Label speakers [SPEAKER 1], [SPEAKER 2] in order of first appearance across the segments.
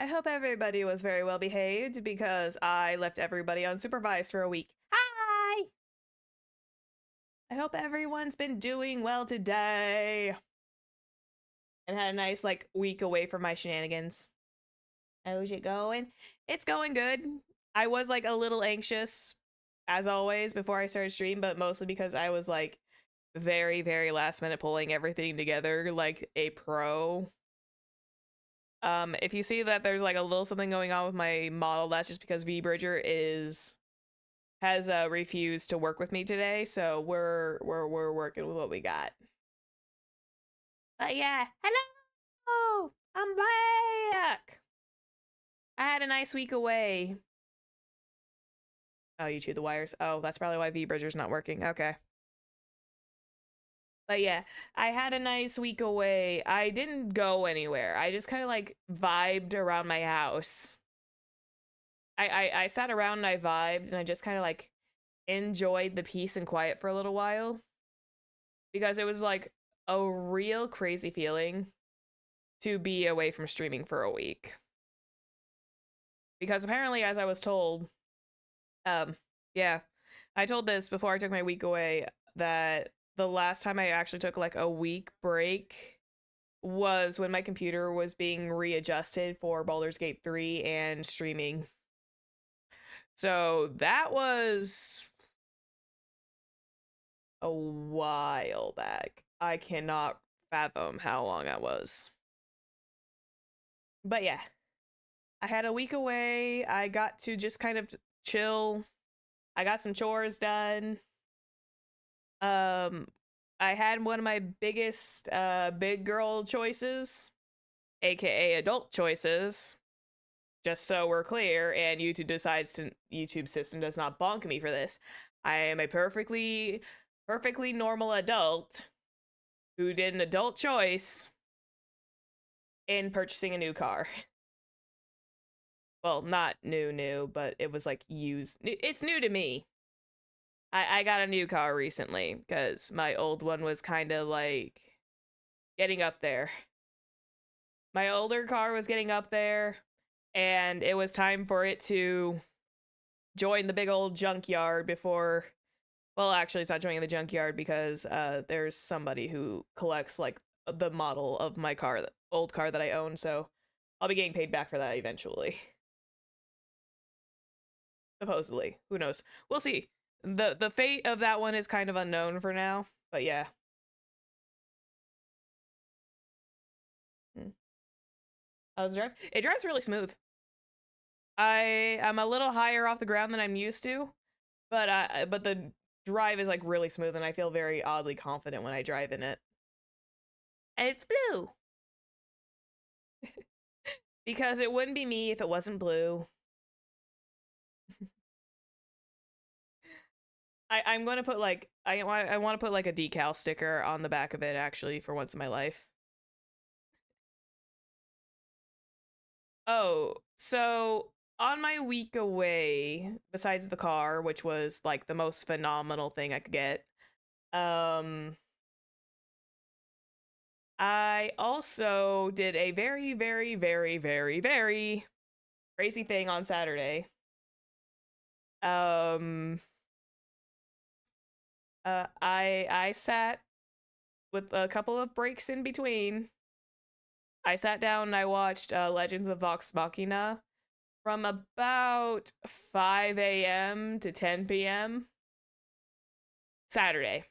[SPEAKER 1] I hope everybody was very well behaved because I left everybody unsupervised for a week. Hi! I hope everyone's been doing well today and had a nice week away from my shenanigans. How's it going? It's going good. I was a little anxious as always before I started stream, but mostly because I was very, very last minute pulling everything together like a pro. If you see that there's a little something going on with my model, that's just because has refused to work with me today, so we're working with what we got. But yeah, hello, I'm back. I had a nice week away. Oh, you chewed the wires. Oh, that's probably why VBridger's not working. Okay. But yeah, I had a nice week away. I didn't go anywhere. I just kind of vibed around my house. I sat around and I vibed and I just kind of enjoyed the peace and quiet for a little while because it was a real crazy feeling to be away from streaming for a week. Because apparently, as I was told, yeah, I told this before I took my week away that the last time I actually took a week break was when my computer was being readjusted for Baldur's Gate 3 and streaming. So that was a while back. I cannot fathom how long that was. But yeah, I had a week away. I got to just kind of chill. I got some chores done. I had one of my biggest big girl choices, aka adult choices. Just so we're clear, and YouTube system does not bonk me for this. I am a perfectly normal adult who did an adult choice in purchasing a new car. Well, not new, but it was used. It's new to me. I got a new car recently because my old one was kind of getting up there. My older car was getting up there, and it was time for it to join the big old junkyard before. Well, actually, it's not joining the junkyard because there's somebody who collects the model of my car, the old car that I own, so I'll be getting paid back for that eventually. Supposedly. Who knows? We'll see. The fate of that one is kind of unknown for now, but yeah. How's it drive? It drives really smooth. I'm a little higher off the ground than I'm used to, but the drive is really smooth, and I feel very oddly confident when I drive in it. And it's blue. Because it wouldn't be me if it wasn't blue. I'm going to put I want to put a decal sticker on the back of it actually for once in my life. Oh, so on my week away, besides the car, which was the most phenomenal thing I could get, I also did a very, very, very, very, very crazy thing on Saturday. I sat with a couple of breaks in between. I sat down and I watched Legends of Vox Machina from about 5 a.m. to 10 p.m. Saturday.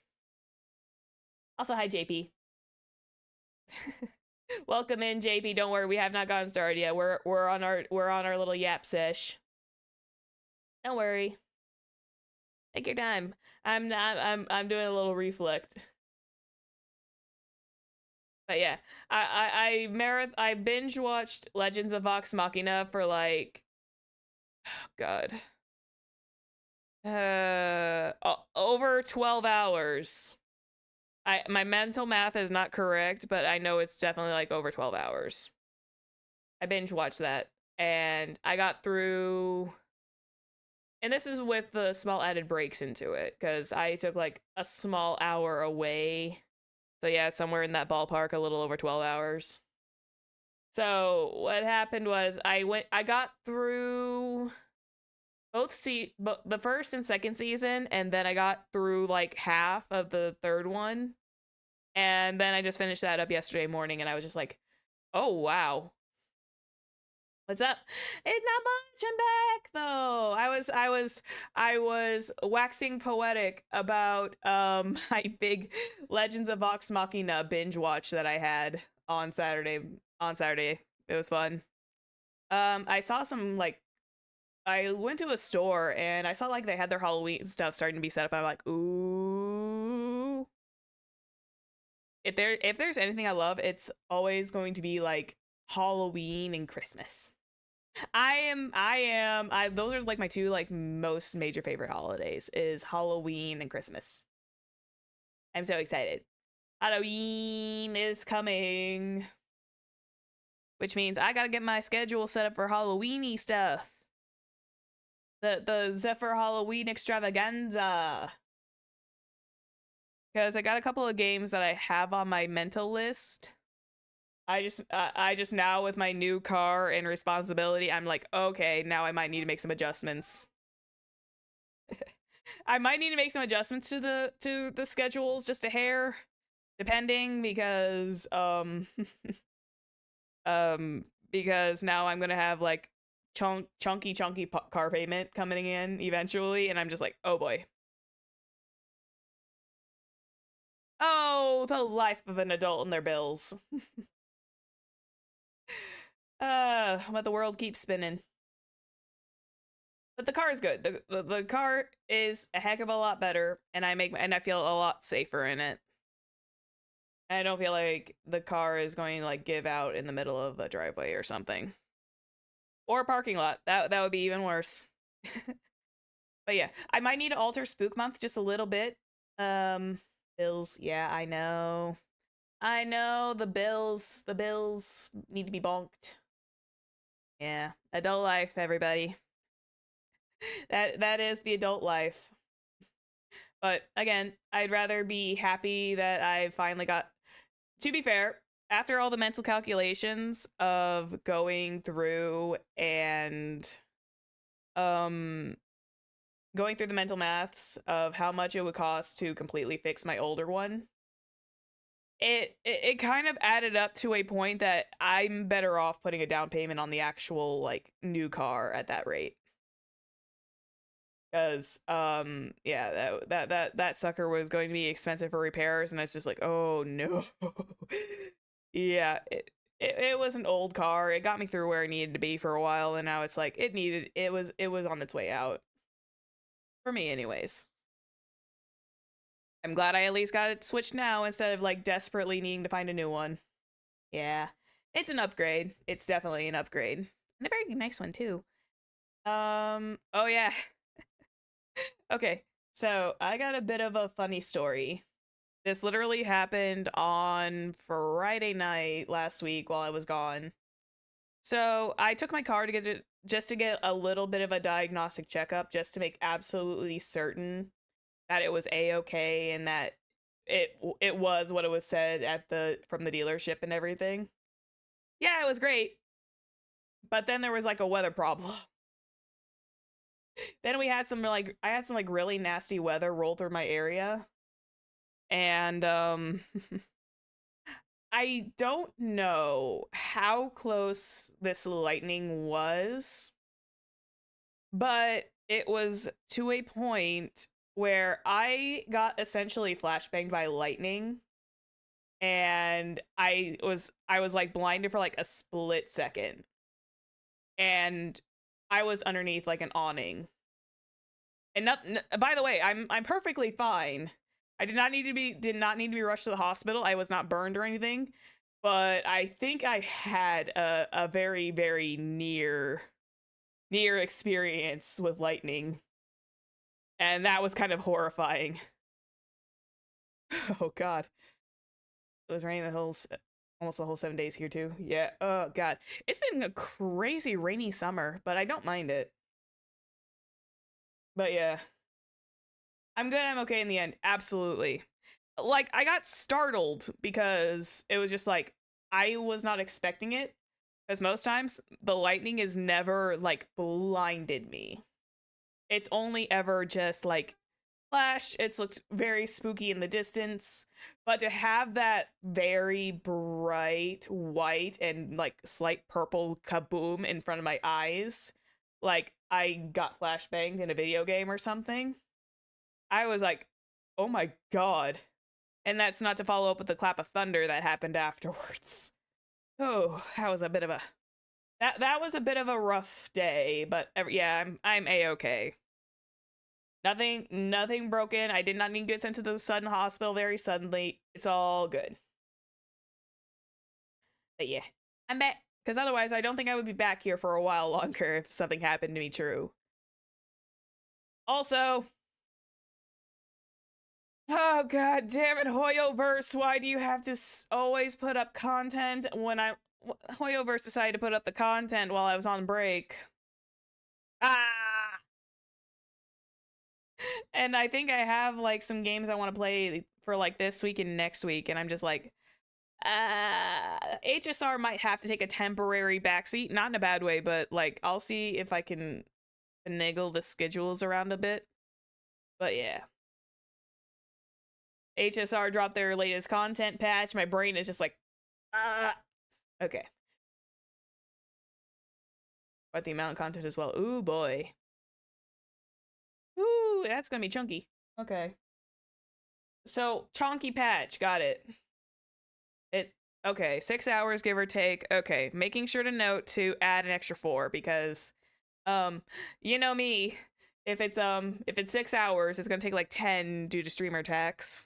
[SPEAKER 1] Also, hi JP. Welcome in, JP. Don't worry, we have not gotten started yet. We're on our little yap sesh. Don't worry. Take your time. I'm doing a little reflect. But yeah, I binge watched Legends of Vox Machina for oh God, over 12 hours. My mental math is not correct, but I know it's definitely over 12 hours. I binge watched that, and I got through. And this is with the small added breaks into it, because I took a small hour away. So yeah, it's somewhere in that ballpark, a little over 12 hours. So what happened was I got through the first and second season, and then I got through like half of the third one, and then I just finished that up yesterday morning, and I was just like, oh wow, what's up? It's not much. I'm back though. I was waxing poetic about my big Legends of Vox Machina binge watch that I had on Saturday. On Saturday, it was fun. I saw some like I went to a store and I saw like they had their Halloween stuff starting to be set up. I'm like, ooh. If there's anything I love, it's always going to be like Halloween and Christmas. I those are like my two like most major favorite holidays is Halloween and Christmas. I'm so excited. Halloween is coming, which means I gotta get my schedule set up for Halloweeny stuff. The Zephyr Halloween extravaganza. Because I got a couple of games that I have on my mental list. I just now with my new car and responsibility, I'm like, okay, now I might need to make some adjustments. I might need to make some adjustments to the schedules just a hair, depending because because now I'm gonna have like chunky car payment coming in eventually, and I'm just like, oh boy. Oh, the life of an adult and their bills. But the world keeps spinning. But the car is good. The car is a heck of a lot better, and I feel a lot safer in it. I don't feel like the car is going to like give out in the middle of a driveway or something. Or a parking lot. That would be even worse. But yeah, I might need to alter Spook Month just a little bit. Bills, yeah, I know. I know the bills need to be bonked. Yeah, adult life, everybody. That is the adult life. But again, I'd rather be happy that I finally got. To be fair, after all the mental calculations of going through and um going through the mental maths of how much it would cost to completely fix my older one, it kind of added up to a point that I'm better off putting a down payment on the actual like new car at that rate. Because yeah, that sucker was going to be expensive for repairs, and it's just like, oh no. Yeah, it was an old car. It got me through where I needed to be for a while, and now it's like it was on its way out. For me anyways. I'm glad I at least got it switched now instead of like desperately needing to find a new one. Yeah. It's an upgrade. It's definitely an upgrade. And a very nice one too. Oh yeah. Okay. So, I got a bit of a funny story. This literally happened on Friday night last week while I was gone. So I took my car to get it just to get a little bit of a diagnostic checkup, just to make absolutely certain that it was a-okay and that it was what it was said at the from the dealership and everything. Yeah, it was great. But then there was like a weather problem. Then we had some like I had some like really nasty weather roll through my area. And I don't know how close this lightning was, but it was to a point where I got essentially flashbanged by lightning, and I was like blinded for like a split second, and I was underneath like an awning. And not, by the way, I'm perfectly fine. I did not need to be rushed to the hospital. I was not burned or anything, but I think I had a very very near experience with lightning, and that was kind of horrifying. Oh god, it was raining the whole almost the whole 7 days here too. Yeah. Oh god, it's been a crazy rainy summer, but I don't mind it. But yeah, I'm good. I'm okay in the end. Absolutely. Like I got startled because it was just like I was not expecting it, Because most times the lightning is never like blinded me. It's only ever just like flashed. It's looked very spooky in the distance. But to have that very bright white and like slight purple kaboom in front of my eyes, like I got flashbanged in a video game or something, I was like, oh my god. And that's not to follow up with the clap of thunder that happened afterwards. Oh, that was a bit of a that was a bit of a rough day, but yeah, I'm a-okay. Nothing broken. I did not need to get sent to the sudden hospital very suddenly. It's all good. But yeah, I'm back. Because otherwise, I don't think I would be back here for a while longer if something happened to me true. Also, oh god damn it, Hoyoverse, why do you have to always put up content when Hoyoverse decided to put up the content while I was on break. Ah! And I think I have like some games I want to play for like this week and next week, and I'm just like, HSR might have to take a temporary backseat, not in a bad way, but like I'll see if I can finagle the schedules around a bit. But yeah, HSR dropped their latest content patch. My brain is just like, okay. But the amount of content as well. Ooh boy. Ooh, that's gonna be chunky. Okay. So chunky patch, got it. Okay, 6 hours give or take. Okay, making sure to note to add an extra 4 because you know me, if it's 6 hours, it's gonna take like 10 due to streamer tax.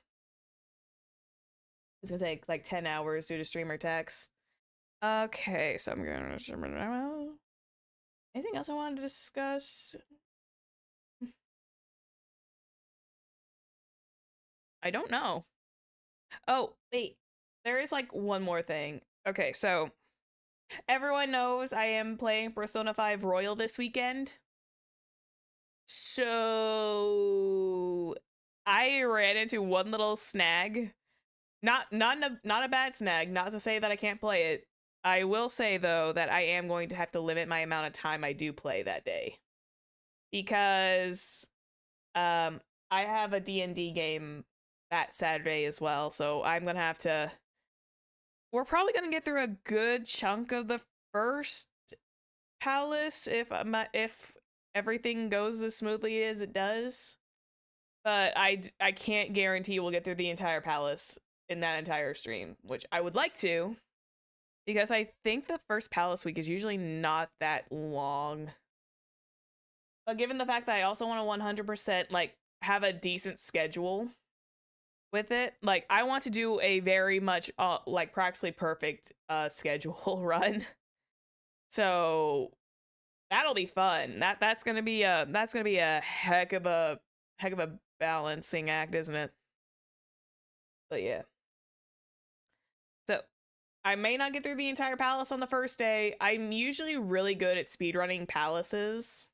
[SPEAKER 1] It's gonna take like 10 hours due to streamer tax. Okay, so I'm gonna anything else I wanted to discuss? I don't know. Oh, wait. There is like one more thing. Okay, so everyone knows I am playing Persona 5 Royal this weekend. So I ran into one little snag. Not a bad snag, not to say that I can't play it. I will say though that I am going to have to limit my amount of time I do play that day. Because I have a D&D game that Saturday as well, so I'm going to have to we're probably going to get through a good chunk of the first palace if everything goes as smoothly as it does. But I can't guarantee we'll get through the entire palace in that entire stream, which I would like to, because I think the first palace week is usually not that long. But given the fact that I also want to 100% like have a decent schedule with it, like I want to do a very much like practically perfect schedule run. So that'll be fun. That's gonna be a heck of a balancing act, isn't it? But yeah. So I may not get through the entire palace on the first day. I'm usually really good at speedrunning palaces.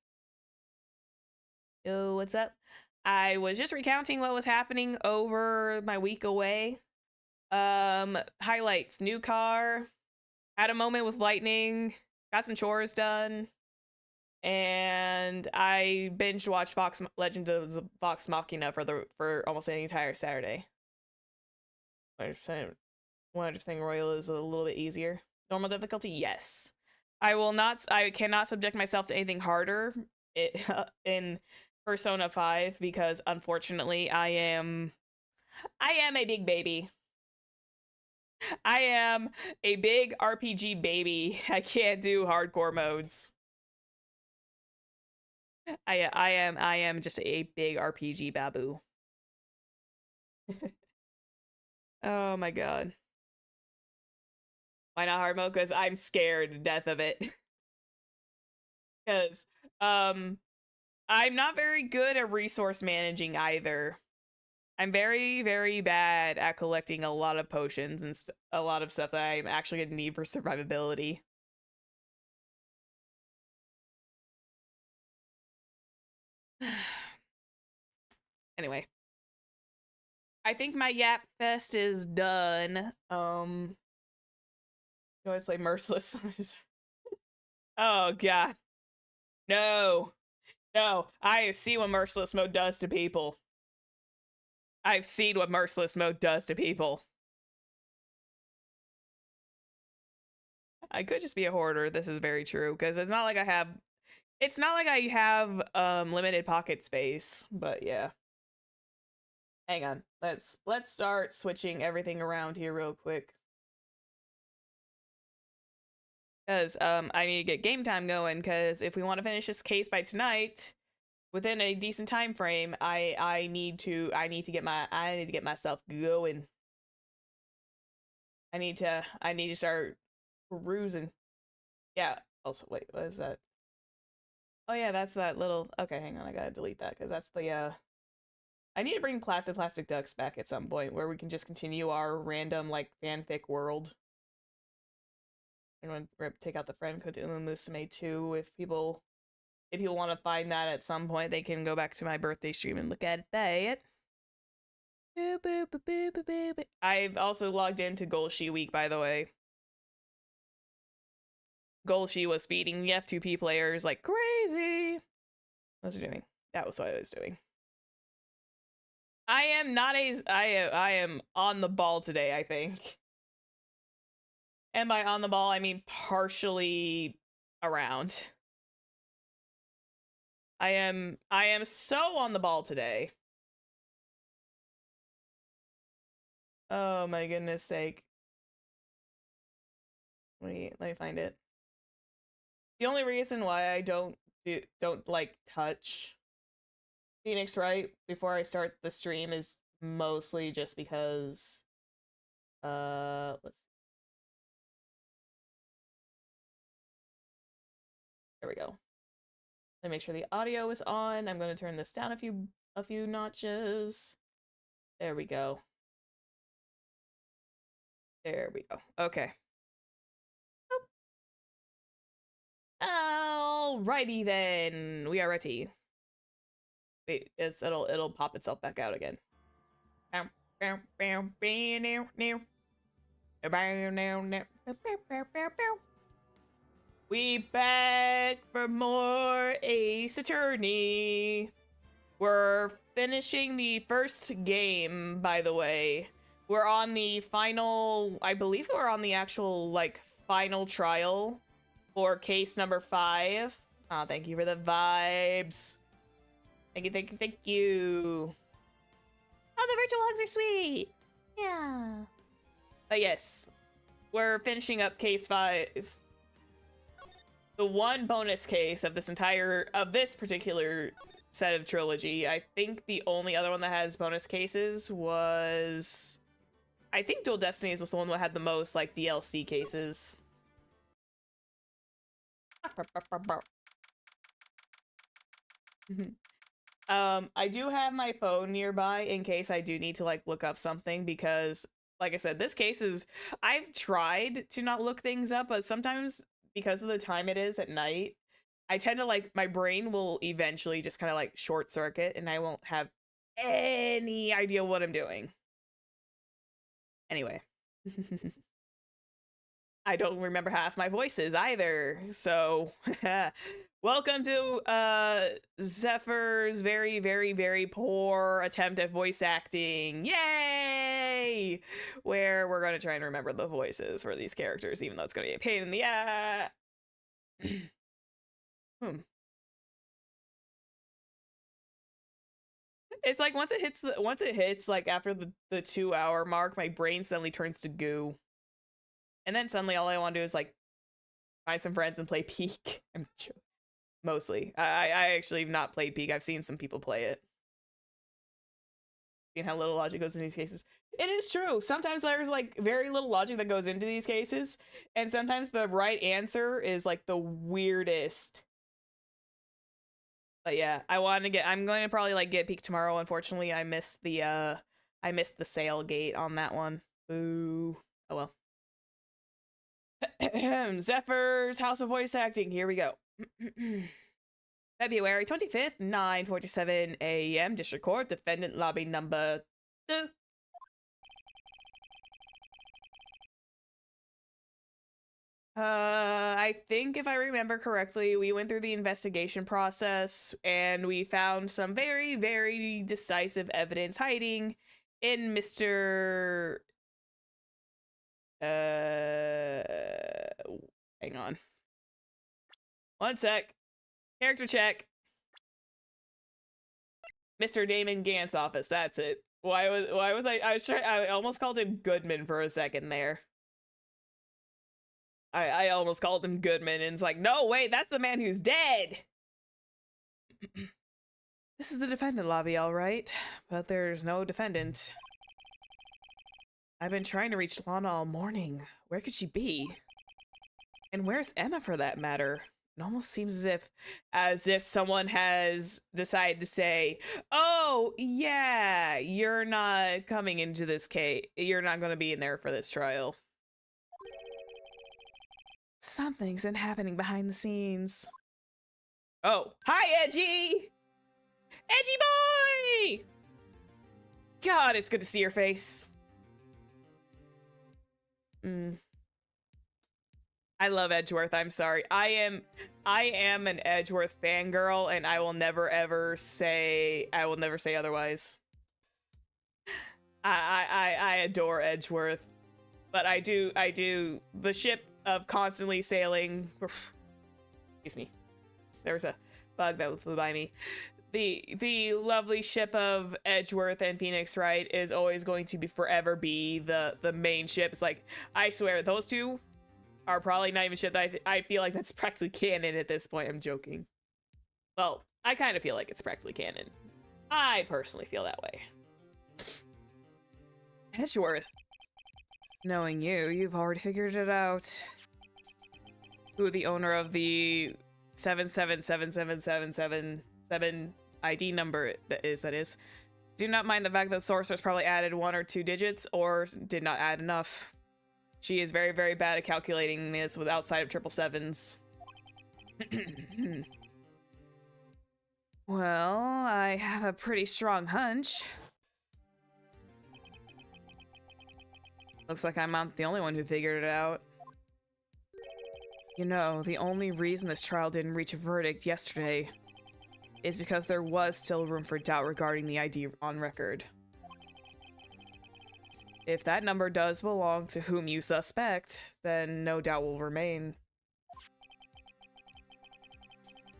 [SPEAKER 1] Yo, what's up? I was just recounting what was happening over my week away. Highlights: new car, had a moment with lightning, got some chores done, and I binge watched Legend of Vox Machina for almost the entire Saturday. 100% Royal is a little bit easier. Normal difficulty, yes. I cannot subject myself to anything harder in Persona 5 because unfortunately I am a big baby. I am a big RPG baby. I can't do hardcore modes. I am just a big RPG babu. Oh my god. Why not hard mode? Because I'm scared to death of it. Because I'm not very good at resource managing either. I'm very, very bad at collecting a lot of potions and a lot of stuff that I'm actually going to need for survivability. Anyway. I think my Yap Fest is done. You always play Merciless. Oh god. No. No. I see what merciless mode does to people. I've seen what merciless mode does to people. I could just be a hoarder. This is very true because it's not like I have limited pocket space, but yeah. Hang on. Let's start switching everything around here real quick. Cuz I need to get game time going cuz if we want to finish this case by tonight within a decent time frame, I need to get myself going. I need to start cruising. Yeah. Also, wait, what is that? Oh yeah, that's that little. Okay, hang on, I gotta delete that because that's the. I need to bring plastic ducks back at some point where we can just continue our random like fanfic world. I'm gonna take out the friend code to Musume too. If people want to find that at some point, they can go back to my birthday stream and look at that. I've also logged into Golshi Week, by the way. Golshi was feeding the F2P players like crazy. What was I doing? That was what I was doing. I am on the ball today, I think. And by on the ball, I mean partially around. I am so on the ball today. Oh my goodness sake. Let me find it. The only reason why I don't like touch Phoenix Wright before I start the stream is mostly just because let's see. There we go. Let me make sure the audio is on. I'm going to turn this down a few notches. There we go. There we go. Okay. Alrighty then. We are ready. Wait, it'll pop itself back out again. We back for more Ace Attorney. We're finishing the first game, by the way. We're on the final, I believe we're on the actual, like, final trial for case number 5. Oh, thank you for the vibes. Thank you, thank you, thank you. Oh, the virtual hugs are sweet. Yeah. But yes, we're finishing up case 5. The one bonus case of this particular set of trilogy. I think the only other one that has bonus cases was, I think Dual Destinies was the one that had the most like DLC cases. I do have my phone nearby in case I do need to like look up something because like I said, this case is, I've tried to not look things up, but sometimes because of the time it is at night, I tend to like, my brain will eventually just kind of like short circuit and I won't have any idea what I'm doing. Anyway. I don't remember half my voices either, so welcome to Zephyr's very, very, very poor attempt at voice acting. Yay! Where we're going to try and remember the voices for these characters, even though it's going to be a pain in the ass. It's like once it hits like after the 2-hour mark, my brain suddenly turns to goo. And then suddenly all I want to do is like find some friends and play Peak. I'm mostly. I actually have not played Peak. I've seen some people play it. Seeing how little logic goes in these cases. It is true. Sometimes there's like very little logic that goes into these cases, and sometimes the right answer is like the weirdest. But yeah, I'm going to probably like get Peak tomorrow. Unfortunately, I missed the sale gate on that one. Boo. Oh well. Zephyr's House of Voice Acting. Here we go. February 25th, 9:47 a.m. District Court, Defendant Lobby number 2. I I think if I remember correctly, we went through the investigation process and we found some very, very decisive evidence hiding in Mr. Hang on. One sec. Character check. Mr. Damon Gant's office. That's it. Why was I almost called him Goodman for a second there. I almost called him Goodman, and it's like, no, wait, that's the man who's dead. This is the defendant lobby, all right, but there's no defendant. I've been trying to reach Lana all morning. Where could she be? And where's Emma, for that matter? It almost seems as if someone has decided to say, oh, yeah, you're not coming into this case. You're not going to be in there for this trial. Something's been happening behind the scenes. Oh, hi, Edgy! Edgy boy! God, it's good to see your face. I love Edgeworth, I'm sorry. I am an Edgeworth fangirl, and I will never ever say otherwise. I adore Edgeworth. But I do the ship of constantly sailing. Excuse me. There was a bug that flew by me. The lovely ship of Edgeworth and Phoenix Wright is always going to forever be the main ships. Like, I swear, those two are probably not even ship that I feel like that's practically canon at this point. I'm joking. Well, I kind of feel like it's practically canon. I personally feel that way. Edgeworth. Knowing you've already figured it out. Who the owner of the 7777777 ID number that is. Do not mind the fact that Sorceress probably added 1 or 2 digits or did not add enough. She is very, very bad at calculating this with outside of 777s. Well, I have a pretty strong hunch. Looks like I'm not the only one who figured it out. You know, the only reason this trial didn't reach a verdict yesterday is because there was still room for doubt regarding the ID on record. If that number does belong to whom you suspect, then no doubt will remain.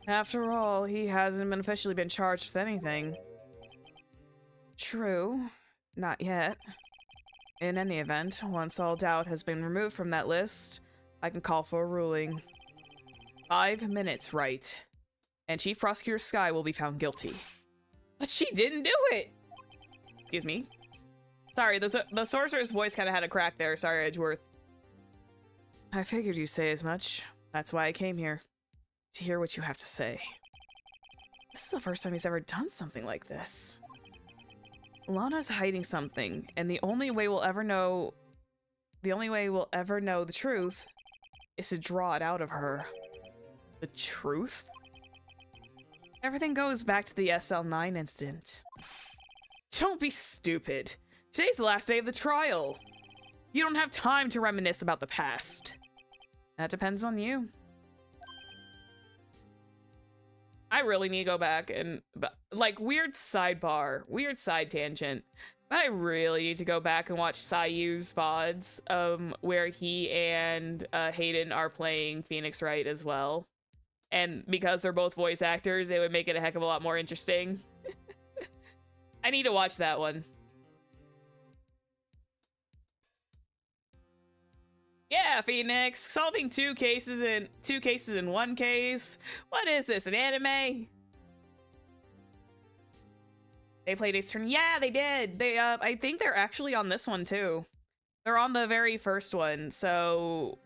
[SPEAKER 1] After all, he hasn't officially been charged with anything. True. Not yet. In any event, once all doubt has been removed from that list, I can call for a ruling. 5 minutes, right? And Chief Prosecutor Sky will be found guilty. But she didn't do it! Excuse me. Sorry, the sorcerer's voice kind of had a crack there. Sorry, Edgeworth. I figured you'd say as much. That's why I came here. To hear what you have to say. This is the first time he's ever done something like this. Lana's hiding something, and the only way we'll ever know the truth is to draw it out of her. The truth? Everything goes back to the SL9 incident. Don't be stupid. Today's the last day of the trial. You don't have time to reminisce about the past. That depends on you. I really need to go back and, like, weird side tangent. But I really need to go back and watch Sayu's VODs, where he and Hayden are playing Phoenix Wright as well. And because they're both voice actors, it would make it a heck of a lot more interesting. I need to watch that one. Yeah, Phoenix, solving two cases in one case. What is this, an anime? They played Ace Turn. Yeah, they did. They I think they're actually on this one too. They're on the very first one, so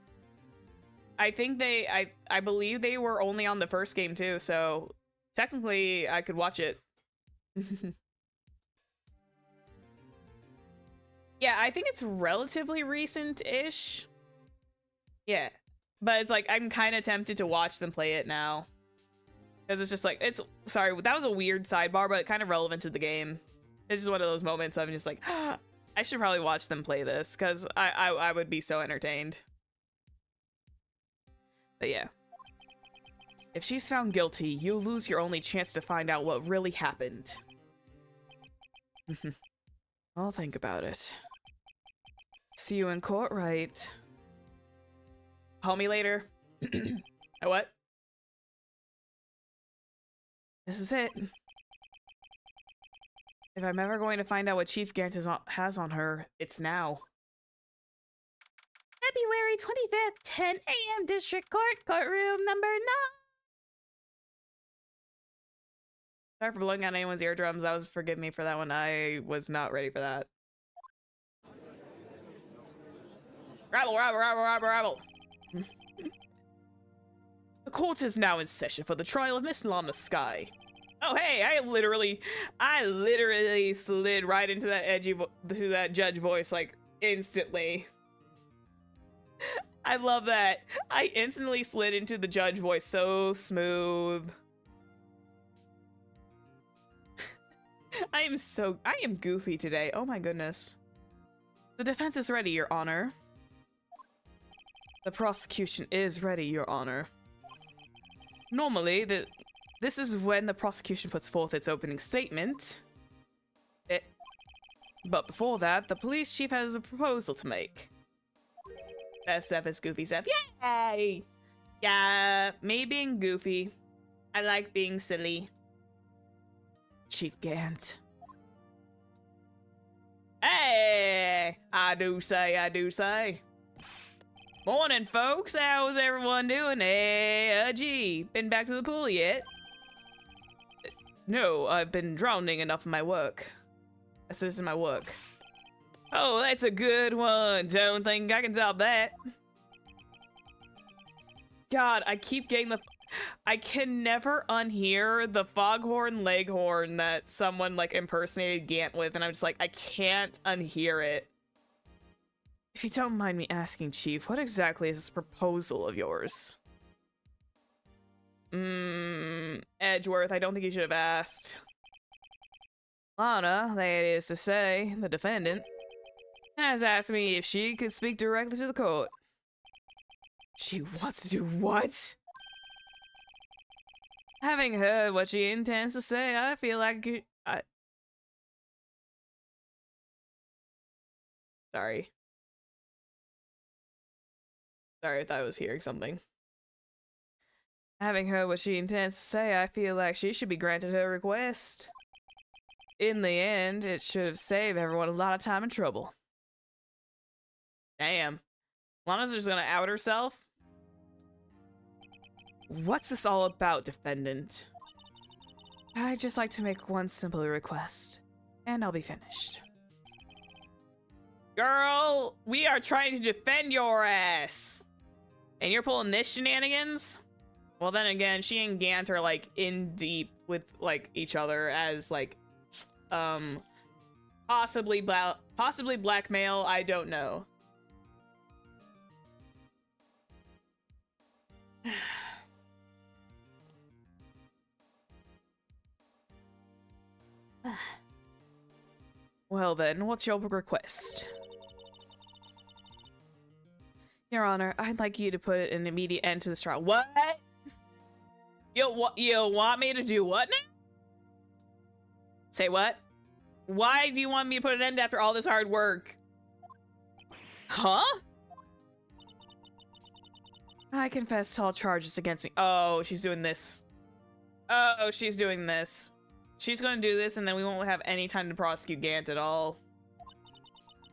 [SPEAKER 1] I think I believe they were only on the first game too, so technically I could watch it. Yeah, I think it's relatively recent-ish. Yeah, but it's like I'm kind of tempted to watch them play it now. Because it's just like, sorry, that was a weird sidebar, but kind of relevant to the game. This is one of those moments I'm just like, I should probably watch them play this, because I would be so entertained. But yeah. If she's found guilty, you'll lose your only chance to find out what really happened. I'll think about it. See you in court, right? Call me later. What? This is it. If I'm ever going to find out what Chief Gant has on her, it's now.
[SPEAKER 2] February 25th, 10 a.m. District Court, courtroom number 9.
[SPEAKER 1] Sorry for blowing out anyone's eardrums. That was, forgive me for that one. I was not ready for that. Rabble, rabble, rabble, rabble, rabble. The court is now in session for the trial of Miss Lana Sky. Oh hey, I literally slid right into that to that judge voice like instantly. I love that. I instantly slid into the judge voice so smooth. I am goofy today. Oh my goodness. The defense is ready, Your Honor. The prosecution is ready, Your Honor. Normally, this is when the prosecution puts forth its opening statement. But before that, the police chief has a proposal to make. Best Zeph is Goofy Zeph. Yay! Yeah, me being goofy. I like being silly. Chief Gant. Hey! I do say. Morning, folks. How's everyone doing? Hey, gee, been back to the pool yet? No, I've been drowning enough in my work. This is my work. Oh, that's a good one. Don't think I can top that. God, I keep getting I can never unhear the foghorn leghorn that someone like impersonated Gant with, and I'm just like, I can't unhear it. If you don't mind me asking, Chief, what exactly is this proposal of yours? Edgeworth, I don't think you should have asked. Lana, that is to say, the defendant, has asked me if she could speak directly to the court. She wants to do what? Having heard what she intends to say, I feel like Sorry. Sorry, I thought I was hearing something. Having heard what she intends to say, I feel like she should be granted her request. In the end, it should have saved everyone a lot of time and trouble. Damn. Lana's just gonna out herself? What's this all about, defendant? I'd just like to make one simple request, and I'll be finished. Girl, we are trying to defend your ass! And you're pulling this shenanigans? Well, then again, she and Gant are, like, in deep with, like, each other as, like, possibly blackmail, I don't know. Well then, what's your request? Your Honor, I'd like you to put an immediate end to this trial. What? You want me to do what now? Say what? Why do you want me to put an end after all this hard work? Huh? I confess to all charges against me. Oh, she's doing this. Oh, she's doing this. She's gonna do this and then we won't have any time to prosecute Gant at all.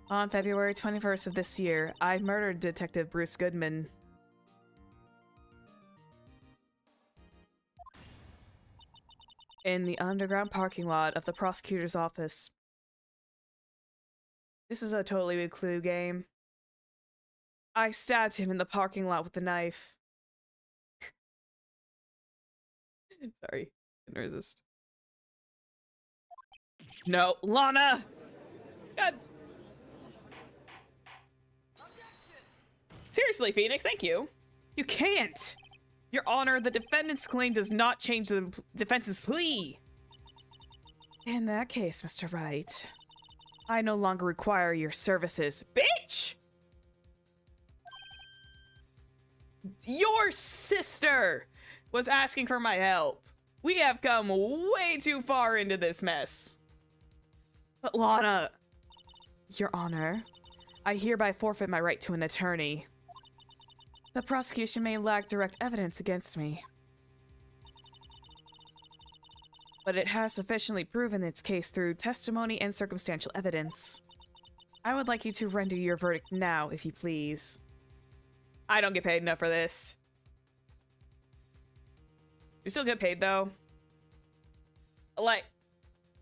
[SPEAKER 1] On February 21st of this year, I murdered Detective Bruce Goodman. In the underground parking lot of the prosecutor's office. This is a totally good clue game. I stabbed him in the parking lot with a knife. Sorry, couldn't resist. No, Lana! God. Seriously, Phoenix, thank you. You can't! Your Honor, the defendant's claim does not change the defense's plea. In that case, Mr. Wright, I no longer require your services. Bitch! Your sister was asking for my help. We have come way too far into this mess. But Lana, Your Honor, I hereby forfeit my right to an attorney. The prosecution may lack direct evidence against me, but it has sufficiently proven its case through testimony and circumstantial evidence. I would like you to render your verdict now, if you please. I don't get paid enough for this. You still get paid, though? Like,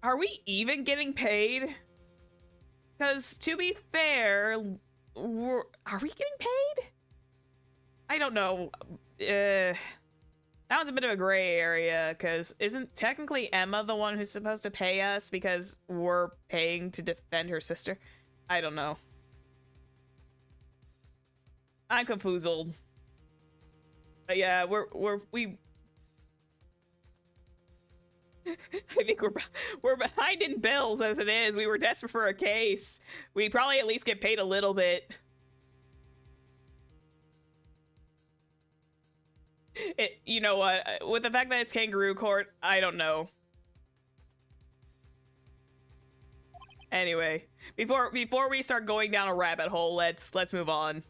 [SPEAKER 1] are we even getting paid? Because, to be fair, are we getting paid? I don't know. That one's a bit of a gray area, because isn't technically Emma the one who's supposed to pay us because we're paying to defend her sister? I don't know. I'm confoozled. But yeah, we I think we're behind in bills as it is. We were desperate for a case. We probably at least get paid a little bit. You know what? With the fact that it's kangaroo court, I don't know. Anyway, before we start going down a rabbit hole, let's move on.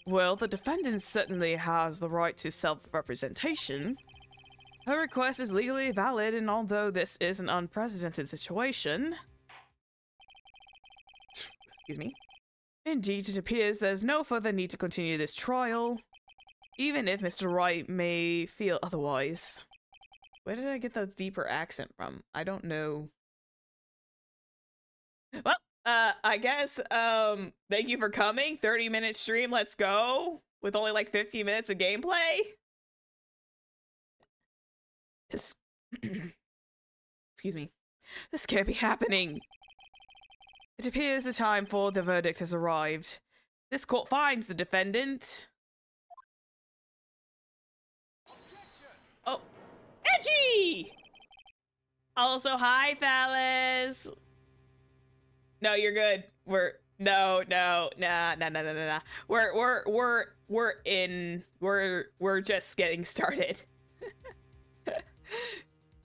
[SPEAKER 1] Well, the defendant certainly has the right to self-representation. Her request is legally valid, and although this is an unprecedented situation... Excuse me. Indeed, it appears there's no further need to continue this trial, even if Mr. Wright may feel otherwise. Where did I get that deeper accent from? I don't know. Well, I guess, thank you for coming. 30-minute stream, let's go. With only like 15 minutes of gameplay. This... Excuse me. This can't be happening. It appears the time for the verdict has arrived. This court finds the defendant. Oh, edgy! Also, hi, Thales. No, you're good. We're just getting started.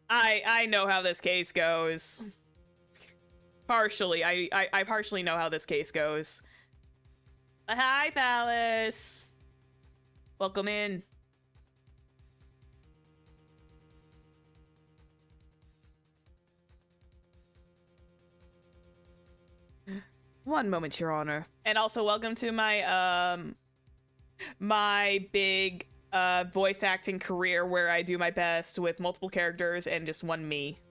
[SPEAKER 1] I know how this case goes. Partially, I partially know how this case goes. Hi, Thales. Welcome in. One moment, Your Honor. And also welcome to my my big voice acting career where I do my best with multiple characters and just one me.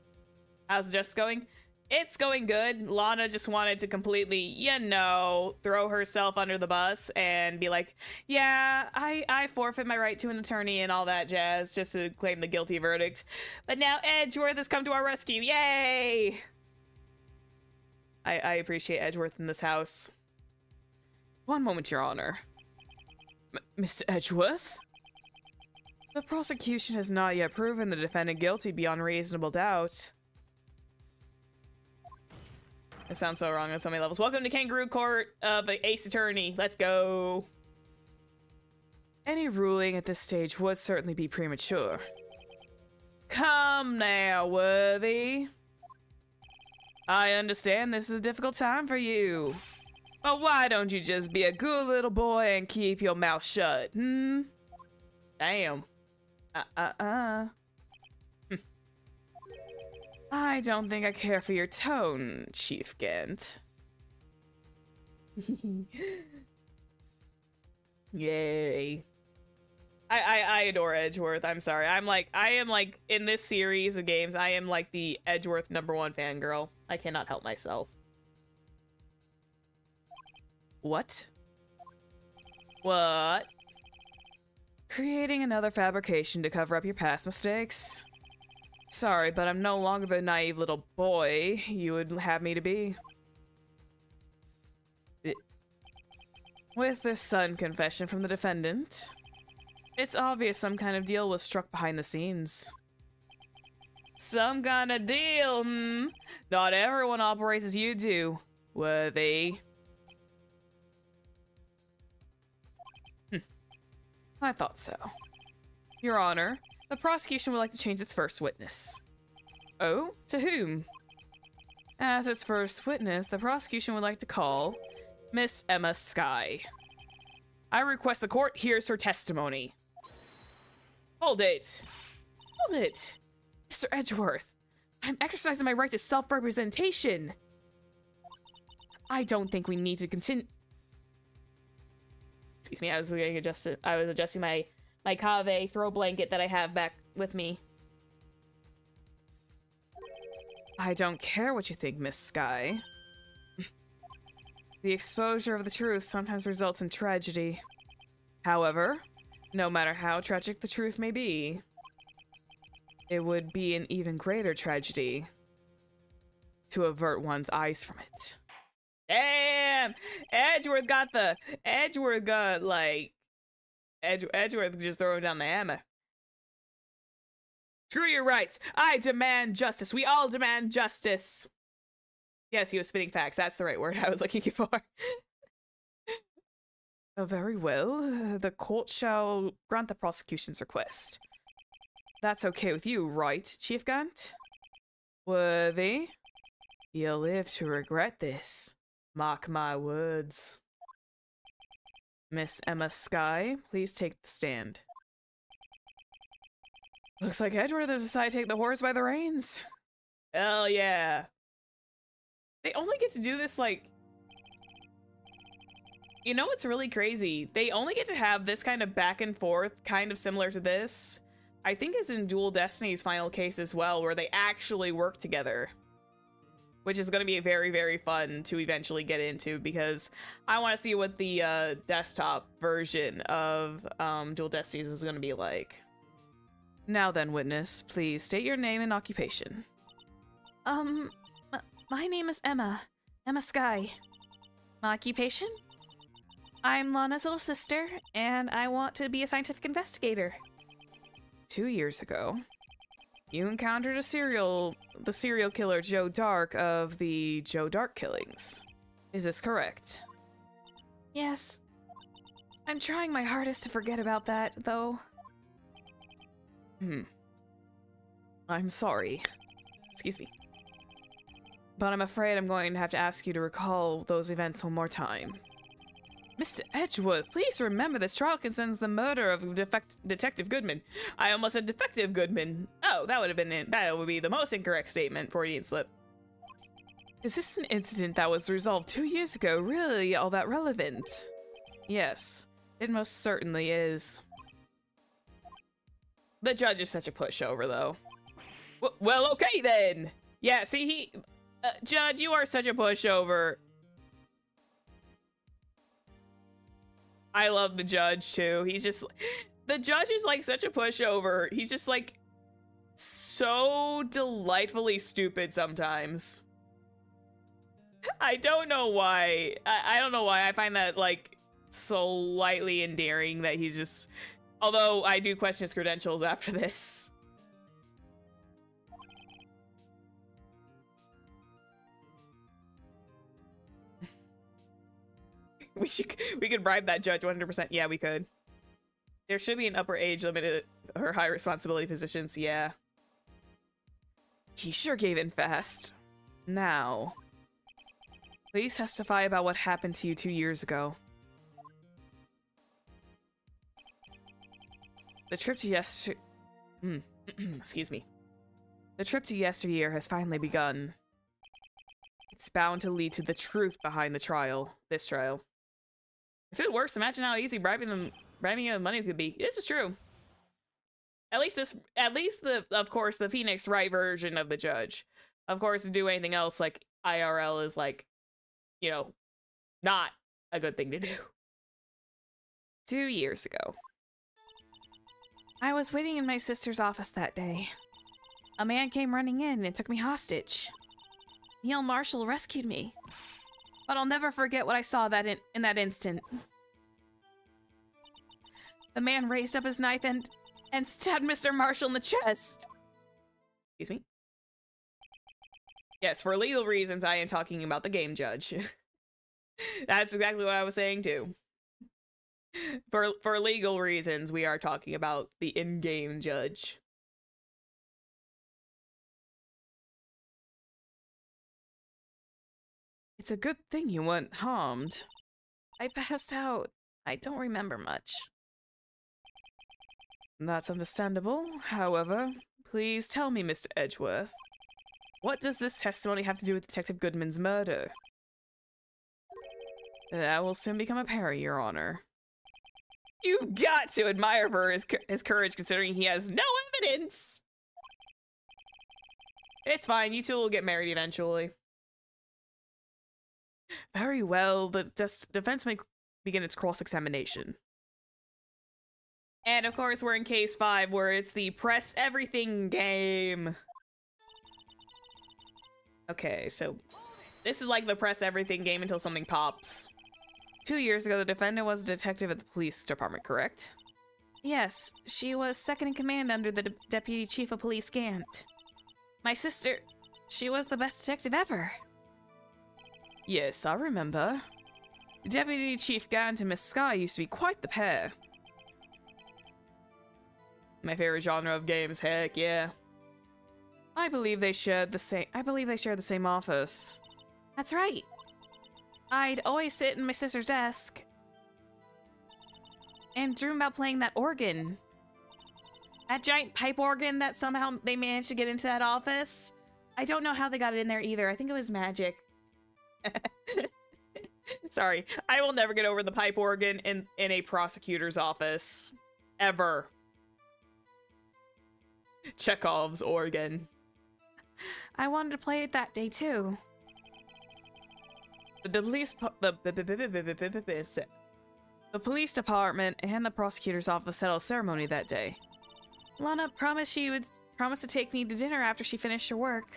[SPEAKER 1] How's it just going? It's going good. Lana just wanted to completely, you know, throw herself under the bus and be like, yeah, I forfeit my right to an attorney and all that jazz just to claim the guilty verdict. But now Edgeworth has come to our rescue. Yay! I appreciate Edgeworth in this house. One moment, Your Honor. Mr. Edgeworth? The prosecution has not yet proven the defendant guilty beyond reasonable doubt. It sounds so wrong on so many levels. Welcome to Kangaroo Court of Ace Attorney. Let's go. Any ruling at this stage would certainly be premature. Come now, Worthy. I understand this is a difficult time for you. But why don't you just be a good little boy and keep your mouth shut, hmm? Damn. I don't think I care for your tone, Chief Gant. Yay. I adore Edgeworth, I'm sorry. I am like, in this series of games, I am like the Edgeworth #1 fangirl. I cannot help myself. What? What? Creating another fabrication to cover up your past mistakes? Sorry, but I'm no longer the naive little boy you would have me to be. With this sudden confession from the defendant, it's obvious some kind of deal was struck behind the scenes. Some kind of deal, hmm? Not everyone operates as you do, Worthy. I thought so. Your Honor, the prosecution would like to change its first witness. Oh? To whom? As its first witness, the prosecution would like to call Miss Emma Skye. I request the court hears her testimony. Hold it. Hold it. Mr. Edgeworth, I'm exercising my right to self-representation. I don't think we need to continue. Excuse me, I was adjusting my Cave throw blanket that I have back with me. I don't care what you think, Miss Skye. The exposure of the truth sometimes results in tragedy. However, no matter how tragic the truth may be, it would be an even greater tragedy to avert one's eyes from it. Damn! Edgeworth just throwing down the hammer. Screw your rights. I demand justice. We all demand justice. Yes, he was spitting facts. That's the right word I was looking for. Oh, very well. The court shall grant the prosecution's request. That's okay with you, right, Chief Gant? Worthy? You'll live to regret this. Mark my words. Miss Emma Skye, please take the stand. Looks like Edgeworth has decided to take the horse by the reins. Hell yeah. They only get to do this, like... You know what's really crazy? They only get to have this kind of back and forth, kind of similar to this. I think it's in Dual Destiny's final case as well, where they actually work together. Which is going to be very, very fun to eventually get into, because I want to see what the desktop version of Dual Destinies is going to be like. Now then, witness, please state your name and occupation.
[SPEAKER 2] My name is Emma. Emma Skye. My occupation? I'm Lana's little sister, and I want to be a scientific investigator.
[SPEAKER 1] 2 years ago, you encountered the serial killer Joe Dark of the Joe Dark killings. Is this correct?
[SPEAKER 2] Yes. I'm trying my hardest to forget about that, though.
[SPEAKER 1] I'm sorry. Excuse me. But I'm afraid I'm going to have to ask you to recall those events one more time. Mr. Edgeworth, please remember this trial concerns the murder of Detective Goodman. I almost said Defective Goodman. Oh, that would be the most incorrect statement. Freudian slip. Is this an incident that was resolved 2 years ago really all that relevant? Yes, it most certainly is. The judge is such a pushover, though. Well, okay then. Yeah, see, Judge, you are such a pushover. I love the judge too. He's just, the judge is like such a pushover. He's just like so delightfully stupid sometimes. I don't know why. I don't know why. I find that like slightly endearing that he's just, although I do question his credentials after this. We could bribe that judge 100%. Yeah, we could. There should be an upper age limit at her high responsibility positions. Yeah. He sure gave in fast. Now, please testify about what happened to you 2 years ago. The trip to excuse me. The trip to yesteryear has finally begun. It's bound to lead to the truth behind this trial. If it works, imagine how easy bribing them with money could be. This is true. At least of course, the Phoenix Wright version of the judge. Of course, to do anything else like IRL is like, you know, not a good thing to do. 2 years ago.
[SPEAKER 2] I was waiting in my sister's office that day. A man came running in and took me hostage. Neil Marshall rescued me. But I'll never forget what I saw in that instant. The man raised up his knife and stabbed Mr. Marshall in the chest.
[SPEAKER 1] Excuse me? Yes, for legal reasons, I am talking about the game judge. That's exactly what I was saying too. For legal reasons, we are talking about the in-game judge.
[SPEAKER 2] It's a good thing you weren't harmed. I passed out. I don't remember much.
[SPEAKER 1] That's understandable. However, please tell me, Mr. Edgeworth, what does this testimony have to do with Detective Goodman's murder? That will soon become apparent, Your Honor. You've got to admire for his courage, considering he has no evidence! It's fine, you two will get married eventually. Very well, the defense may begin its cross-examination. And of course, we're in case 5, where it's the press everything game. Okay, so this is like the press everything game until something pops. 2 years ago, the defendant was a detective at the police department, correct?
[SPEAKER 2] Yes, she was second in command under the deputy chief of police Gant. My sister, she was the best detective ever.
[SPEAKER 1] Yes, I remember. Deputy Chief Gant and Miss Sky used to be quite the pair. My favorite genre of games, heck yeah. I believe they shared the same office.
[SPEAKER 2] That's right. I'd always sit in my sister's desk and dream about playing that organ. That giant pipe organ that somehow they managed to get into that office. I don't know how they got it in there either. I think it was magic.
[SPEAKER 1] Sorry, I will never get over the pipe organ in a prosecutor's office. Ever. Chekhov's organ.
[SPEAKER 2] I wanted to play it that day too.
[SPEAKER 1] The police department and the prosecutor's office settled a ceremony that day.
[SPEAKER 2] Lana promised she would to take me to dinner after she finished her work.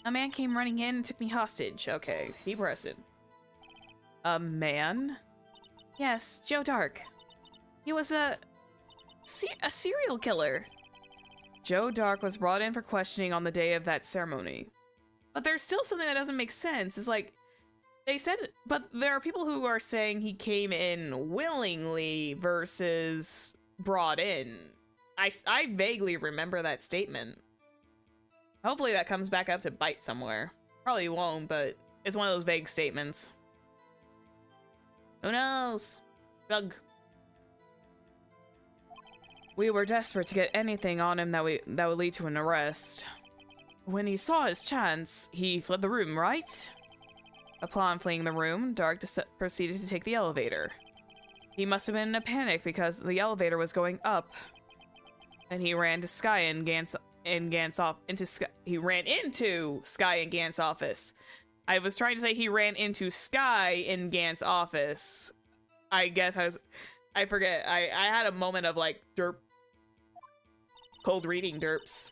[SPEAKER 2] A man came running in and took me hostage.
[SPEAKER 1] Okay, keep pressing. A man?
[SPEAKER 2] Yes, Joe Dark. He was a serial killer.
[SPEAKER 1] Joe Dark was brought in for questioning on the day of that ceremony. But there's still something that doesn't make sense. It's like, they said, but there are people who are saying he came in willingly versus brought in. I vaguely remember that statement. Hopefully that comes back up to bite somewhere. Probably won't, but it's one of those vague statements. Who knows? Shrug. We were desperate to get anything on him that would lead to an arrest. When he saw his chance, he fled the room, right? Upon fleeing the room, Dark proceeded to take the elevator. He must have been in a panic because the elevator was going up. And he ran to Sky and Gant's he ran into Sky and Gant's office. I was trying to say he ran into Sky in Gant's office. I guess I forget. I had a moment of like derp. Cold reading derps.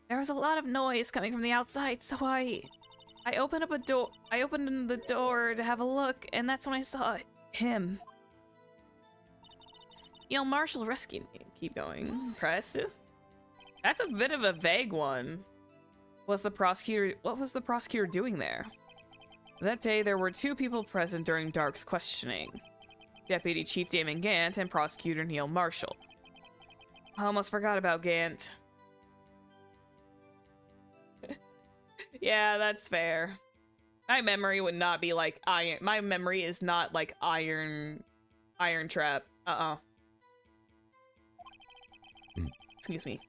[SPEAKER 2] There was a lot of noise coming from the outside, so I opened up a door. I opened the door to have a look, and that's when I saw him.
[SPEAKER 1] Neil Marshall rescued me. Keep going. Press. That's a bit of a vague one. What was the prosecutor doing there? That day, there were 2 people present during Dark's questioning. Deputy Chief Damon Gant and Prosecutor Neil Marshall. I almost forgot about Gant. Yeah, that's fair. My memory would not be like iron. My memory is not like Iron Trap. Excuse me.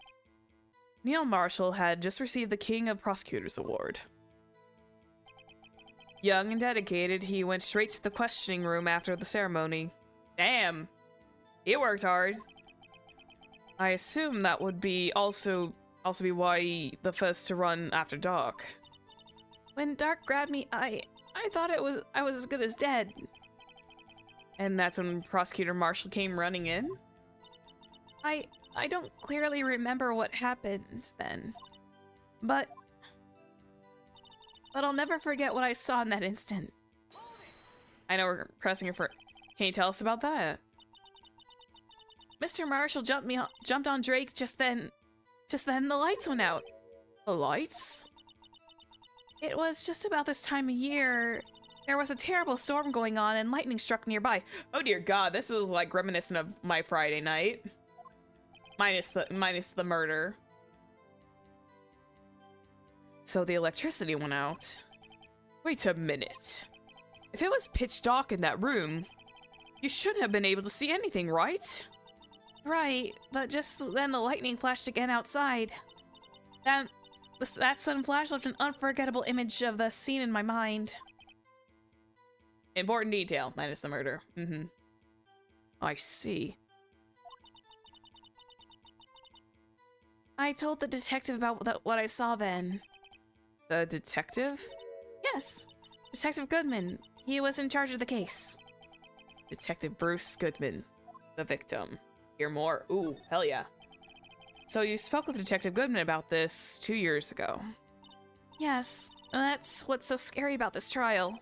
[SPEAKER 1] Neil Marshall had just received the King of Prosecutors Award. Young and dedicated, he went straight to the questioning room after the ceremony. Damn! He worked hard. I assume that would be also be why the first to run after Dark.
[SPEAKER 2] When Dark grabbed me, I thought I was as good as dead.
[SPEAKER 1] And that's when Prosecutor Marshall came running in?
[SPEAKER 2] I don't clearly remember what happened then. But I'll never forget what I saw in that instant.
[SPEAKER 1] I know we're pressing her for... Can you tell us about that?
[SPEAKER 2] Mr. Marshall jumped on Drake just then the lights went out.
[SPEAKER 1] The lights?
[SPEAKER 2] It was just about this time of year. There was a terrible storm going on and lightning struck nearby.
[SPEAKER 1] Oh dear God, this is like reminiscent of my Friday night. Minus the murder. So the electricity went out. Wait a minute. If it was pitch dark in that room, you shouldn't have been able to see anything, right?
[SPEAKER 2] Right, but just then the lightning flashed again outside. That sudden flash left an unforgettable image of the scene in my mind.
[SPEAKER 1] Important detail, minus the murder. I see.
[SPEAKER 2] I told the detective about what I saw then.
[SPEAKER 1] The detective?
[SPEAKER 2] Yes, Detective Goodman. He was in charge of the case.
[SPEAKER 1] Detective Bruce Goodman, the victim. Hear more? Ooh, hell yeah. So you spoke with Detective Goodman about this 2 years ago.
[SPEAKER 2] Yes, that's what's so scary about this trial.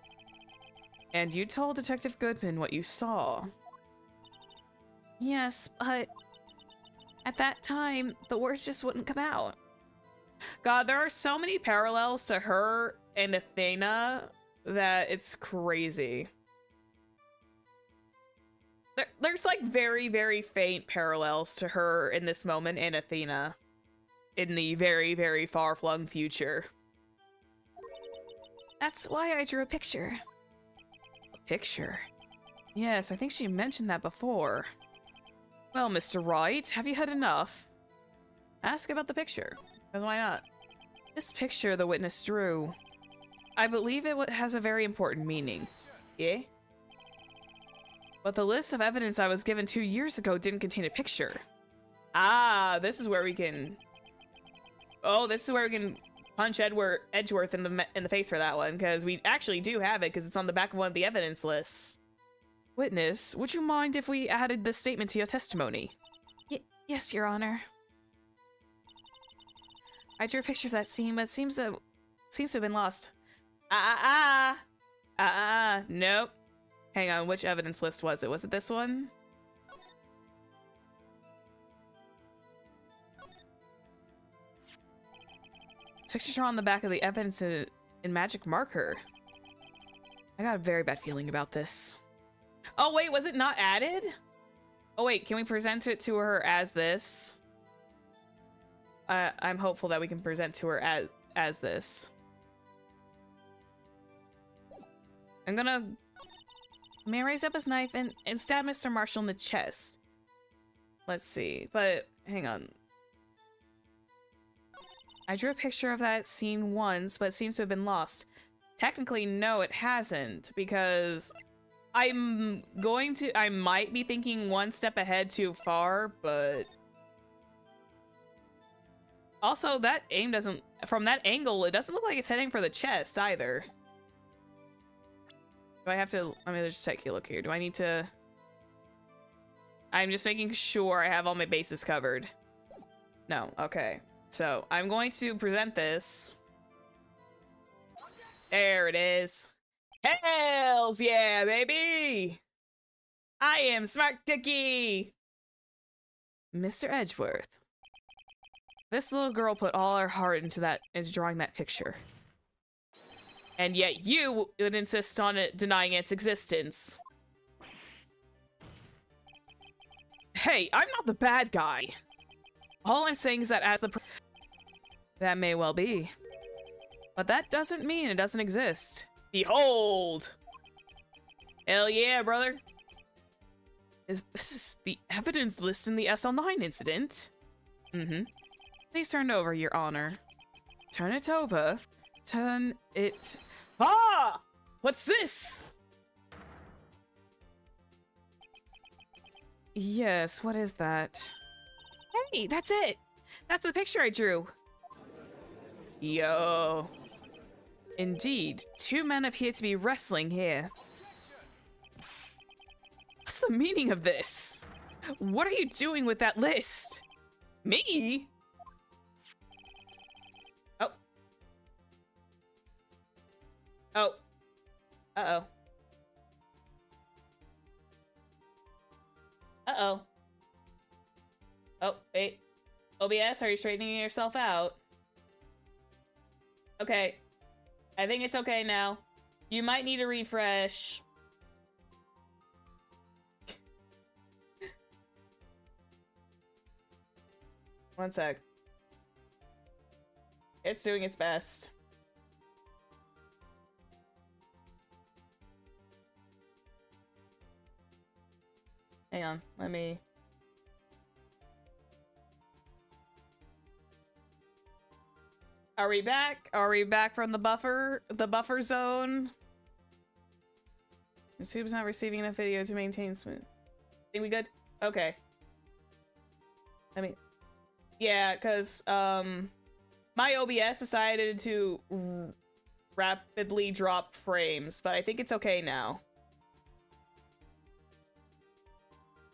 [SPEAKER 1] And you told Detective Goodman what you saw.
[SPEAKER 2] Yes, but at that time, the words just wouldn't come out.
[SPEAKER 1] God, there are so many parallels to her and Athena that it's crazy. There's like very, very faint parallels to her in this moment and Athena in the very, very far-flung future.
[SPEAKER 2] That's why I drew a picture.
[SPEAKER 1] A picture? Yes, I think she mentioned that before. Well, Mr. Wright, have you had enough? Ask about the picture, because why not? This picture the witness drew, I believe it has a very important meaning. Yeah? But the list of evidence I was given 2 years ago didn't contain a picture. Ah, this is where we can... Oh, this is where we can punch Edgeworth in the face for that one, because we actually do have it, because it's on the back of one of the evidence lists. Witness, would you mind if we added this statement to your testimony?
[SPEAKER 2] Yes, Your Honor. I drew a picture of that scene, but it seems to have been lost.
[SPEAKER 1] Nope. Hang on, which evidence list was it? Was it this one? Pictures are on the back of the evidence in magic marker. I got a very bad feeling about this. Oh wait, was it not added? Oh wait, can we present it to her as this? I'm hopeful that we can present to her as this.
[SPEAKER 2] May I raise up his knife and stab Mr. Marshall in the chest?
[SPEAKER 1] Let's see, but hang on. I drew a picture of that scene once, but it seems to have been lost. Technically, no, it hasn't, because I might be thinking one step ahead too far, but also that from that angle, it doesn't look like it's heading for the chest either. Do I have to, let me just take a look here. Do I need to, I'm just making sure I have all my bases covered. No, okay. So I'm going to present this. There it is. Hells yeah, baby! I am Smart Cookie! Mr. Edgeworth. This little girl put all her heart into drawing that picture. And yet you would insist on it denying its existence. Hey, I'm not the bad guy. All I'm saying is that that may well be. But that doesn't mean it doesn't exist. Behold! Hell yeah, brother. This is the evidence list in the SL9 incident? Mm-hmm. Please turn it over, Your Honor. Turn it over. Turn it... Ah! What's this? Yes, what is that?
[SPEAKER 2] Hey, that's it! That's the picture I drew!
[SPEAKER 1] Yo. Indeed, two men appear to be wrestling here. What's the meaning of this? What are you doing with that list? Me? Oh. Oh. Uh-oh. Uh-oh. Oh, wait. OBS, are you straightening yourself out? Okay. I think it's okay now. You might need a refresh. One sec. It's doing its best. Hang on, let me... Are we back? Are we back from the buffer zone? YouTube's not receiving enough video to maintain smooth. Think we good? Okay. I mean, yeah, because, my OBS decided to rapidly drop frames, but I think it's okay now.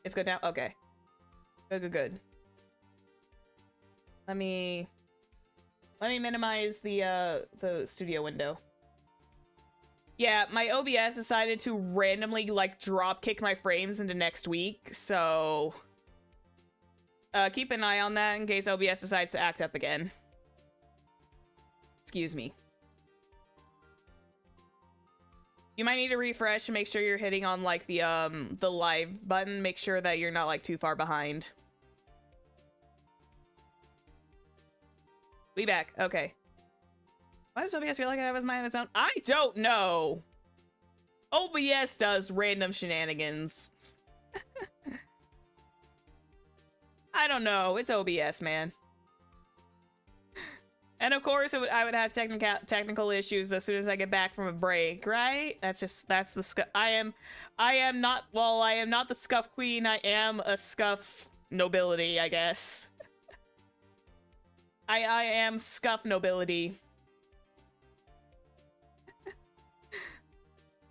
[SPEAKER 1] It's good now? Okay. Good. Let me minimize the studio window. Yeah, my OBS decided to randomly, like, drop kick my frames into next week, so... keep an eye on that in case OBS decides to act up again. Excuse me. You might need to refresh and make sure you're hitting on, like, the live button. Make sure that you're not, like, too far behind. We back. Okay. Why does OBS feel like I have mind of its own? I don't know. OBS does random shenanigans. I don't know. It's OBS, man. And of course, I would have technical issues as soon as I get back from a break, right? That's the I am not the scuff queen. I am a scuff nobility, I guess. I am scuff nobility.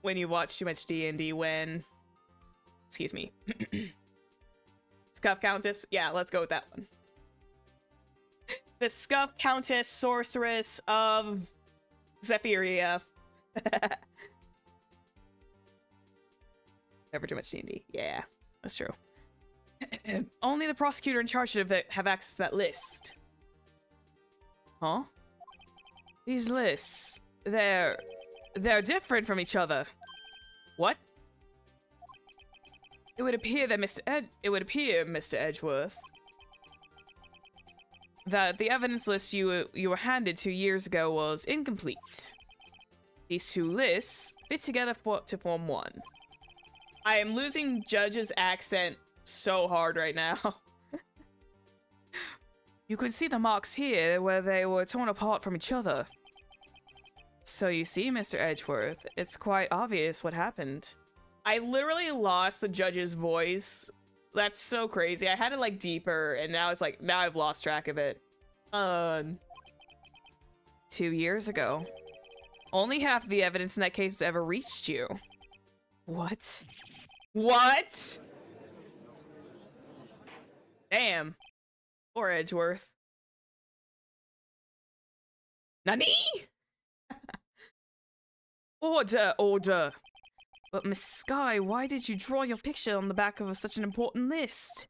[SPEAKER 1] When you watch too much D&D, when... Excuse me. Scuff Countess? Yeah, let's go with that one. The Scuff Countess Sorceress of Zephyria. Never too much D&D. Yeah, that's true. Only the prosecutor in charge should have access to that list. Huh? These lists, they're different from each other. What? It would appear that Mr. Edgeworth, that the evidence list you were handed 2 years ago was incomplete. These two lists fit together to form one. I am losing Judge's accent so hard right now. You could see the marks here where they were torn apart from each other. So you see, Mr. Edgeworth, it's quite obvious what happened. I literally lost the Judge's voice. That's so crazy. I had it like deeper, and now it's like, now I've lost track of it. 2 years ago. Only half the evidence in that case has ever reached you. What? What? Damn. Poor Edgeworth. Nani? Order. But Miss Sky, why did you draw your picture on the back of such an important list?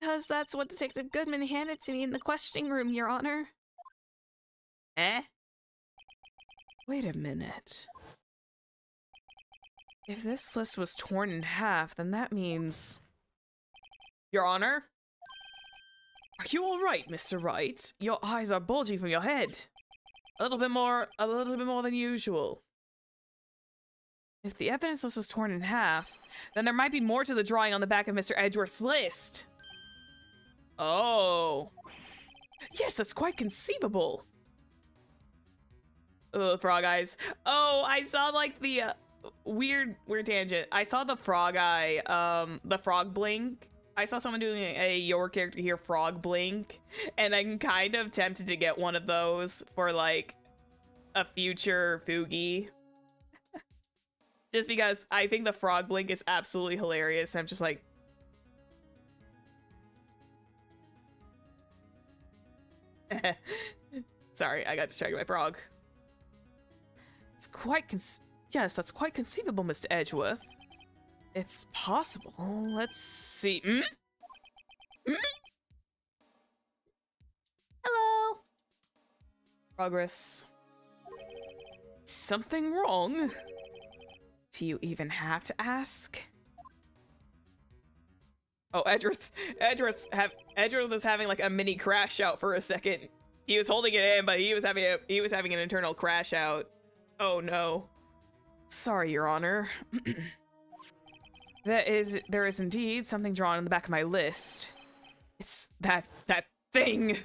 [SPEAKER 1] Because that's what Detective Goodman handed to me in the questioning room, Your Honor. Eh? Wait a minute. If this list was torn in half, then that means... Your Honor? Are you alright, Mr. Wright? Your eyes are bulging from your head. A little bit more than usual. If the evidence list was torn in half, then there might be more to the drawing on the back of Mr. Edgeworth's list. Oh. Yes, that's quite conceivable. Ugh, frog eyes. Oh, I saw like the weird tangent. I saw the frog eye, the frog blink. I saw someone doing a your character here frog blink, and I'm kind of tempted to get one of those for like a future Fugi. Just because I think the frog blink is absolutely hilarious. I'm just like... Sorry, I got distracted by frog. It's quite yes, that's quite conceivable, Mr. Edgeworth. It's possible. Let's see. Hello. Progress.
[SPEAKER 2] Something wrong? Do you even have to ask?
[SPEAKER 1] Oh, Edgeworth was having like a mini crash out for a second. He was holding it in, but he was having an internal crash out. Oh no.
[SPEAKER 2] Sorry, Your Honor. There is indeed something drawn in the back of my list.
[SPEAKER 1] It's that thing.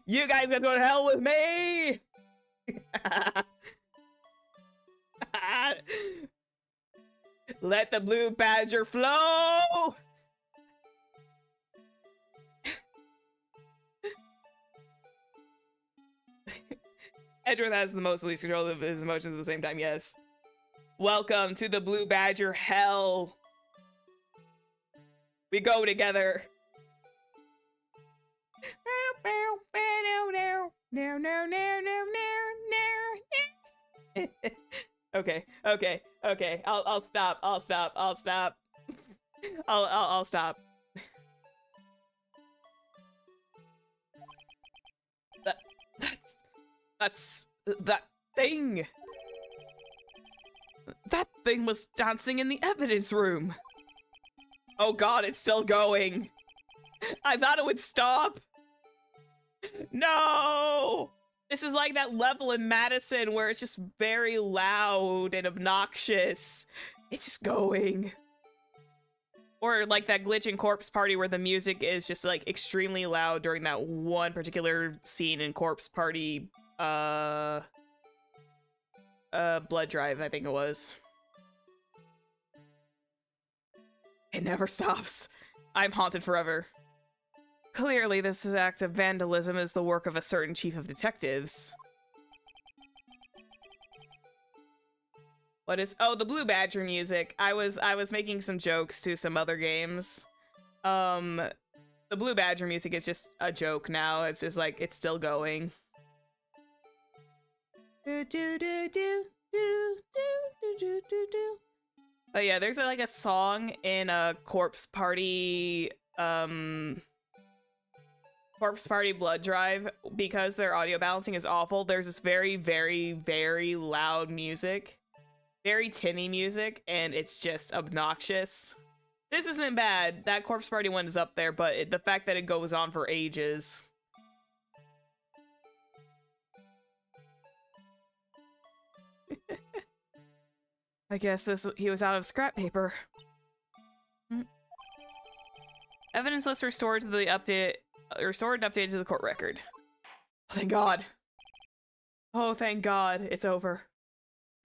[SPEAKER 1] You guys got to go to hell with me. Let the blue badger flow. Edgeworth has the most least control of his emotions at the same time, yes. Welcome to the blue badger hell. We go together. Okay. I'll stop. I'll stop. That's that thing.
[SPEAKER 2] That thing was dancing in the evidence room.
[SPEAKER 1] Oh god, it's still going. I thought it would stop. No! This is like that level in Madison where it's just very loud and obnoxious. It's just going. Or like that glitch in Corpse Party where the music is just like extremely loud during that one particular scene in Corpse Party, Blood Drive, I think it was. It never stops. I'm haunted forever.
[SPEAKER 2] Clearly, this act of vandalism is the work of a certain chief of detectives.
[SPEAKER 1] What is... Oh, the Blue Badger music. I was making some jokes to some other games. The Blue Badger music is just a joke now. It's just like, it's still going. But yeah, there's like a song in a Corpse Party Blood Drive, because their audio balancing is awful. There's this very, very, very loud music, very tinny music, and it's just obnoxious. This isn't bad. That Corpse Party one is up there, but the fact that it goes on for ages.
[SPEAKER 2] I guess he was out of scrap paper.
[SPEAKER 1] Evidence list restored and updated to the court record. Oh, thank God. Oh, thank God. It's over.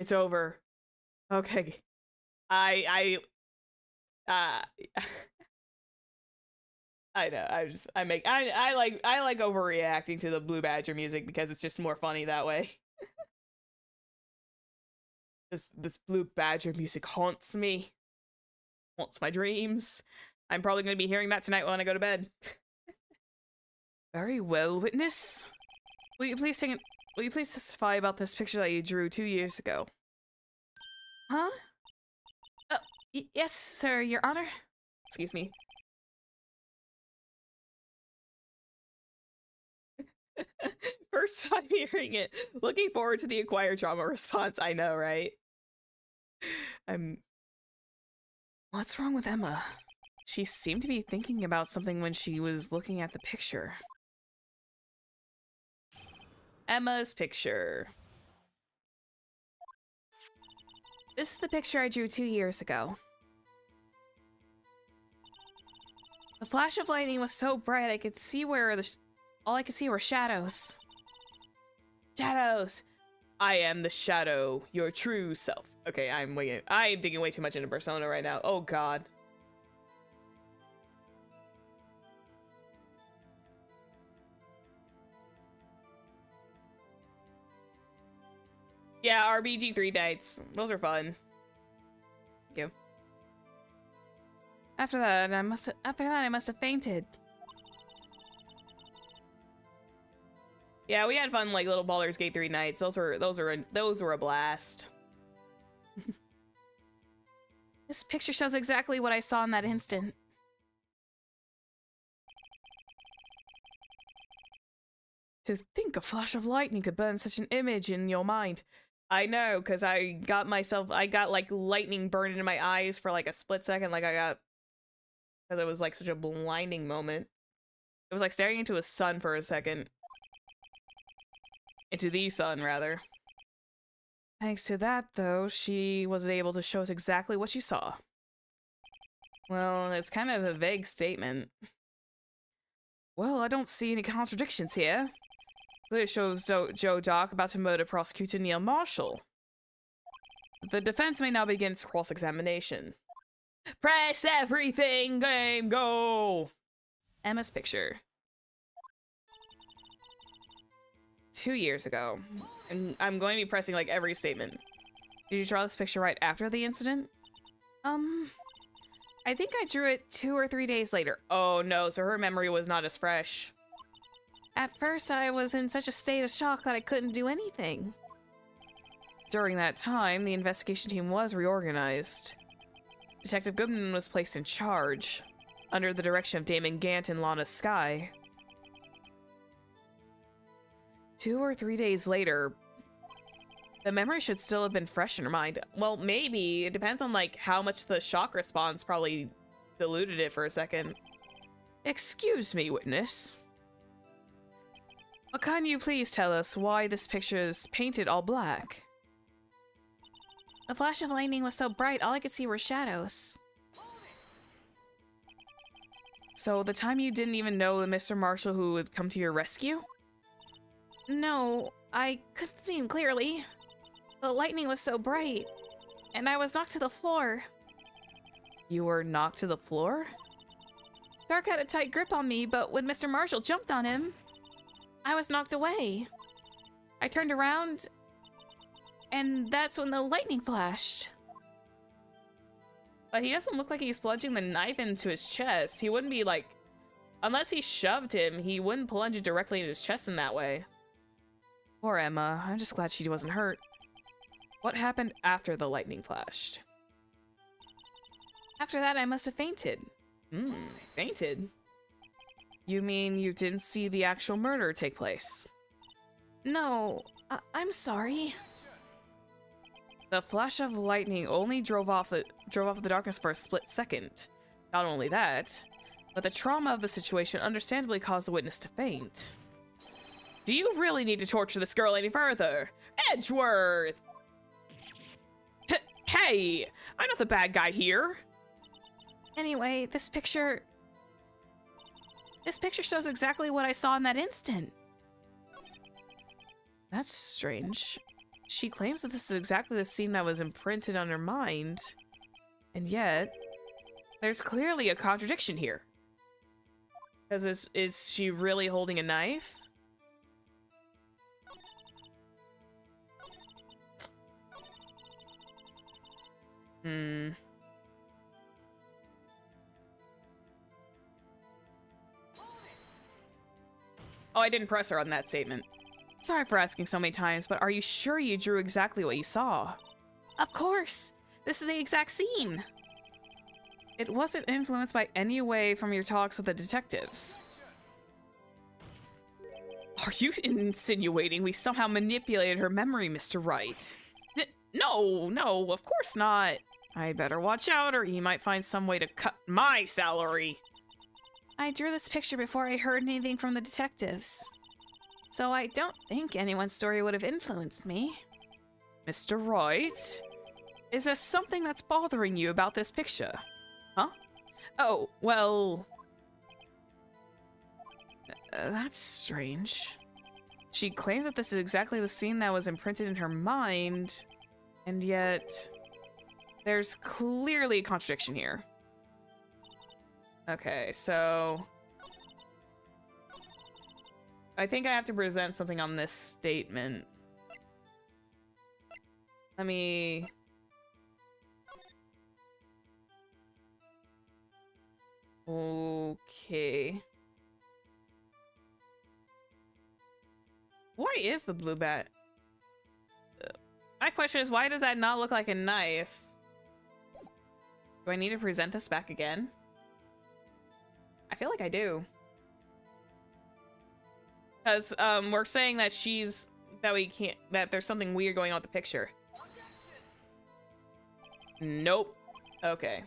[SPEAKER 1] It's over. Okay. I know. I like overreacting to the Blue Badger music because it's just more funny that way. This Blue Badger music haunts me. Haunts my dreams. I'm probably going to be hearing that tonight when I go to bed.
[SPEAKER 2] Very well, witness. Will you please testify about this picture that you drew 2 years ago? Huh? Yes, sir, Your Honor.
[SPEAKER 1] Excuse me. First time hearing it. Looking forward to the acquired trauma response. I know, right?
[SPEAKER 2] What's wrong with Emma? She seemed to be thinking about something when she was looking at the picture.
[SPEAKER 1] Emma's picture.
[SPEAKER 2] This is the picture I drew 2 years ago. The flash of lightning was so bright I could see where all I could see were shadows.
[SPEAKER 1] Shadows! I am the shadow, your true self. Okay, I am digging way too much into Persona right now. Oh god. Yeah, RBG3 dates. Those are fun. Thank you.
[SPEAKER 2] After that, I must have fainted.
[SPEAKER 1] Yeah, we had fun like little Baldur's Gate 3 nights. Those were a blast.
[SPEAKER 2] This picture shows exactly what I saw in that instant.
[SPEAKER 1] To think a flash of lightning could burn such an image in your mind. I know, because I got like lightning burned into my eyes for like a split second, because it was like such a blinding moment. It was like staring into a sun for a second. Into the sun, rather. Thanks to that, though, she was able to show us exactly what she saw. Well, it's kind of a vague statement. Well, I don't see any contradictions here. Clearly shows Joe Doc about to murder prosecutor Neil Marshall. The defense may now begin its cross-examination. Press everything, game, go! Emma's picture. 2 years ago. And I'm going to be pressing like every statement. Did you draw this picture right after the incident?
[SPEAKER 2] I think I drew it 2 or 3 days later.
[SPEAKER 1] Oh no, so her memory was not as fresh.
[SPEAKER 2] At first, I was in such a state of shock that I couldn't do anything.
[SPEAKER 1] During that time, the investigation team was reorganized. Detective Goodman was placed in charge, under the direction of Damon Gant and Lana Skye. 2 or 3 days later, the memory should still have been fresh in her mind. Well, maybe. It depends on, like, how much the shock response probably diluted it for a second. Excuse me, witness. But can you please tell us why this picture is painted all black?
[SPEAKER 2] The flash of lightning was so bright, all I could see were shadows.
[SPEAKER 1] So the time you didn't even know the Mr. Marshall who would come to your rescue?
[SPEAKER 2] No, I couldn't see him clearly. The lightning was so bright, and I was knocked to the floor.
[SPEAKER 1] You were knocked to the floor?
[SPEAKER 2] Dark had a tight grip on me, but when Mr. Marshall jumped on him, I was knocked away. I turned around, and that's when the lightning flashed.
[SPEAKER 1] But he doesn't look like he's plunging the knife into his chest. He wouldn't be like... Unless he shoved him, he wouldn't plunge it directly into his chest in that way. Poor Emma. I'm just glad she wasn't hurt. What happened after the lightning flashed?
[SPEAKER 2] After that, I must have fainted.
[SPEAKER 1] Fainted? You mean you didn't see the actual murder take place?
[SPEAKER 2] No, I'm sorry.
[SPEAKER 1] The flash of lightning only drove off the darkness for a split second. Not only that, but the trauma of the situation understandably caused the witness to faint. Do you really need to torture this girl any further? Edgeworth! Hey! I'm not the bad guy here!
[SPEAKER 2] Anyway, this picture shows exactly what I saw in that instant.
[SPEAKER 1] That's strange. She claims that this is exactly the scene that was imprinted on her mind. And yet, there's clearly a contradiction here. Because is she really holding a knife? Oh, I didn't press her on that statement. Sorry for asking so many times, but are you sure you drew exactly what you saw?
[SPEAKER 2] Of course! This is the exact scene!
[SPEAKER 1] It wasn't influenced by any way from your talks with the detectives. Are you insinuating we somehow manipulated her memory, Mr. Wright? No, of course not. I'd better watch out or he might find some way to cut my salary.
[SPEAKER 2] I drew this picture before I heard anything from the detectives. So I don't think anyone's story would have influenced me.
[SPEAKER 1] Mr. Wright, is there something that's bothering you about this picture? Huh? Oh, well... that's strange. She claims that this is exactly the scene that was imprinted in her mind, and yet... there's clearly a contradiction here. Okay, so... I think I have to present something on this statement. Let me... Okay. Why is the blue bat? My question is, why does that not look like a knife? Do I need to present this back again? I feel like I do. Because we're saying that that there's something weird going on with the picture. Nope. Okay.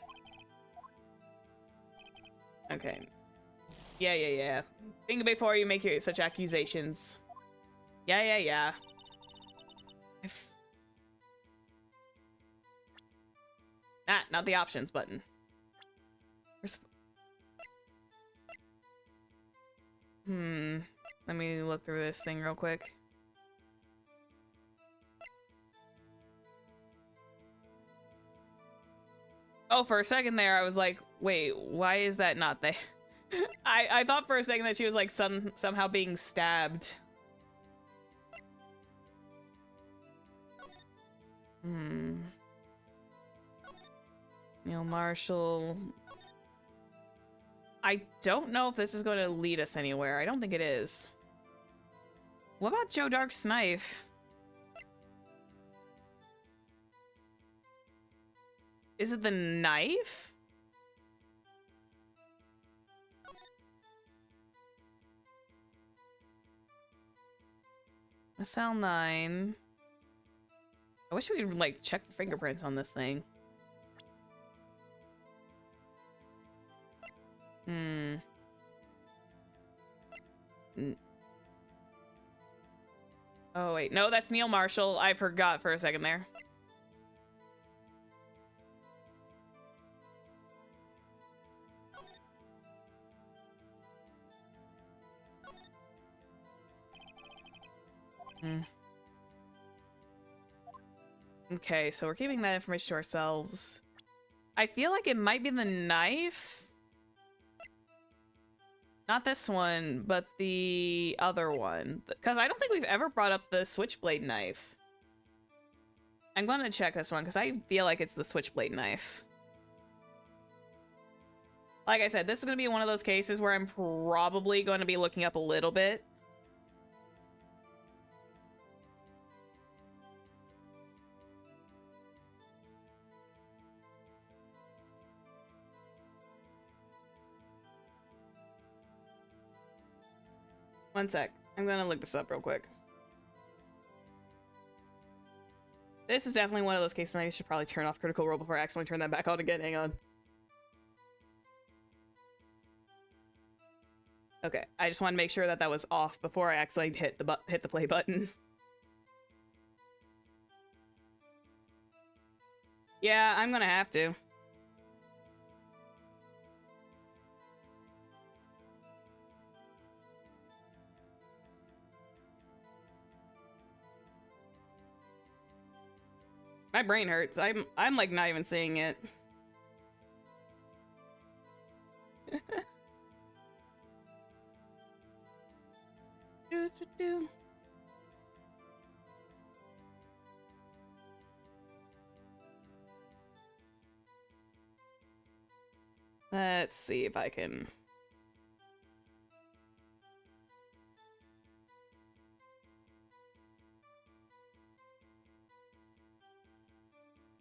[SPEAKER 1] Okay. Yeah. Think before you make such accusations. Yeah. Not the options button. Let me look through this thing real quick. Oh, for a second there, I was like, wait, why is that not there? I thought for a second that she was like somehow being stabbed. Neil Marshall. I don't know if this is going to lead us anywhere. I don't think it is. What about Joe Dark's knife? Is it the knife? SL9. I wish we could like check the fingerprints on this thing. Oh wait, no, that's Neil Marshall. I forgot for a second there. Okay, so we're keeping that information to ourselves. I feel like it might be the knife. Not this one, but the other one. Because I don't think we've ever brought up the switchblade knife. I'm going to check this one because I feel like it's the switchblade knife. Like I said, this is going to be one of those cases where I'm probably going to be looking up a little bit. One sec. I'm going to look this up real quick. This is definitely one of those cases I should probably turn off Critical Role before I accidentally turn that back on again. Hang on. Okay, I just want to make sure that that was off before I accidentally hit the play button. Yeah, I'm gonna have to. My brain hurts. I'm like not even seeing it. Let's see if I can.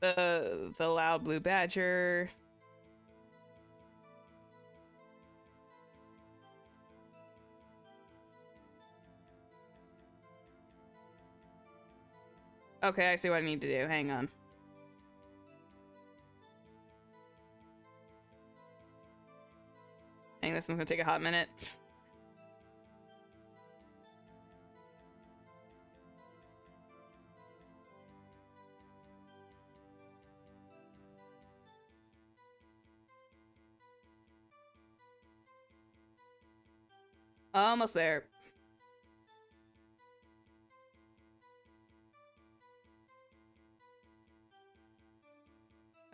[SPEAKER 1] The loud blue badger. Okay, I see what I need to do. Hang on. Dang, this one's gonna take a hot minute. Almost there.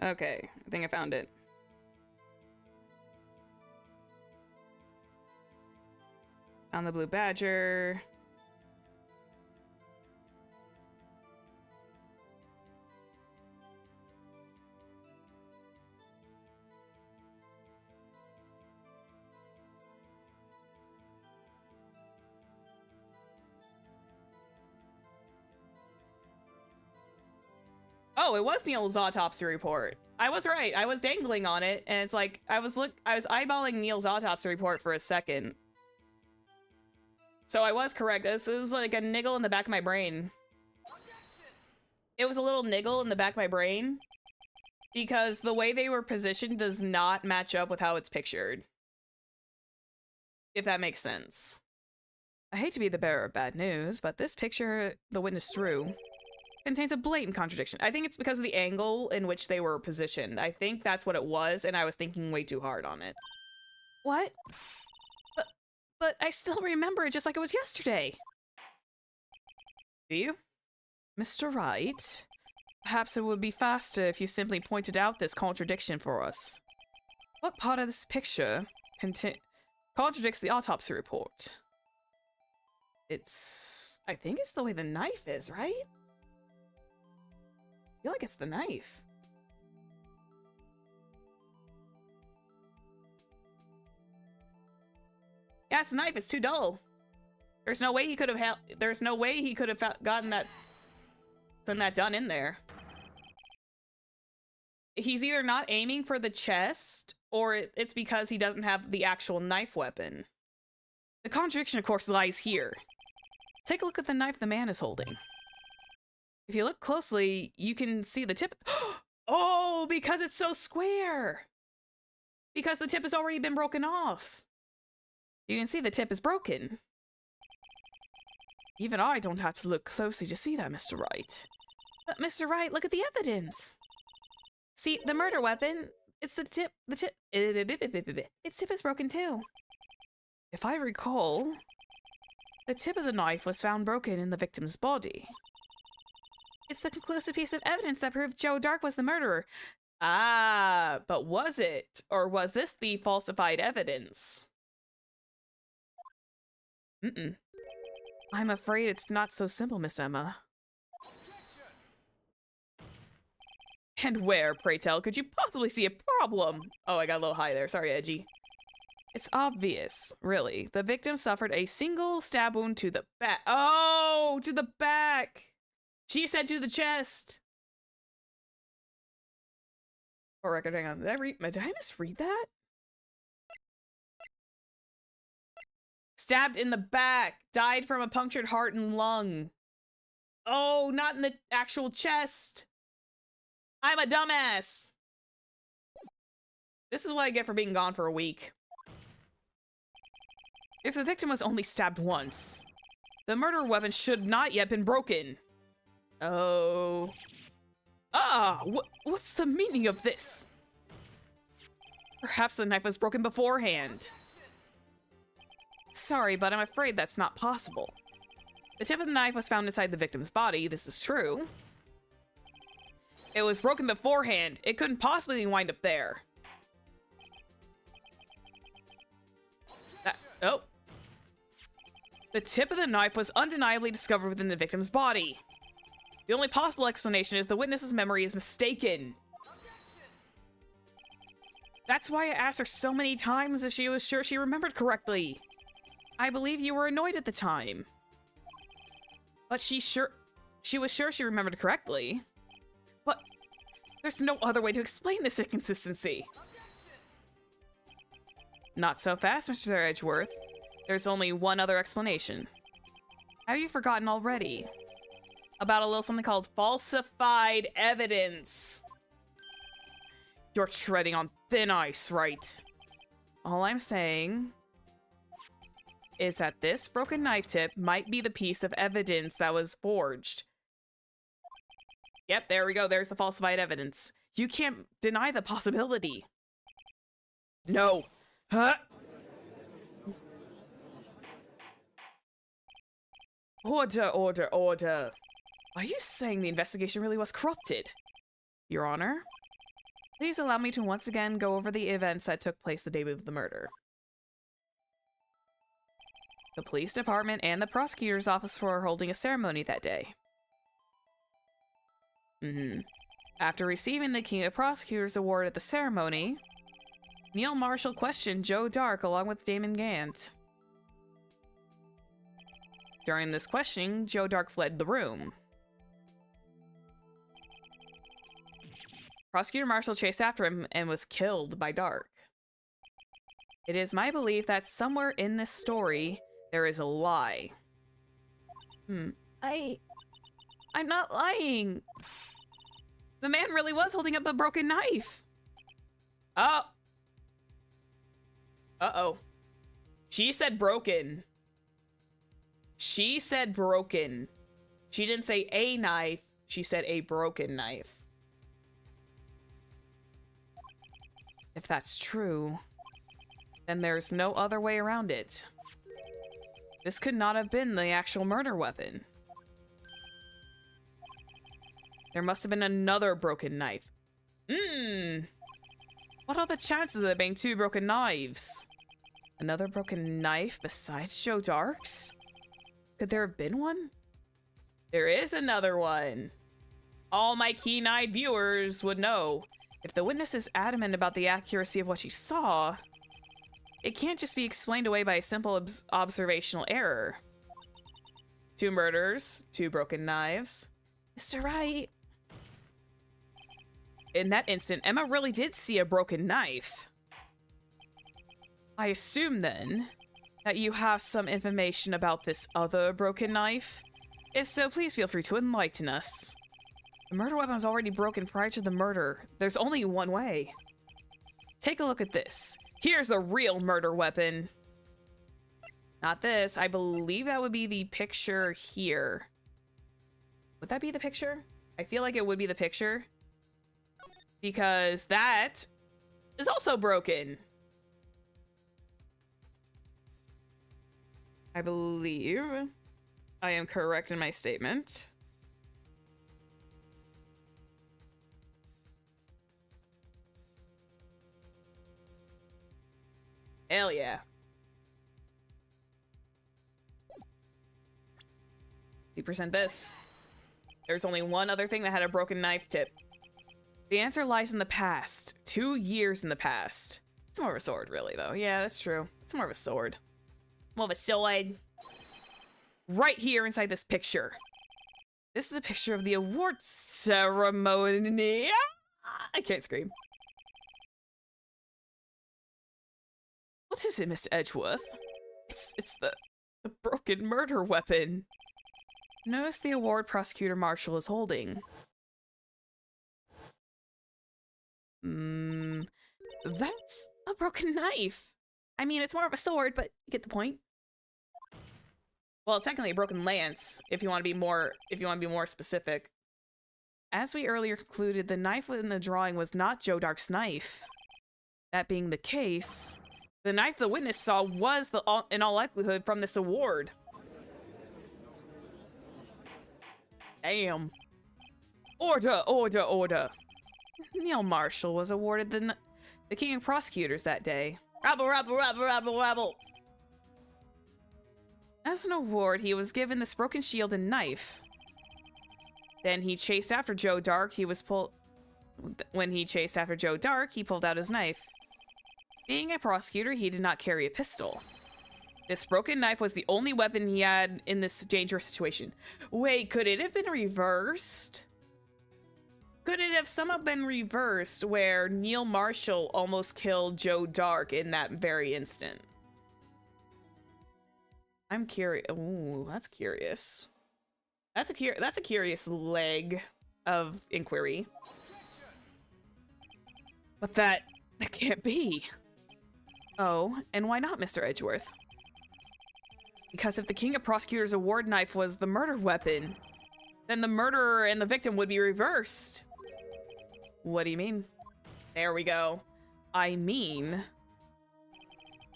[SPEAKER 1] Okay, I think I found it. Found the blue badger. Oh, it was Neil's autopsy report. I was right. I was dangling on it, and it's like I was eyeballing Neil's autopsy report for a second. So I was correct. It was like a niggle in the back of my brain. It was a little niggle in the back of my brain because the way they were positioned does not match up with how it's pictured. If that makes sense. I hate to be the bearer of bad news, but this picture the witness drew contains a blatant contradiction. I think it's because of the angle in which they were positioned. I think that's what it was, and I was thinking way too hard on it. What? But I still remember it just like it was yesterday. Do you? Mr. Wright, perhaps it would be faster if you simply pointed out this contradiction for us. What part of this picture contradicts the autopsy report? I think it's the way the knife is, right? I feel like it's the knife. Yeah, it's the knife. It's too dull. There's no way he could have gotten that done in there. He's either not aiming for the chest, or it's because he doesn't have the actual knife weapon. The contradiction, of course, lies here. Take a look at the knife the man is holding. If you look closely, you can see the tip. Oh, because it's so square. Because the tip has already been broken off. You can see the tip is broken. Even I don't have to look closely to see that, Mr. Wright. But Mr. Wright, look at the evidence. See, the murder weapon, its tip is broken too. If I recall, the tip of the knife was found broken in the victim's body. It's the conclusive piece of evidence that proved Joe Dark was the murderer. Ah, but was it? Or was this the falsified evidence? I'm afraid it's not so simple, Miss Emma. And where, pray tell, could you possibly see a problem? Oh, I got a little high there. Sorry, Edgy. It's obvious, really. The victim suffered a single stab wound to the back. Oh, to the back. She said to the chest. For record, hang on. Did I misread that? Stabbed in the back. Died from a punctured heart and lung. Oh, not in the actual chest. I'm a dumbass. This is what I get for being gone for a week. If the victim was only stabbed once, the murder weapon should not yet been broken. Oh. Ah, what's the meaning of this? Perhaps the knife was broken beforehand. Sorry, but I'm afraid that's not possible. The tip of the knife was found inside the victim's body, this is true. It was broken beforehand. It couldn't possibly wind up there. Oh. The tip of the knife was undeniably discovered within the victim's body. The only possible explanation is the witness's memory is mistaken. That's why I asked her so many times if she was sure she remembered correctly. I believe you were annoyed at the time. But she was sure she remembered correctly. But there's no other way to explain this inconsistency. Not so fast, Mr. Edgeworth. There's only one other explanation. Have you forgotten already? About a little something called falsified evidence. You're treading on thin ice, right? All I'm saying is that this broken knife tip might be the piece of evidence that was forged. Yep, there we go. There's the falsified evidence. You can't deny the possibility. No. Huh? Order, order, order. Are you saying the investigation really was corrupted? Your Honor? Please allow me to once again go over the events that took place the day of the murder. The police department and the prosecutor's office were holding a ceremony that day. After receiving the King of Prosecutors Award at the ceremony, Neil Marshall questioned Joe Dark along with Damon Gant. During this questioning, Joe Dark fled the room.
[SPEAKER 2] Prosecutor Marshall chased after him and was killed by Dark. It is my belief that somewhere in this story, there is a lie. I'm not lying. The man really was holding up a broken knife.
[SPEAKER 1] Oh. Uh-oh. She said broken. She said broken. She didn't say a knife. She said a broken knife.
[SPEAKER 2] If that's true, then there's no other way around it. This could not have been the actual murder weapon. There must have been another broken knife. What are the chances of there being two broken knives? Another broken knife besides Joe Dark's? Could there have been one?
[SPEAKER 1] There is another one. All my keen-eyed viewers would know.
[SPEAKER 2] If the witness is adamant about the accuracy of what she saw, it can't just be explained away by a simple observational error.
[SPEAKER 1] Two murders, two broken knives.
[SPEAKER 2] Mr. Wright.
[SPEAKER 1] In that instant, Emma really did see a broken knife.
[SPEAKER 2] I assume, then, that you have some information about this other broken knife? If so, please feel free to enlighten us. The murder weapon was already broken prior to the murder. There's only one way. Take a look at this.
[SPEAKER 1] Here's the real murder weapon.
[SPEAKER 2] Not this. I believe that would be the picture here. Would that be the picture? I feel like it would be the picture.
[SPEAKER 1] Because that is also broken.
[SPEAKER 2] I believe I am correct in my statement.
[SPEAKER 1] Hell yeah. We present this. There's only one other thing that had a broken knife tip.
[SPEAKER 2] The answer lies in the past. 2 years in the past.
[SPEAKER 1] It's more of a sword, really, though.
[SPEAKER 2] Yeah, that's true.
[SPEAKER 1] It's more of a sword. More of a sword.
[SPEAKER 2] Right here inside this picture. This is a picture of the award ceremony.
[SPEAKER 1] I can't scream.
[SPEAKER 2] What is it, Mr. Edgeworth? It's the broken murder weapon. Notice the award Prosecutor Marshall is holding. That's a broken knife. I mean, it's more of a sword, but you get the point.
[SPEAKER 1] Well, it's technically a broken lance, if you want to be more specific.
[SPEAKER 2] As we earlier concluded, the knife in the drawing was not Joe Dark's knife. That being the case,
[SPEAKER 1] the knife the witness saw was, in all likelihood, from this award. Damn. Order, order, order.
[SPEAKER 2] Neil Marshall was awarded the King of Prosecutors that day.
[SPEAKER 1] Rabble, rabble, rabble, rabble, rabble.
[SPEAKER 2] As an award, he was given this broken shield and knife. Then he chased after Joe Dark. When he chased after Joe Dark, he pulled out his knife. Being a prosecutor, he did not carry a pistol. This broken knife was the only weapon he had in this dangerous situation.
[SPEAKER 1] Wait, could it have been reversed? Could it have somehow been reversed where Neil Marshall almost killed Joe Dark in that very instant?
[SPEAKER 2] I'm curious. Ooh, that's curious.
[SPEAKER 1] That's a curious leg of inquiry.
[SPEAKER 2] But that can't be. Oh, and why not, Mr. Edgeworth? Because if the King of Prosecutors' award knife was the murder weapon, then the murderer and the victim would be reversed.
[SPEAKER 1] What do you mean?
[SPEAKER 2] There we go. I mean,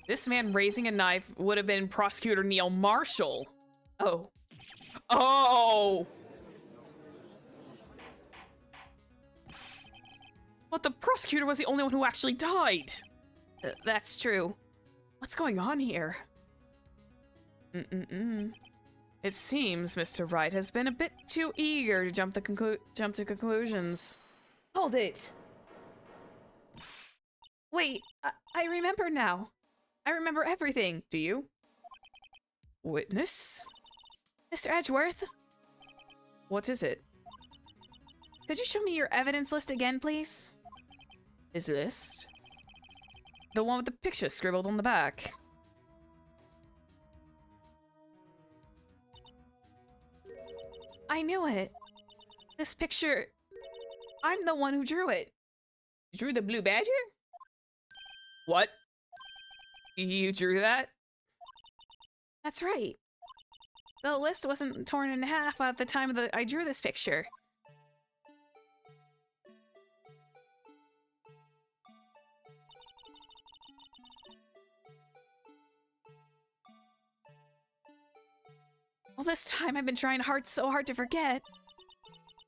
[SPEAKER 2] this man raising a knife would have been Prosecutor Neil Marshall.
[SPEAKER 1] Oh. Oh!
[SPEAKER 2] But the prosecutor was the only one who actually died. That's true. What's going on here? It seems Mr. Wright has been a bit too eager to jump to conclusions.
[SPEAKER 1] Hold it.
[SPEAKER 2] Wait, I remember now. I remember everything.
[SPEAKER 1] Do you?
[SPEAKER 2] Witness? Mr. Edgeworth? What is it? Could you show me your evidence list again, please?
[SPEAKER 1] His list? The one with the picture scribbled on the back.
[SPEAKER 2] I knew it. This picture... I'm the one who drew it.
[SPEAKER 1] You drew the blue badger? What? You drew that?
[SPEAKER 2] That's right. The list wasn't torn in half at the time I drew this picture. All this time I've been trying so hard to forget.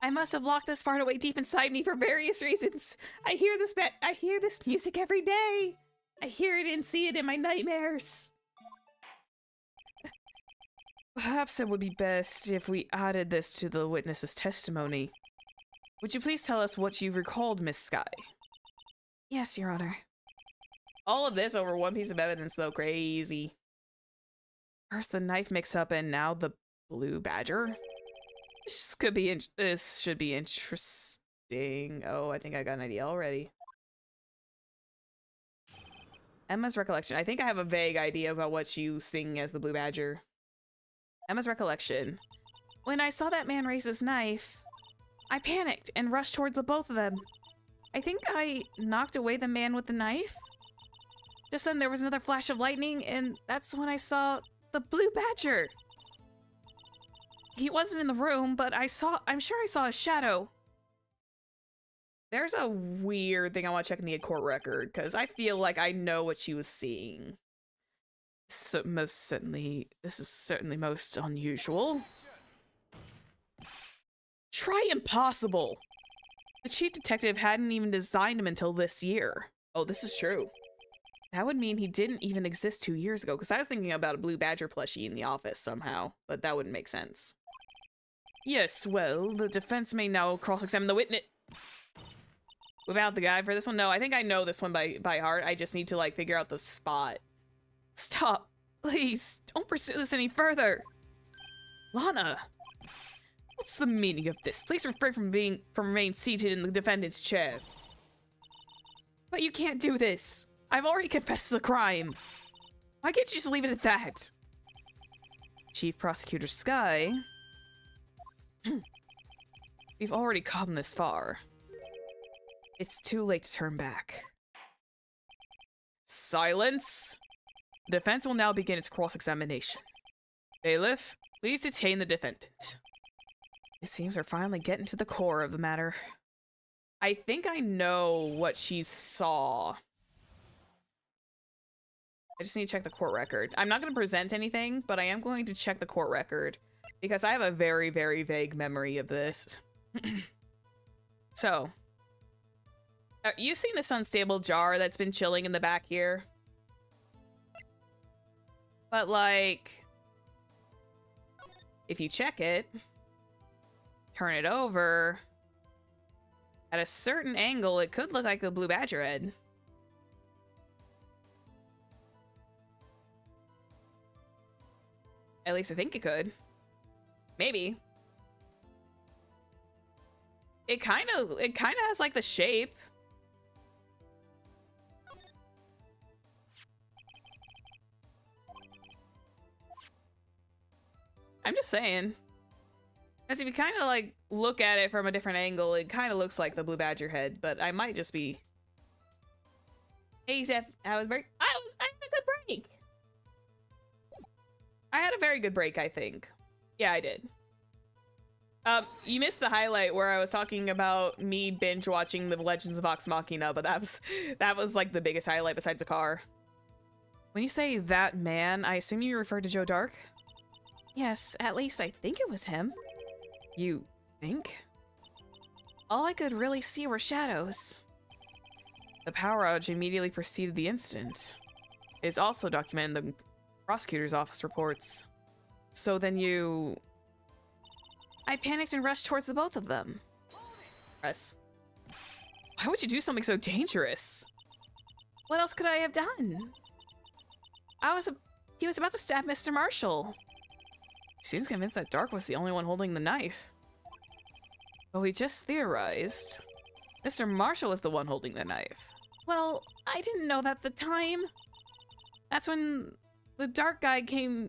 [SPEAKER 2] I must have locked this part away deep inside me for various reasons. I hear this music every day. I hear it and see it in my nightmares.
[SPEAKER 1] Perhaps it would be best if we added this to the witness's testimony. Would you please tell us what you recalled, Miss Sky?
[SPEAKER 2] Yes, Your Honor.
[SPEAKER 1] All of this over one piece of evidence, though. Crazy. First the knife mix-up and now the blue badger? This should be interesting. Oh, I think I got an idea already. Emma's recollection. I think I have a vague idea about what she's singing as the blue badger. Emma's recollection.
[SPEAKER 2] When I saw that man raise his knife, I panicked and rushed towards the both of them. I think I knocked away the man with the knife. Just then there was another flash of lightning, and that's when I saw the blue badger. He wasn't in the room, but I'm sure I saw a shadow.
[SPEAKER 1] There's a weird thing I want to check in the court record, because I feel like I know what she was seeing. So this is certainly most unusual. Try impossible! The chief detective hadn't even designed him until this year. Oh, this is true. That would mean he didn't even exist 2 years ago, because I was thinking about a blue badger plushie in the office somehow, but that wouldn't make sense. Yes, well, the defense may now cross-examine the witness. Without the guy for this one? No, I think I know this one by heart. I just need to, like, figure out the spot. Stop. Please, don't pursue this any further. Lana. What's the meaning of this? Please refrain from remaining seated in the defendant's chair. But you can't do this. I've already confessed the crime. Why can't you just leave it at that? Chief Prosecutor Sky. We've already come this far. It's too late to turn back. Silence! The defense will now begin its cross-examination. Bailiff, please detain the defendant. It seems we're finally getting to the core of the matter. I think I know what she saw. I just need to check the court record. I'm not going to present anything, but I am going to check the court record because I have a very, very vague memory of this. So, you've seen this unstable jar that's been chilling in the back here? But, like, if you check it, turn it over, at a certain angle, it could look like a blue badger head. At least I think it could. Maybe. It kind of has like the shape. I'm just saying. Because if you kind of like look at it from a different angle, it kind of looks like the blue badger head, but I might just be. Hey, Zeph, I had a good break. I had a very good break, I think. Yeah, I did. You missed the highlight where I was talking about me binge watching The Legends of Vox Machina, but that was like the biggest highlight besides a car. When you say that man, I assume you refer to Joe Dark?
[SPEAKER 2] Yes, at least I think it was him.
[SPEAKER 1] You think?
[SPEAKER 2] All I could really see were shadows.
[SPEAKER 1] The power outage immediately preceded the incident. It is also documented in the prosecutor's office reports. So then you...
[SPEAKER 2] I panicked and rushed towards the both of them.
[SPEAKER 1] Press. Why would you do something so dangerous?
[SPEAKER 2] What else could I have done? He was about to stab Mr. Marshall.
[SPEAKER 1] She seems convinced that Dark was the only one holding the knife.
[SPEAKER 2] But we just theorized. Mr. Marshall was the one holding the knife. Well, I didn't know that at the time. That's when the dark guy came.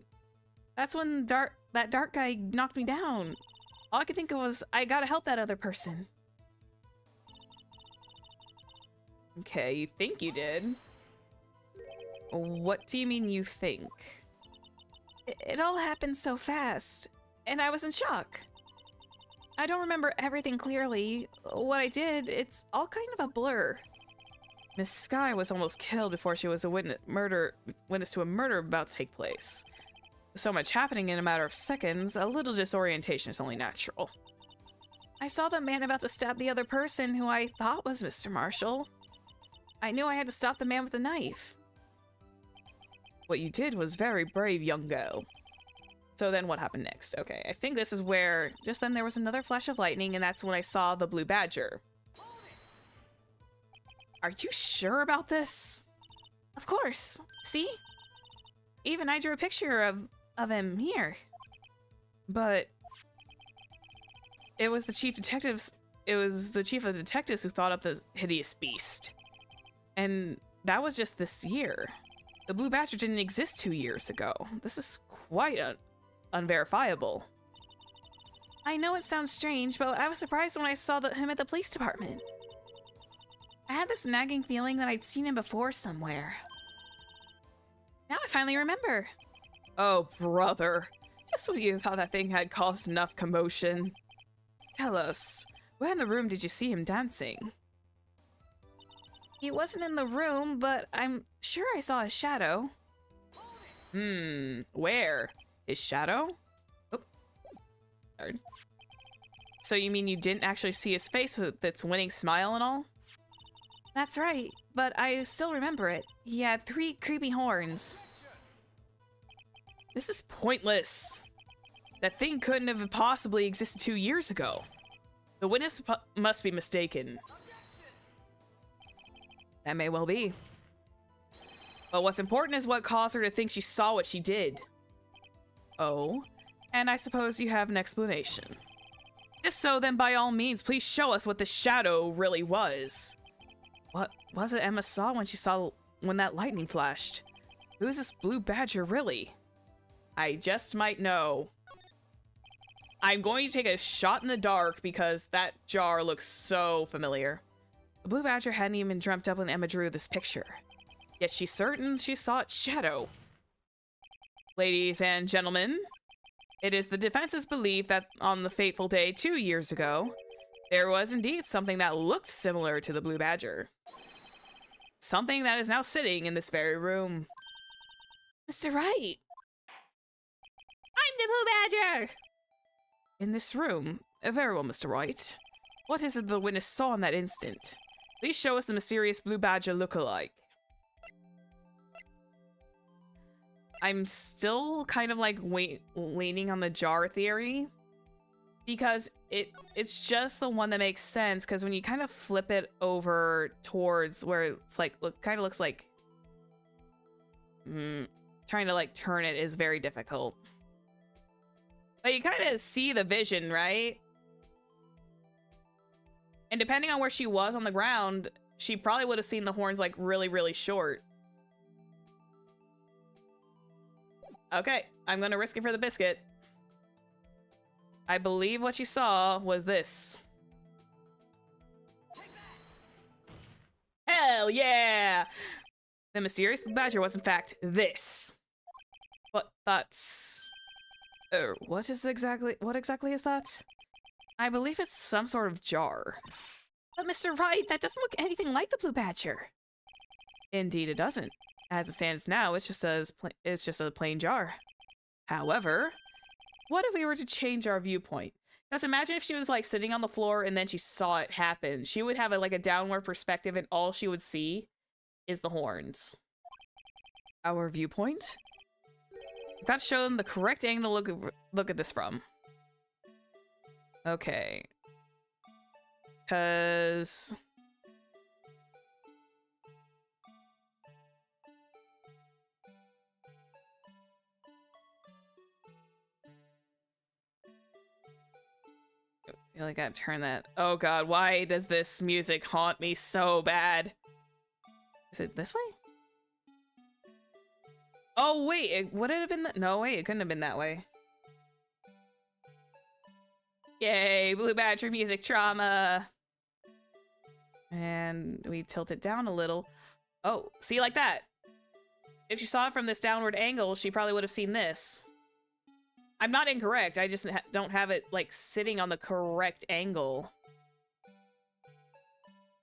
[SPEAKER 2] That's when that dark guy knocked me down. All I could think of was, I gotta help that other person. Okay, you think you did? What do you mean you think? It all happened so fast, and I was in shock. I don't remember everything clearly. What I did, it's all kind of a blur. Miss Sky was almost killed before she was a witness to a murder about to take place. So much happening in a matter of seconds, a little disorientation is only natural. I saw the man about to stab the other person who I thought was Mr. Marshall. I knew I had to stop the man with the knife. What you did was very brave, young girl. So then what happened next? Okay, I think this is where, just then there was another flash of lightning, and that's when I saw the blue badger. Are you sure about this? Of course. See? Even I drew a picture of him here. But it was the chief of detectives who thought up the hideous beast. And that was just this year. The blue badger didn't exist 2 years ago. This is quite unverifiable. I know it sounds strange, but I was surprised when I saw him at the police department. I had this nagging feeling that I'd seen him before somewhere. Now I finally remember. Oh, brother. Just when you thought that thing had caused enough commotion. Tell us, where in the room did you see him dancing? He wasn't in the room, but I'm sure I saw his shadow. Where? His shadow? Oh. Sorry. So you mean you didn't actually see his face with its winning smile and all? That's right, but I still remember it. He had 3 creepy horns. This is pointless. That thing couldn't have possibly existed 2 years ago. The witness must be mistaken. That may well be. But what's important is what caused her to think she saw what she did. Oh, and I suppose you have an explanation. If so, then by all means, please show us what the shadow really was. What was it Emma saw when that lightning flashed? Who is this blue badger really? I just might know. I'm going to take a shot in the dark because that jar looks so familiar. The blue badger hadn't even dreamt up when Emma drew this picture. Yet she's certain she saw its shadow. Ladies and gentlemen, it is the defense's belief that on the fateful day 2 years ago, there was indeed something that looked similar to the blue badger. Something that is now sitting in this very room. Mr. Wright! I'm the blue badger! In this room. Very well, Mr. Wright. What is it the witness saw in that instant? Please show us the mysterious blue badger look-alike. I'm still kind of like leaning on the jar theory. Because it's just the one that makes sense, because when you kind of flip it over towards where it's like, kind of looks like... trying to like turn it is very difficult. But you kind of see the vision, right? And depending on where she was on the ground, she probably would have seen the horns like really, really short. Okay, I'm gonna risk it for the biscuit. I believe what you saw was this. Hell yeah! The mysterious badger was in fact this. But that's... what exactly is that? I believe it's some sort of jar. But Mr. Wright, that doesn't look anything like the blue badger. Indeed it doesn't. As it stands now, it's just a plain jar. However, what if we were to change our viewpoint? Because imagine if she was like sitting on the floor and then she saw it happen. She would have like a downward perspective and all she would see is the horns. Our viewpoint? I've got to show them the correct angle to look at this from. Okay. Because...
[SPEAKER 1] feel like I gotta turn that. Oh god, why does this music haunt me so bad? Is it this way? Oh wait, it would it have been that? No, wait, it couldn't have been that way. Yay, Blue Badger music trauma. And we tilt it down a little. Oh, see, like that. If she saw it from this downward angle, she probably would have seen this. I'm not incorrect. I just don't have it like sitting on the correct angle.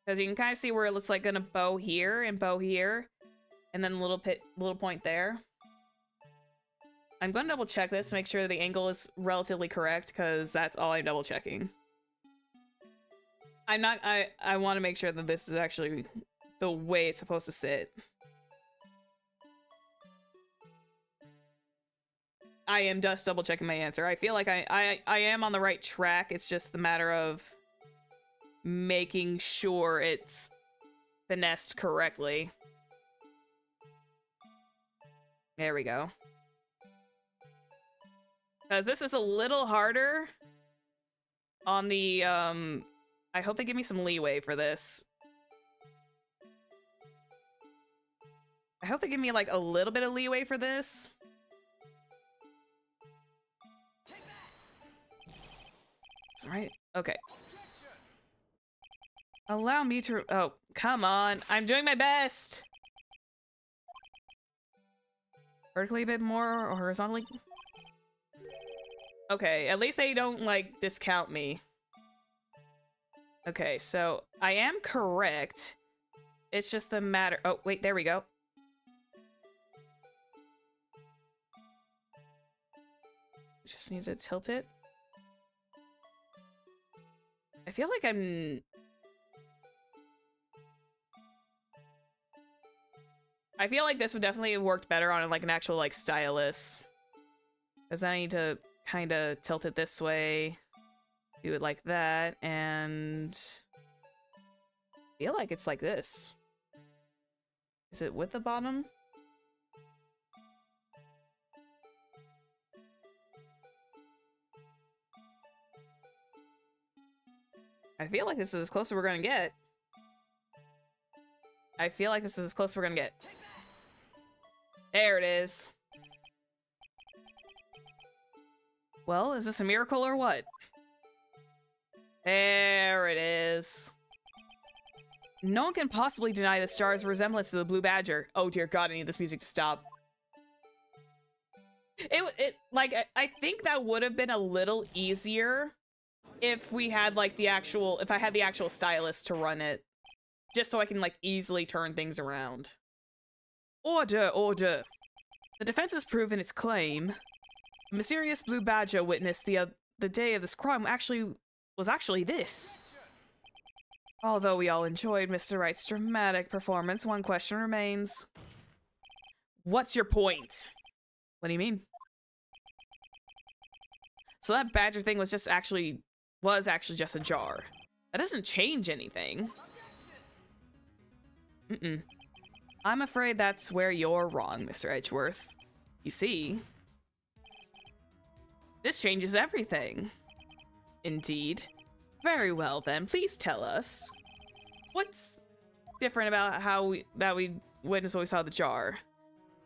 [SPEAKER 1] Because you can kind of see where it's like gonna bow here, and then a little point there. I'm going to double check this to make sure the angle is relatively correct, because that's all I'm double checking. I want to make sure that this is actually the way it's supposed to sit. I am just double checking my answer. I feel like I am on the right track. It's just the matter of making sure it's finessed correctly. There we go. Because this is a little harder on the, I hope they give me some leeway for this. I hope they give me, like, a little bit of leeway for this. That's right. Okay. Allow me to... Oh, come on. I'm doing my best. Vertically a bit more or horizontally? Okay, at least they don't, like, discount me. Okay, so I am correct. It's just the matter... Oh, wait, there we go. Just need to tilt it. I feel like I feel like this would definitely have worked better on like an actual like stylus. Because I need to kind of tilt it this way, do it like that, and I feel like it's like this. Is it with the bottom? I feel like this is as close as we're gonna get. I feel like this is as close as we're gonna get. There it is. Well, is this a miracle or what? There it is. No one can possibly deny the star's resemblance to the Blue Badger. Oh dear god, I need this music to stop. I think that would have been a little easier if we had like if I had the actual stylus to run it. Just so I can like easily turn things around. Order, order. The defense has proven its claim. The mysterious Blue Badger witnessed the day of this crime was actually this. Although we all enjoyed Mr. Wright's dramatic performance, one question remains. What's your point? What do you mean? So that badger thing was actually just a jar. That doesn't change anything. I'm afraid that's where you're wrong, Mr. Edgeworth. You see, this changes everything. Indeed. Very well then, please tell us. What's different about that we witnessed when we saw the jar?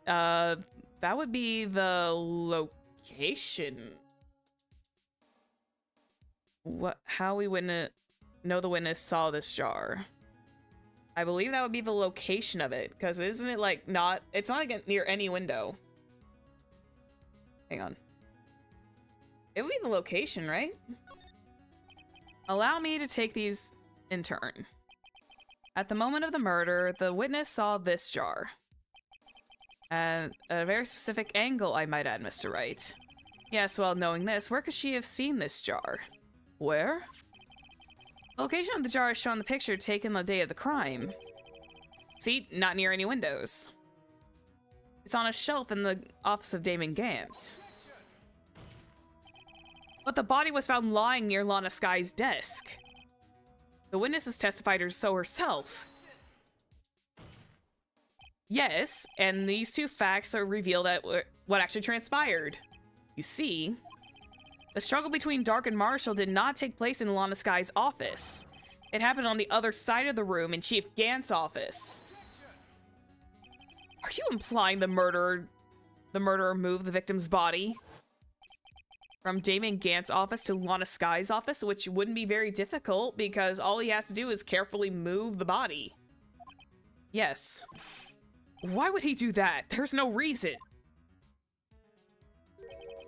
[SPEAKER 1] That would be the location. How we know the witness saw this jar. I believe that would be the location of it, because isn't it like it's not near any window. Hang on. It would be the location, right? Allow me to take these in turn. At the moment of the murder, the witness saw this jar. At a very specific angle, I might add, Mr. Wright. Yes, well, knowing this, where could she have seen this jar? Where? The location of the jar is shown in the picture taken the day of the crime. See? Not near any windows. It's on a shelf in the office of Damon Gant. But the body was found lying near Lana Sky's desk. The witness has testified so herself. Yes, and these two facts are revealed at what actually transpired. You see,
[SPEAKER 2] The struggle between Dark and Marshall did not take place in Lana Sky's office. It happened on the other side of the room in Chief Gant's office. Are you implying the murderer moved the victim's body from Damon Gant's office to Lana Sky's office, which wouldn't be very difficult because all he has to do is carefully move the body? Yes. Why would he do that? There's no reason.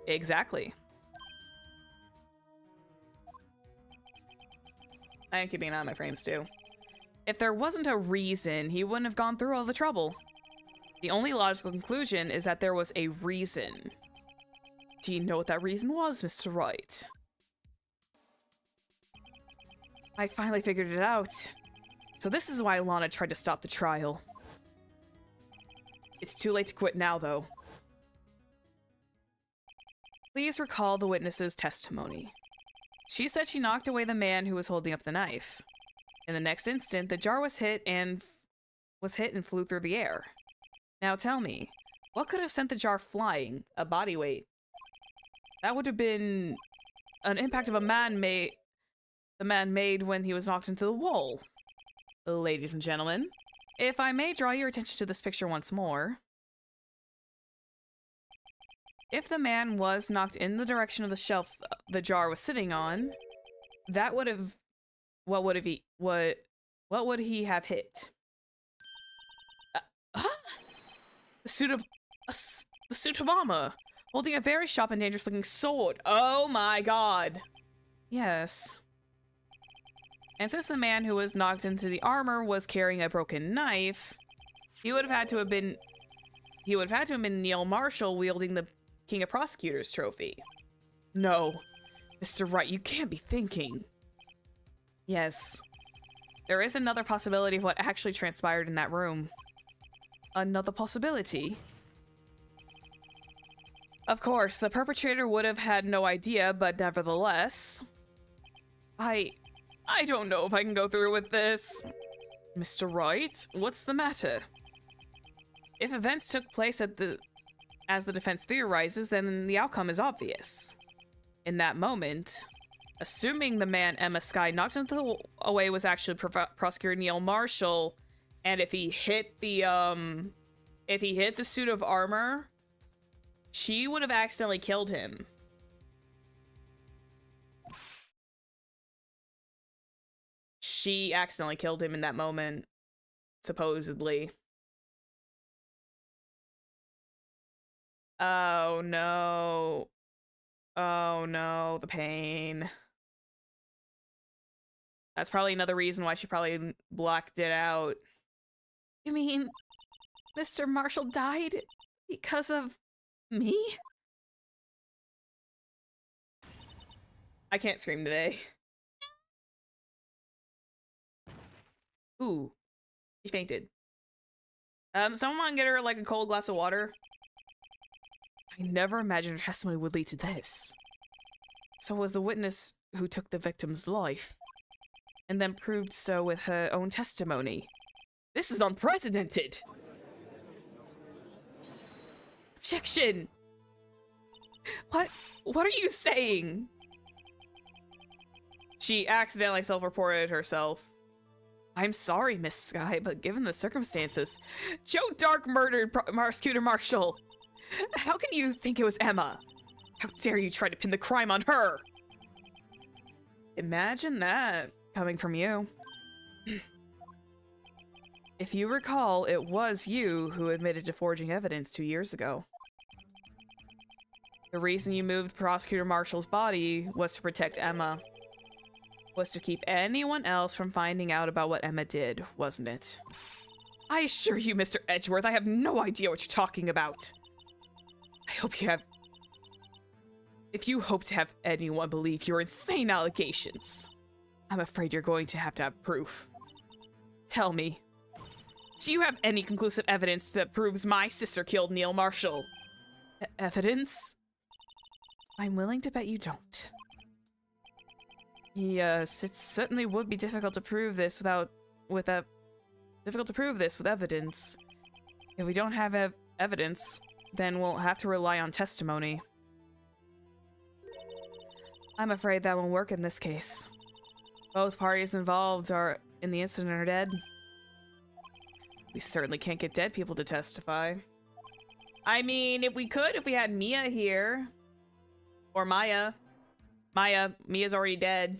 [SPEAKER 2] Exactly. I am keeping an eye on my frames too. If there wasn't a reason, he wouldn't have gone through all the trouble. The only logical conclusion is that there was a reason. Do you know what that reason was, Mr. Wright? I finally figured it out. So this is why Lana tried to stop the trial. It's too late to quit now, though. Please recall the witness's testimony. She said she knocked away the man who was holding up the knife. In the next instant, the jar was hit and flew through the air. Now tell me, what could have sent the jar flying? A body weight. That would have been an impact of the man made when he was knocked into the wall. Ladies and gentlemen, if I may draw your attention to this picture once more. If the man was knocked in the direction of the shelf the jar was sitting on, that would have... what would he have hit? The suit of armor, holding a very sharp and dangerous looking sword. Oh my god. Yes. And since the man who was knocked into the armor was carrying a broken knife, he would have had to have been Neil Marshall wielding the King of Prosecutors trophy. No. Mr. Wright, you can't be thinking. Yes. There is another possibility of what actually transpired in that room. Another possibility? Of course, the perpetrator would have had no idea, but nevertheless... I don't know if I can go through with this. Mr. Wright, what's the matter? If events took place as the defense theorizes, then the outcome is obvious. In that moment, assuming the man Emma Sky knocked away was actually Prosecutor Neil Marshall, and if he hit the suit of armor, she would have accidentally killed him. She accidentally killed him in that moment, supposedly. Oh no. Oh no, the pain. That's probably another reason why she probably blocked it out. You mean Mr. Marshall died because of me? I can't scream today. Ooh, she fainted. Someone get her like a cold glass of water. I never imagined her testimony would lead to this. So was the witness who took the victim's life, and then proved so with her own testimony. This is unprecedented! Objection! What are you saying? She accidentally self-reported herself. I'm sorry, Miss Sky, but given the circumstances, Joe Dark murdered Prosecutor Marshall. How can you think it was Emma? How dare you try to pin the crime on her? Imagine that coming from you. If you recall, it was you who admitted to forging evidence 2 years ago. The reason you moved Prosecutor Marshall's body was to protect Emma. Was to keep anyone else from finding out about what Emma did, wasn't it? I assure you, Mr. Edgeworth, I have no idea what you're talking about. I hope you have... If you hope to have anyone believe your insane allegations, I'm afraid you're going to have proof. Tell me, do you have any conclusive evidence that proves my sister killed Neil Marshall? Evidence? I'm willing to bet you don't. Yes, it certainly would be difficult to prove this with evidence. If we don't have evidence, then we'll have to rely on testimony. I'm afraid that won't work in this case. Both parties involved are in the incident are dead.
[SPEAKER 1] We certainly can't get dead people to testify. I mean, if we could, if we had Mia here. Or Maya. Mia's already dead.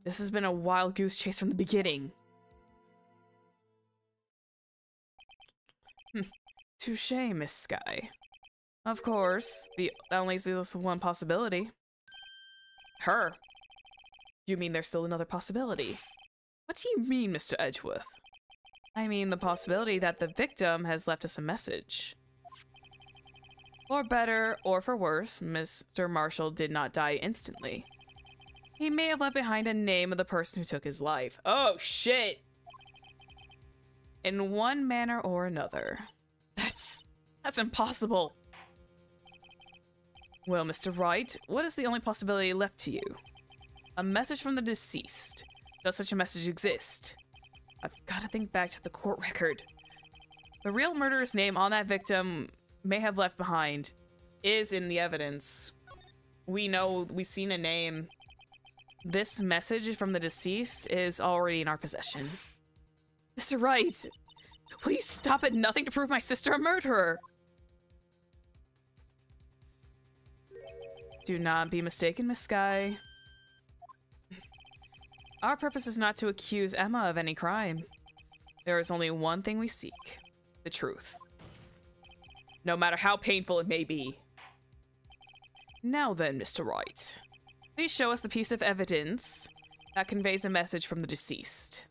[SPEAKER 1] This has been a wild goose chase from the beginning. Touche, Miss Sky. Of course, that only leaves us one possibility. Her. You mean there's still another possibility? What do you mean, Mr. Edgeworth? I mean the possibility that the victim has left us a message. For better or for worse, Mr. Marshall did not die instantly. He may have left behind a name of the person who took his life. Oh, shit! In one manner or another. That's impossible. Well, Mr. Wright, what is the only possibility left to you? A message from the deceased. Does such a message exist? I've got to think back to the court record. The real murderer's name on that victim may have left behind is in the evidence. We know, we've seen a name. This message from the deceased is already in our possession. Mr. Wright, will you stop at nothing to prove my sister a murderer? Do not be mistaken, Miss Sky. Our purpose is not to accuse Emma of any crime. There is only one thing we seek. The truth. No matter how painful it may be. Now then, Mr. Wright. Please show us the piece of evidence that conveys a message from the deceased.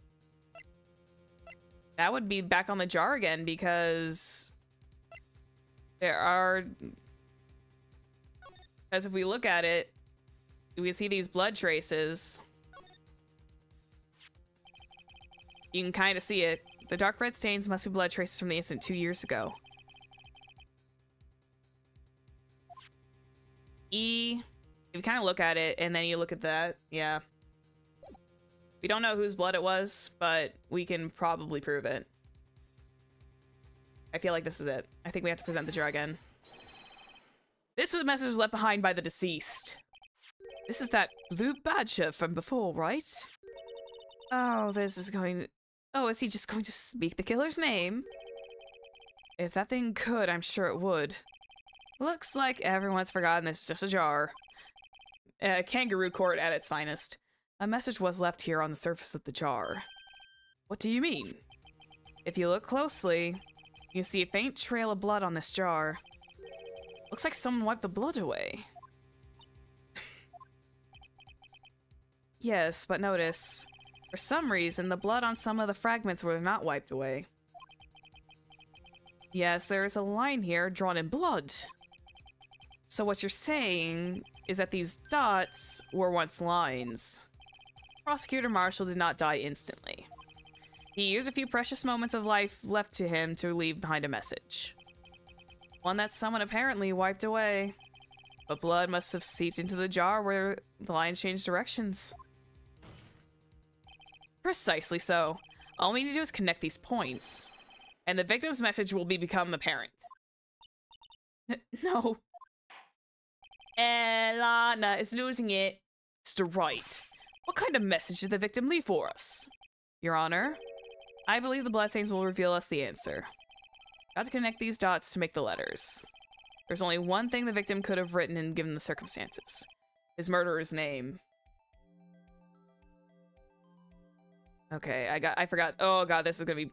[SPEAKER 1] That would be back on the jar again because there are... As if we look at it, we see these blood traces. You can kind of see it. The dark red stains must be blood traces from the incident 2 years ago. If you kind of look at it and then you look at that, yeah. We don't know whose blood it was, but we can probably prove it. I feel like this is it. I think we have to present the jar again. This was the message left behind by the deceased. This is that blue badger from before, right? Oh, this is going... Oh, is he just going to speak the killer's name? If that thing could, I'm sure it would. Looks like everyone's forgotten this is just a jar. Kangaroo court at its finest. A message was left here on the surface of the jar. What do you mean? If you look closely, you see a faint trail of blood on this jar. Looks like someone wiped the blood away. Yes, but notice, for some reason, the blood on some of the fragments were not wiped away. Yes, there is a line here drawn in blood. So what you're saying is that these dots were once lines. Prosecutor Marshall did not die instantly. He used a few precious moments of life left to him to leave behind a message. One that someone apparently wiped away. But blood must have seeped into the jar where the lines changed directions. Precisely so. All we need to do is connect these points. And the victim's message will become apparent. No. Elana is losing it. Mr. Wright, what kind of message did the victim leave for us? Your Honor, I believe the bloodstains will reveal us the answer. Got to connect these dots to make the letters. There's only one thing the victim could have written in given the circumstances. His murderer's name. Okay, I forgot. Oh god, this is gonna be...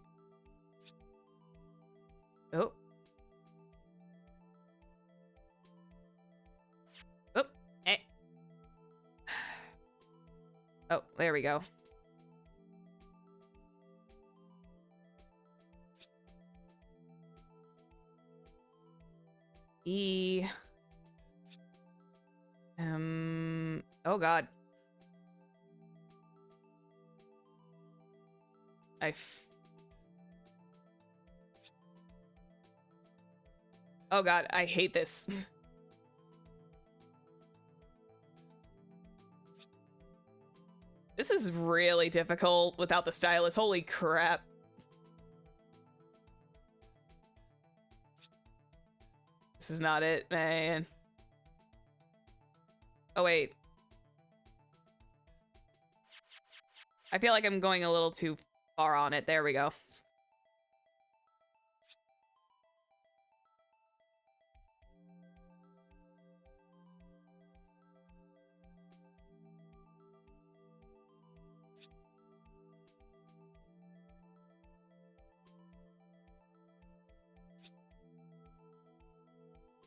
[SPEAKER 1] Oh. Oh, eh. Oh, there we go. E. Oh god. Oh god, I hate this. This is really difficult without the stylus. Holy crap. This is not it, man. Oh, wait. I feel like I'm going a little too far on it. There we go.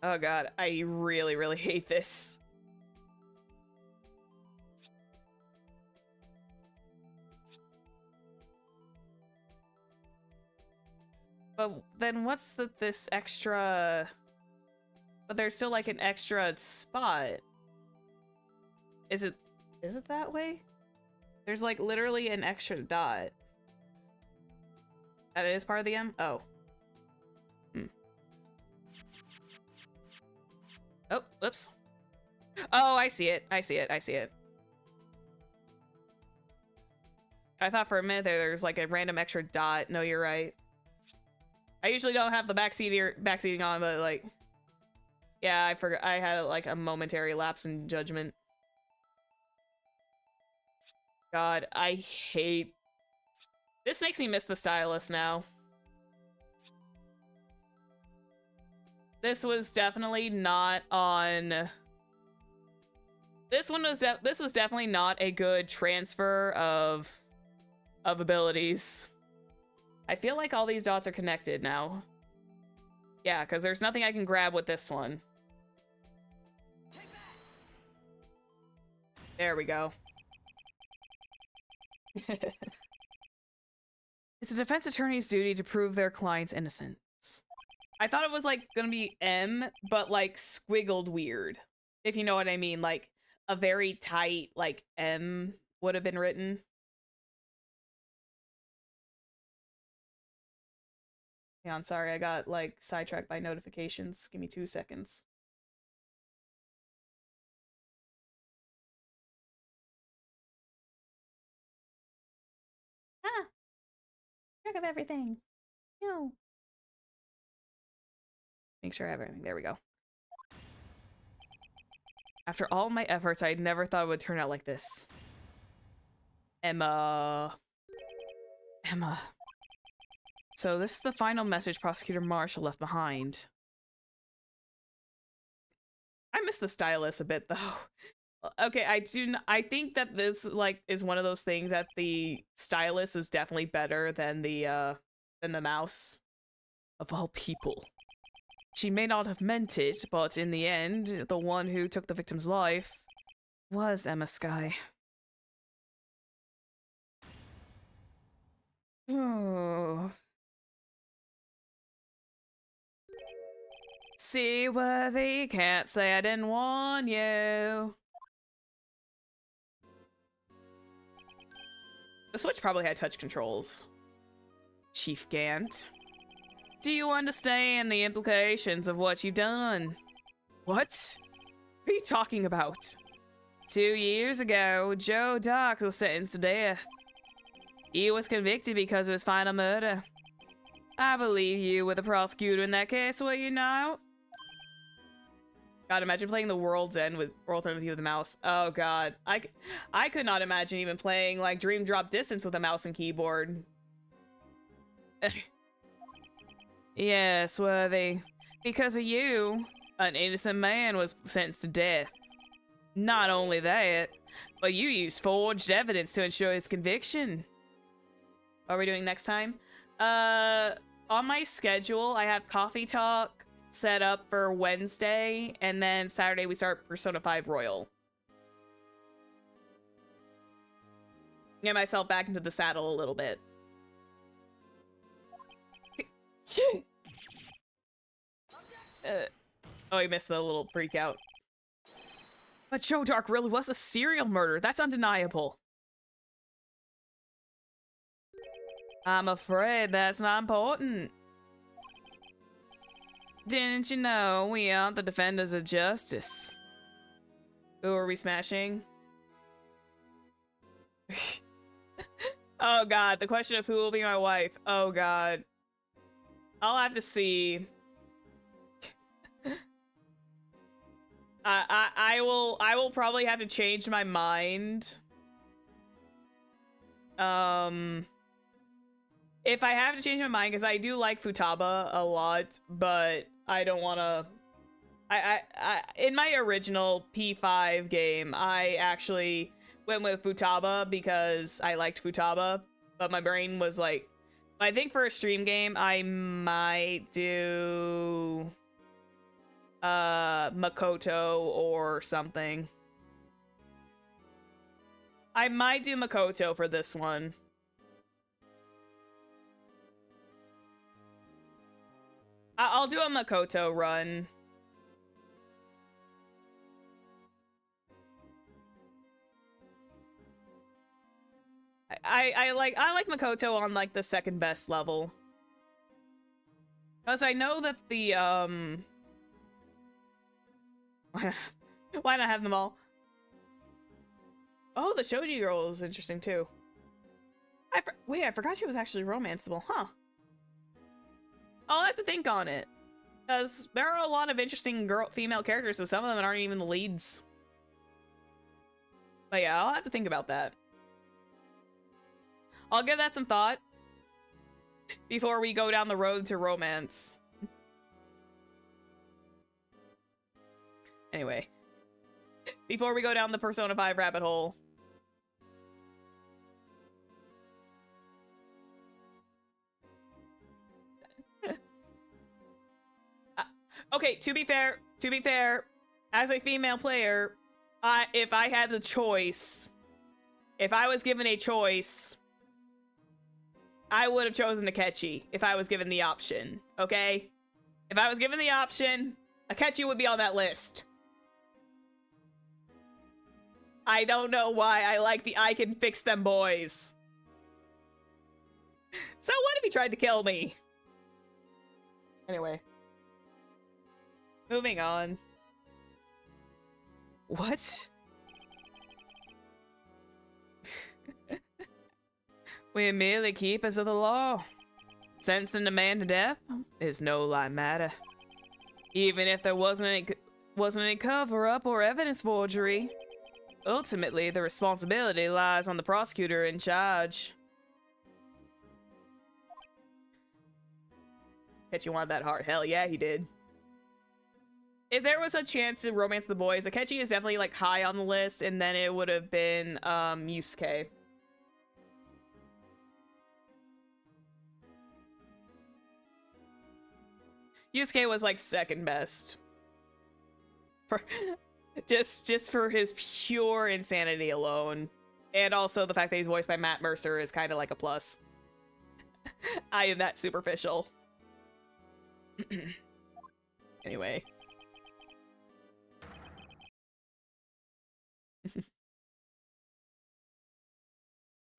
[SPEAKER 1] Oh god, I really, really hate this. But then what's this extra... But there's still like an extra spot. Is it that way? There's like literally an extra dot. That is part of the M? Oh. Oh, whoops. Oh, I see it. I see it. I see it. I thought for a minute there's like a random extra dot. No, you're right. I usually don't have the backseating on, but like, yeah, I forgot. I had like a momentary lapse in judgment. God, I hate. This makes me miss the stylus now. This was definitely not on. This was definitely not a good transfer of abilities. I feel like all these dots are connected now. Yeah, because there's nothing I can grab with this one. There we go. It's a defense attorney's duty to prove their client's innocence. I thought it was like gonna be M, but like squiggled weird. If you know what I mean, like a very tight like M would have been written. Hang on, sorry, I got like sidetracked by notifications. Give me 2 seconds. Ah! Check of everything. No. Make sure I have everything. There we go. After all my efforts, I never thought it would turn out like this. Emma. So this is the final message Prosecutor Marshall left behind. I miss the stylus a bit, though. Okay, I think that this like is one of those things that the stylus is definitely better than the mouse. Of all people. She may not have meant it, but in the end, the one who took the victim's life was Emma Skye. Oh. Seaworthy, can't say I didn't warn you. The Switch probably had touch controls. Chief Gant. Do you understand the implications of what you've done? What? What are you talking about? 2 years ago, Joe Dox was sentenced to death. He was convicted because of his final murder. I believe you were the prosecutor in that case, will you not? God, imagine playing the World's End with you with a mouse. Oh god. I could not imagine even playing like Dream Drop Distance with a mouse and keyboard. Yes, Worthy. Because of you, an innocent man was sentenced to death. Not only that, but you used forged evidence to ensure his conviction. What are we doing next time? On my schedule, I have Coffee Talk set up for Wednesday, and then Saturday we start Persona 5 Royal. Get myself back into the saddle a little bit. Oh, he missed the little freak out. But Joe Dark really was a serial murder. That's undeniable. I'm afraid that's not important. Didn't you know we aren't the defenders of justice? Who are we smashing? Oh god, the question of who will be my wife. Oh god. I'll have to see. I will probably have to change my mind. If I have to change my mind, because I do like Futaba a lot, but I don't want to. In my original P5 game, I actually went with Futaba because I liked Futaba, but my brain was like, I think for a stream game, I might do Makoto or something. I might do Makoto for this one. I'll do a Makoto run. I like Makoto on like the second best level. Because I know that the why not have them all? Oh, the Shoji girl is interesting too. Wait, I forgot she was actually romanceable, huh? I'll have to think on it. Because there are a lot of interesting female characters, so some of them aren't even the leads. But yeah, I'll have to think about that. I'll give that some thought before we go down the road to romance. Anyway. Before we go down the Persona 5 rabbit hole. Okay, to be fair, as a female player, if I had the choice, if I was given a choice, I would have chosen Akechi if I was given the option, okay? If I was given the option, Akechi would be on that list. I don't know why I like the I can fix them boys. So what if he tried to kill me? Anyway. Moving on. What? We're merely keepers of the law. Sentencing a man to death is no light matter. Even if there wasn't any cover-up or evidence forgery. Ultimately, the responsibility lies on the prosecutor in charge. Bet you wanted that heart. Hell yeah, he did. If there was a chance to romance the boys, Akechi is definitely like high on the list, and then it would have been Yusuke. Yusuke was like second best. For just for his pure insanity alone. And also the fact that he's voiced by Matt Mercer is kind of like a plus. I am that superficial. Anyway.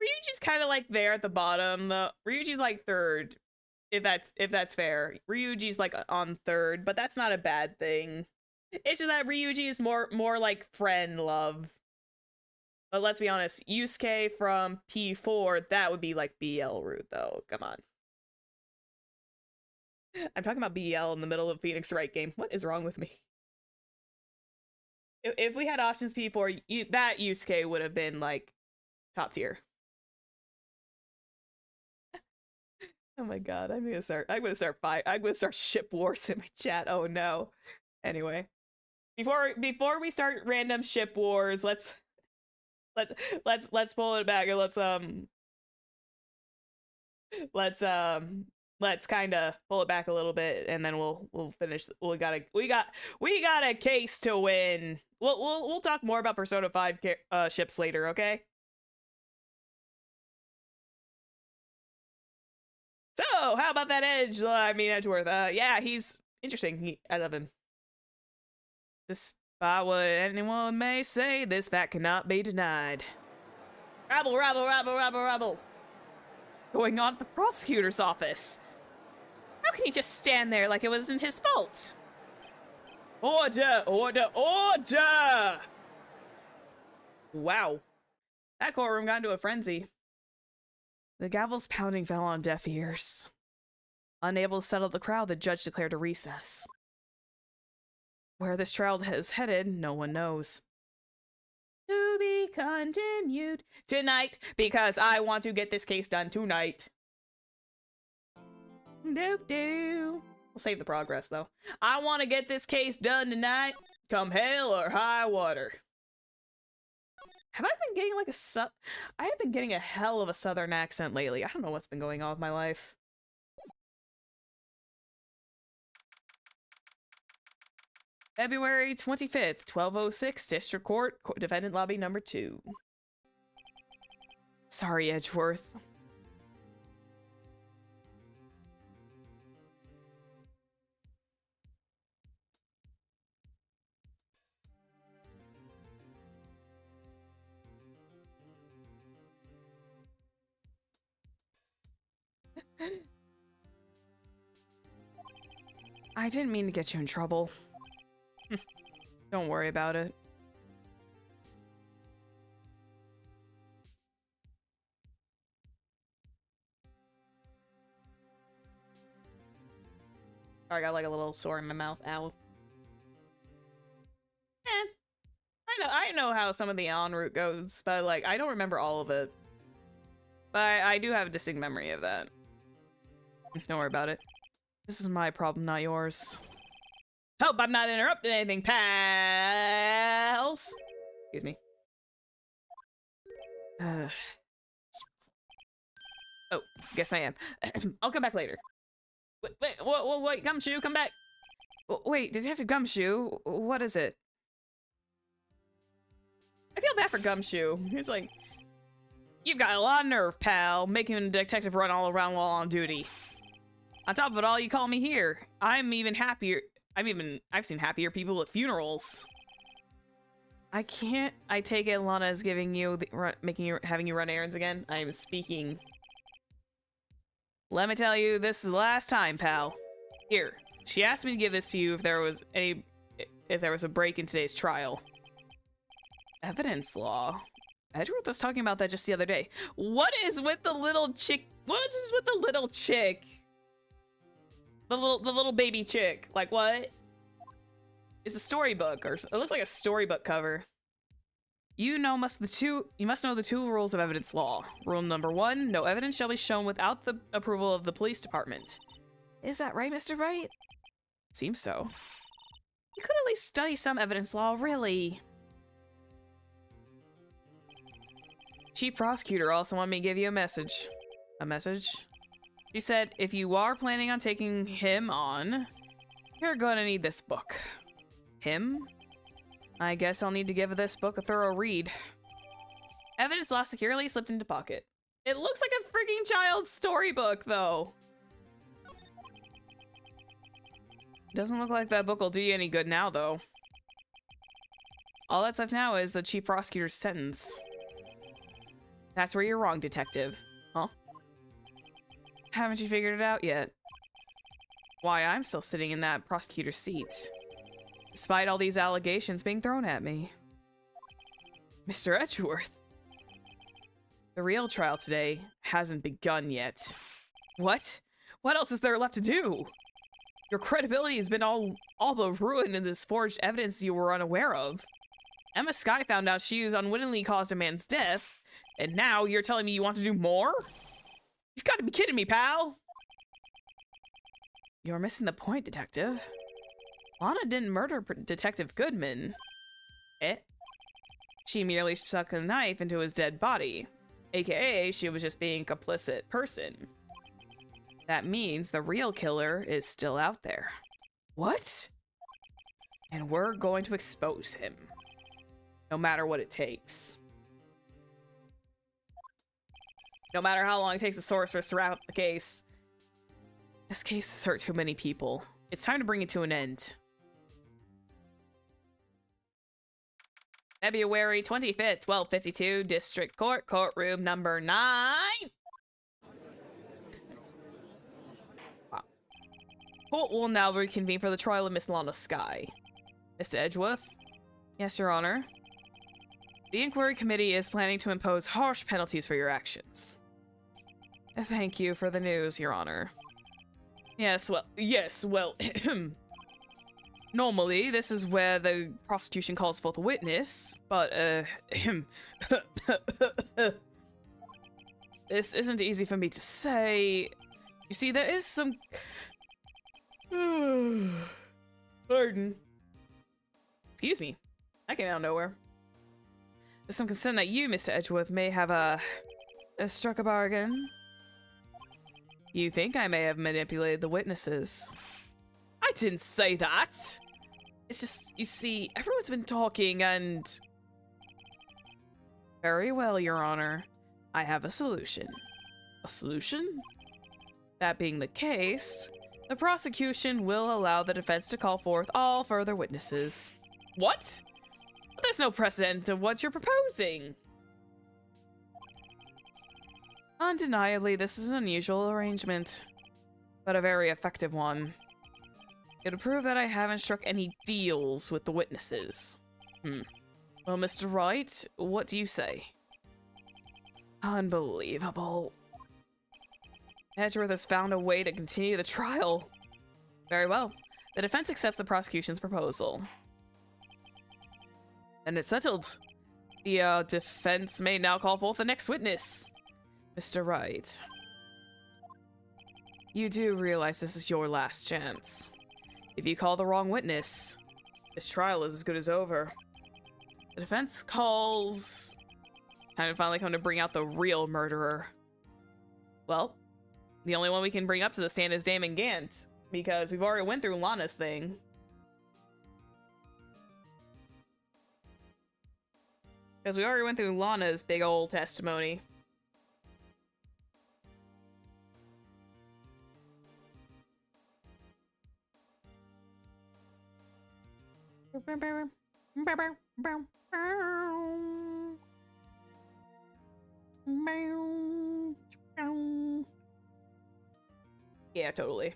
[SPEAKER 1] Ryuji's kind of like there at the bottom. Ryuji's like third, if that's fair. Ryuji's like on third, but that's not a bad thing. It's just that Ryuji is more like friend love. But let's be honest, Yusuke from P4, that would be like BL route though. Come on. I'm talking about BL in the middle of Phoenix Wright game. What is wrong with me? If we had options P4, that Yusuke would have been like top tier. Oh my god, I'm gonna start ship wars in my chat. Oh no. Anyway. Before we start random ship wars, let's pull it back and let's kind of pull it back a little bit, and then we'll finish. We got a case to win. We'll talk more about Persona 5 ships later, okay? So, how about that Edgeworth? Yeah, he's interesting. I love him. Despite what anyone may say, this fact cannot be denied. Rabble. Going on at the prosecutor's office. How can he just stand there like it wasn't his fault? Order! Wow. That courtroom got into a frenzy. The gavel's pounding fell on deaf ears. Unable to settle the crowd, the judge declared a recess.
[SPEAKER 2] Where this trial is headed, no one knows.
[SPEAKER 1] To be continued tonight, because I want to get this case done tonight. Doop doo. We'll save the progress, though. I want to get this case done tonight, come hell or high water. Have I been getting like I have been getting a hell of a southern accent lately. I don't know what's been going on with my life. February 25th, 1206, District Court, Defendant Lobby number 2. Sorry, Edgeworth. I didn't mean to get you in trouble. Don't worry about it. I got like a little sore in my mouth. Ow. I know how some of the en route goes, but like I don't remember all of it. But I do have a distinct memory of that. Don't worry about it. This is my problem, not yours. Hope I'm not interrupting anything, pals. Excuse me. Oh, guess I am. I'll come back later. Wait, Gumshoe, come back. Wait, did you have to Gumshoe? What is it? I feel bad for Gumshoe. He's like, you've got a lot of nerve, pal, making a detective run all around while on duty. On top of it all, you call me here. I'm even happier. I've seen happier people at funerals. I take it Lana is giving you having you run errands again. I am speaking. Let me tell you, this is the last time, pal. Here, she asked me to give this to you if there was a break in today's trial. Evidence law. Edgeworth was talking about that just the other day. What is with the little chick? What is with the little chick? The little baby chick. Like what? It's a storybook, or it looks like a storybook cover. You must know the 2 rules of evidence law. Rule number 1: no evidence shall be shown without the approval of the police department. Is that right, Mr. Wright? Seems so. You could at least study some evidence law, really. Chief Prosecutor also wanted me to give you a message. A message? She said, if you are planning on taking him on, you're gonna need this book. Him? I guess I'll need to give this book a thorough read. Evidence law securely slipped into pocket. It looks like a freaking child's storybook, though. Doesn't look like that book will do you any good now, though. All that's left now is the chief prosecutor's sentence. That's where you're wrong, detective. Huh? Haven't you figured it out yet? Why I'm still sitting in that prosecutor's seat, despite all these allegations being thrown at me. Mr. Edgeworth, the real trial today hasn't begun yet. What? What else is there left to do? Your credibility has been all but ruined in this forged evidence you were unaware of. Emma Skye found out she unwittingly caused a man's death, and now you're telling me you want to do more? You've got to be kidding me, pal! You're missing the point, detective. Lana didn't murder Detective Goodman. She merely stuck a knife into his dead body, aka she was just being a complicit person. That means the real killer is still out there. What? And we're going to expose him, no matter what it takes. No matter how long it takes the sorceress to wrap up the case. This case has hurt too many people. It's time to bring it to an end. February 25th, 1252, District Court, courtroom number 9. Wow. Court will now reconvene for the trial of Miss Lana Skye. Mr. Edgeworth? Yes, Your Honor. The inquiry committee is planning to impose harsh penalties for your actions. Thank you for the news, Your Honor. Yes, well, normally, this is where the prosecution calls forth a witness, but, this isn't easy for me to say. You see, there is some... Pardon. Excuse me. That came out of nowhere. There's some concern that you, Mr. Edgeworth, may have, struck a bargain. You think I may have manipulated the witnesses. I didn't say that! It's just, you see, everyone's been talking and... Very well, Your Honor. I have a solution. A solution? That being the case, the prosecution will allow the defense to call forth all further witnesses. What? But there's no precedent of what you're proposing. Undeniably, this is an unusual arrangement, but a very effective one. It'll prove that I haven't struck any deals with the witnesses. Well, Mr. Wright, what do you say? Unbelievable. Edgeworth has found a way to continue the trial. Very well. The defense accepts the prosecution's proposal. And it's settled. The defense may now call forth the next witness. Mr. Wright. You do realize this is your last chance. If you call the wrong witness, this trial is as good as over. The defense calls... Time to finally come to bring out the real murderer. Well, the only one we can bring up to the stand is Damon Gant, because we've already went through Lana's thing. Because we already went through Lana's big old testimony. Yeah, totally.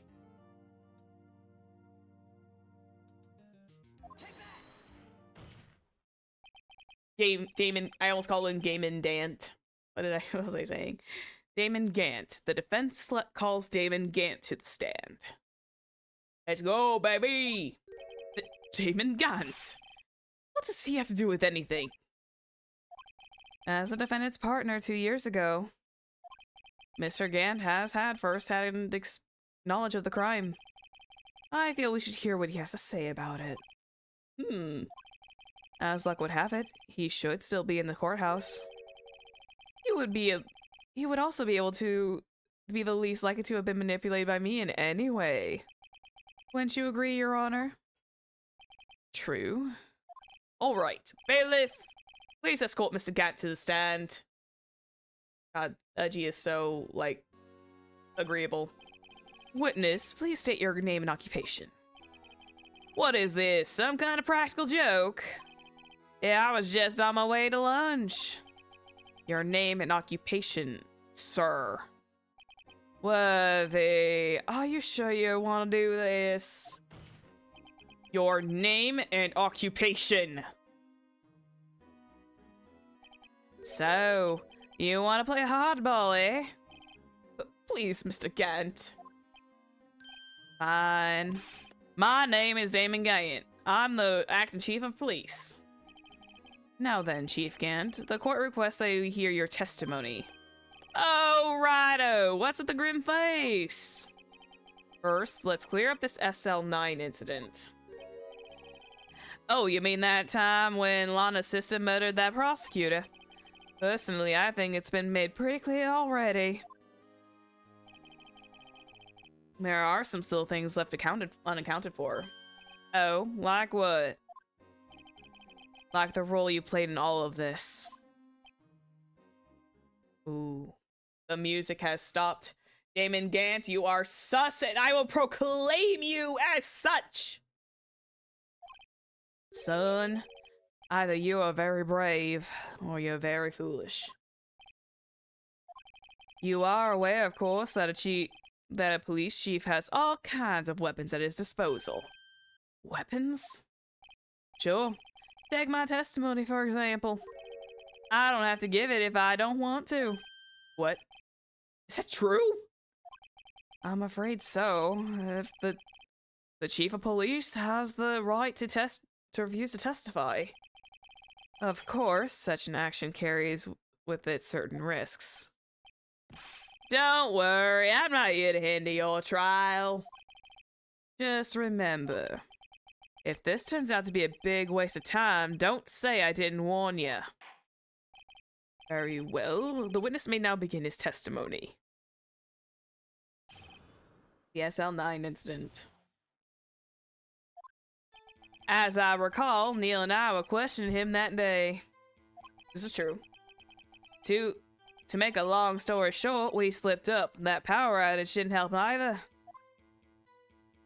[SPEAKER 1] Damon, I almost called him Damon Dant. What was I saying? Damon Gant. The defense calls Damon Gant to the stand. Let's go, baby! Damon Gant! What does he have to do with anything? As the defendant's partner 2 years ago, Mr. Gant has had first-hand knowledge of the crime. I feel we should hear what he has to say about it. As luck would have it, he should still be in the courthouse. He would also be able to be the least likely to have been manipulated by me in any way. Wouldn't you agree, Your Honor? True. All right, bailiff, please escort Mr. Gant to the stand. God, Edgy is so, like, agreeable. Witness, please state your name and occupation. What is this, some kind of practical joke? Yeah, I was just on my way to lunch. Your name and occupation, sir. Worthy, are you sure you want to do this? Your name and occupation. So, you want to play hardball, eh? But please, Mr. Gant. Fine. My name is Damon Gant. I'm the acting chief of police. Now then, Chief Gant, the court requests that you hear your testimony. Oh, righto! What's with the grim face? First, let's clear up this SL9 incident. Oh, you mean that time when Lana's sister murdered that prosecutor? Personally, I think it's been made pretty clear already. There are some still things left unaccounted for. Oh, like what? Like the role you played in all of this. Ooh. The music has stopped. Damon Gant, you are sus, and I will proclaim you as such! Son, either you are very brave, or you're very foolish. You are aware, of course, that a police chief has all kinds of weapons at his disposal. Weapons? Sure. Take my testimony, for example. I don't have to give it if I don't want to. What? Is that true? I'm afraid so. If the
[SPEAKER 2] The chief of police has the right to refuse to testify. Of course, such an action carries with it certain risks.
[SPEAKER 1] Don't worry, I'm not here to hinder your trial.
[SPEAKER 2] Just remember, if this turns out to be a big waste of time, don't say I didn't warn you. Very well. The witness may now begin his testimony.
[SPEAKER 1] The SL9 incident.
[SPEAKER 2] As I recall, Neil and I were questioning him that day.
[SPEAKER 1] This is true.
[SPEAKER 2] To make a long story short, we slipped up. That power outage didn't help either.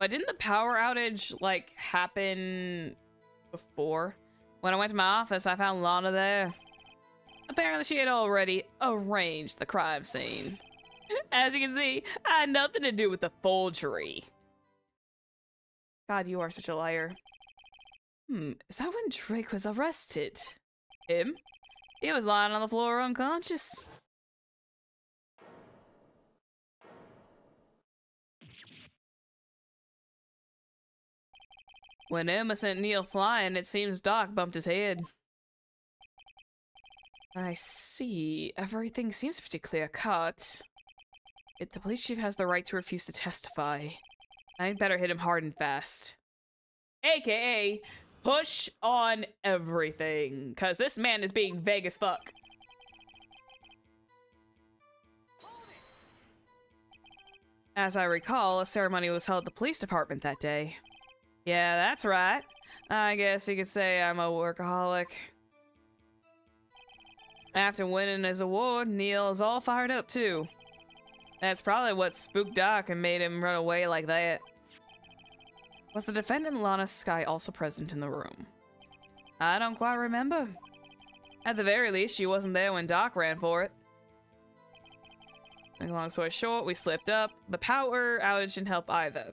[SPEAKER 1] But didn't the power outage, like, happen before?
[SPEAKER 2] When I went to my office, I found Lana there. Apparently she had already arranged the crime scene.
[SPEAKER 1] As you can see, I had nothing to do with the forgery.
[SPEAKER 2] God, you are such a liar. Is that when Drake was arrested?
[SPEAKER 1] Him?
[SPEAKER 2] He was lying on the floor unconscious. When Emma sent Neil flying, it seems Doc bumped his head. I see. Everything seems pretty clear-cut. The police chief has the right to refuse to testify. I'd better hit him hard and fast.
[SPEAKER 1] AKA, push on everything. Because this man is being vague as fuck.
[SPEAKER 2] As I recall, a ceremony was held at the police department that day. Yeah, that's right. I guess you could say I'm a workaholic. After winning his award, Neil is all fired up too. That's probably what spooked Doc and made him run away like that. Was the defendant Lana Skye also present in the room? I don't quite remember. At the very least, she wasn't there when Doc ran for it. Long story short, we slipped up. The power outage didn't help either.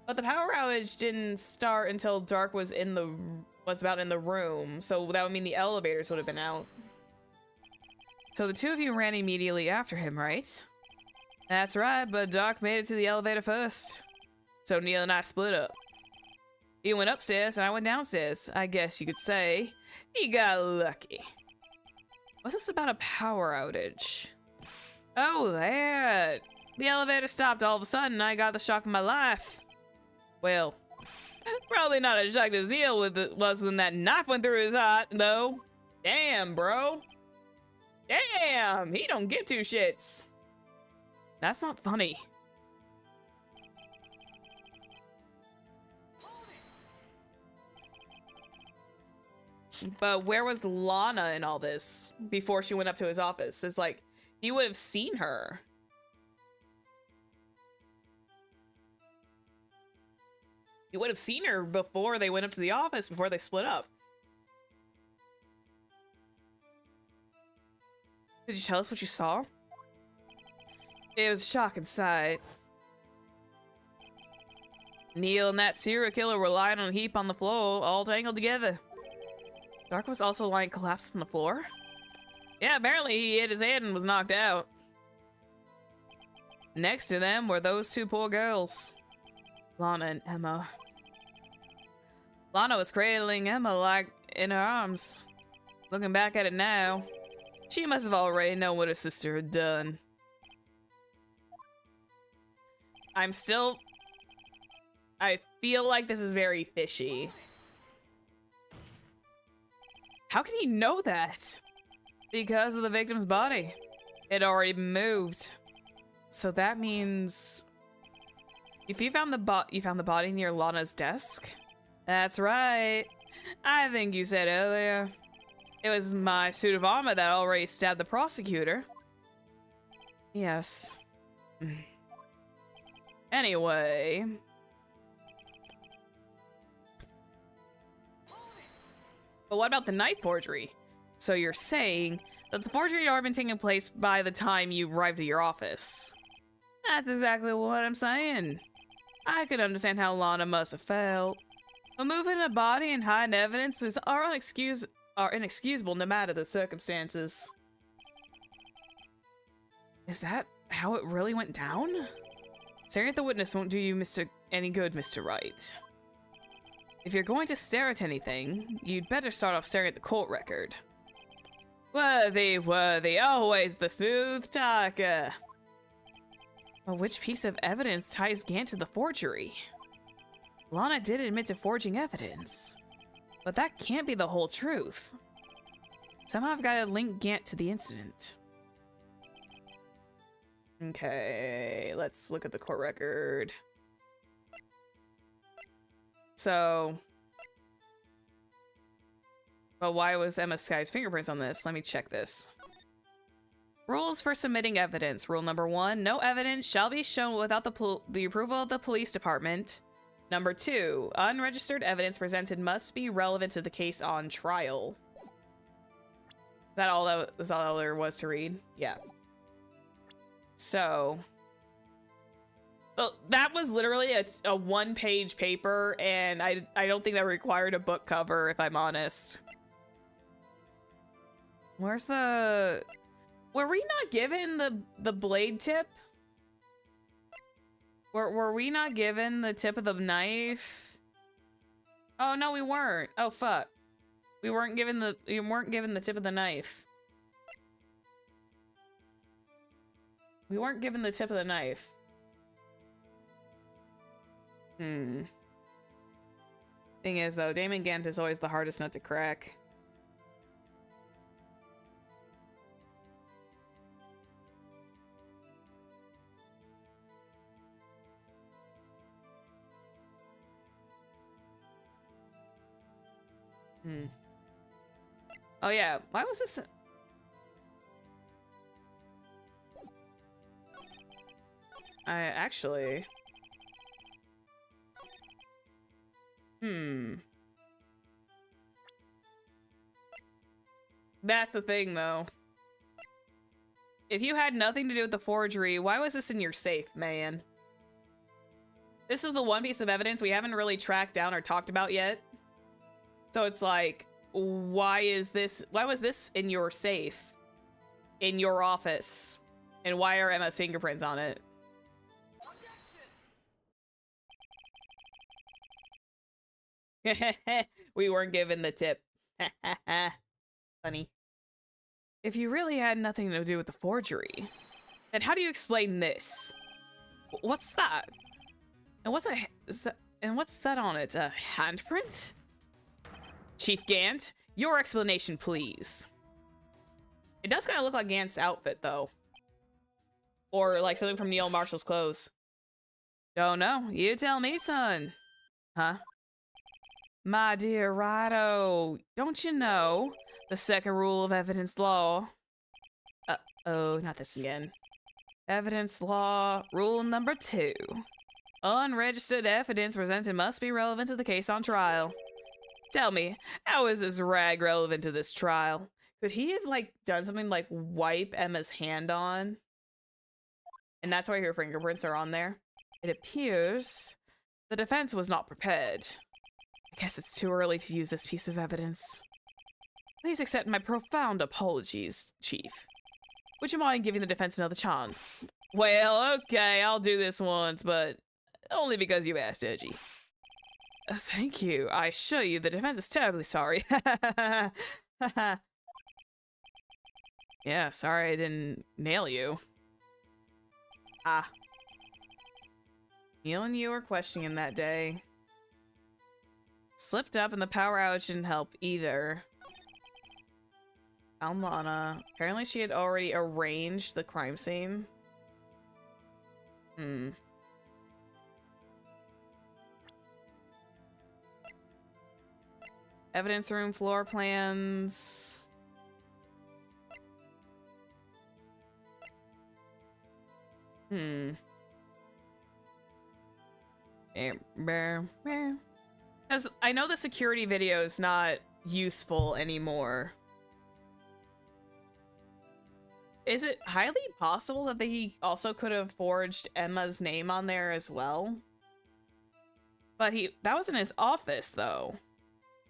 [SPEAKER 1] But the power outage didn't start until Dark was about in the room, so that would mean the elevators would have been out.
[SPEAKER 2] So the two of you ran immediately after him, right? That's right, but Doc made it to the elevator first. So Neil and I split up. He went upstairs and I went downstairs. I guess you could say he got lucky. What's this about a power outage? Oh, that. The elevator stopped all of a sudden and I got the shock of my life. Well, probably not as shocked as Neil was when that knife went through his heart, though.
[SPEAKER 1] Damn, bro. Damn, he don't give two shits.
[SPEAKER 2] That's not funny.
[SPEAKER 1] But where was Lana in all this before she went up to his office? It's like, he would have seen her. You would have seen her before they went up to the office, before they split up.
[SPEAKER 2] Did you tell us what you saw? It was a shocking sight. Neil and that serial killer were lying on a heap on the floor, all tangled together. Dark was also lying collapsed on the floor? Yeah, apparently he hit his head and was knocked out. Next to them were those two poor girls, Lana and Emma. Lana was cradling Emma like in her arms. Looking back at it now, she must have already known what her sister had done.
[SPEAKER 1] I feel like this is very fishy.
[SPEAKER 2] How can you know that? Because of the victim's body. It had already moved. So that means if you found the body near Lana's desk? That's right. I think you said earlier. It was my suit of armor that already stabbed the prosecutor. Yes. Anyway.
[SPEAKER 1] But what about the knife forgery?
[SPEAKER 2] So you're saying that the forgery had already been taking place by the time you arrived at your office? That's exactly what I'm saying. I could understand how Lana must have felt. But moving a body and hiding evidence are inexcusable no matter the circumstances. Is that how it really went down? Staring at the witness won't do you any good, Mr. Wright. If you're going to stare at anything, you'd better start off staring at the court record. Worthy, always the smooth talker. Well, which piece of evidence ties Gant to the forgery? Lana did admit to forging evidence, but that can't be the whole truth. Somehow I've got to link Gant to the incident. Okay, let's look at the court record. So, well, why was Emma Sky's fingerprints on this? Let me check this. Rules for submitting evidence. Rule number 1, no evidence shall be shown without the approval of the police department. Number 2, unregistered evidence presented must be relevant to the case on trial. Is that all there was to read? Yeah. So, well, that was literally a one-page paper, and I don't think that required a book cover, if I'm honest. Where's the... Were we not given the blade tip? Were we not given the tip of the knife? Oh no, we weren't. Oh fuck. We weren't given the tip of the knife. We weren't given the tip of the knife. Thing is though, Damon Gant is always the hardest nut to crack. Oh yeah, why was this? I actually... That's the thing, though. If you had nothing to do with the forgery, why was this in your safe, man? This is the one piece of evidence we haven't really tracked down or talked about yet. So it's like, why was this in your safe? In your office? And why are Emma's fingerprints on it? We weren't given the tip. Funny. If you really had nothing to do with the forgery, then how do you explain this? What's that? And what's that on it? A handprint? Chief Gant, your explanation, please. It does kind of look like Gant's outfit, though. Or like something from Neil Marshall's clothes. Don't know. You tell me, son. Huh? My dear Rido, don't you know the second rule of evidence law? Uh-oh, not this again. Evidence law, rule number 2. Unregistered evidence presented must be relevant to the case on trial. Tell me, how is this rag relevant to this trial? Could he have, like, done something like wipe Emma's hand on? And that's why her fingerprints are on there? It appears the defense was not prepared. I guess it's too early to use this piece of evidence. Please accept my profound apologies, Chief. Would you mind giving the defense another chance? Well, okay, I'll do this once, but only because you asked, Edgy. Thank you. I assure you the defense is terribly sorry. Yeah, sorry I didn't nail you. Ah. Neil and you were questioning him that day. Slipped up and the power outage didn't help either. Found Lana. Apparently she had already arranged the crime scene. Evidence room floor plans. Because I know the security video is not useful anymore. Is it highly possible that he also could have forged Emma's name on there as well? But that was in his office, though.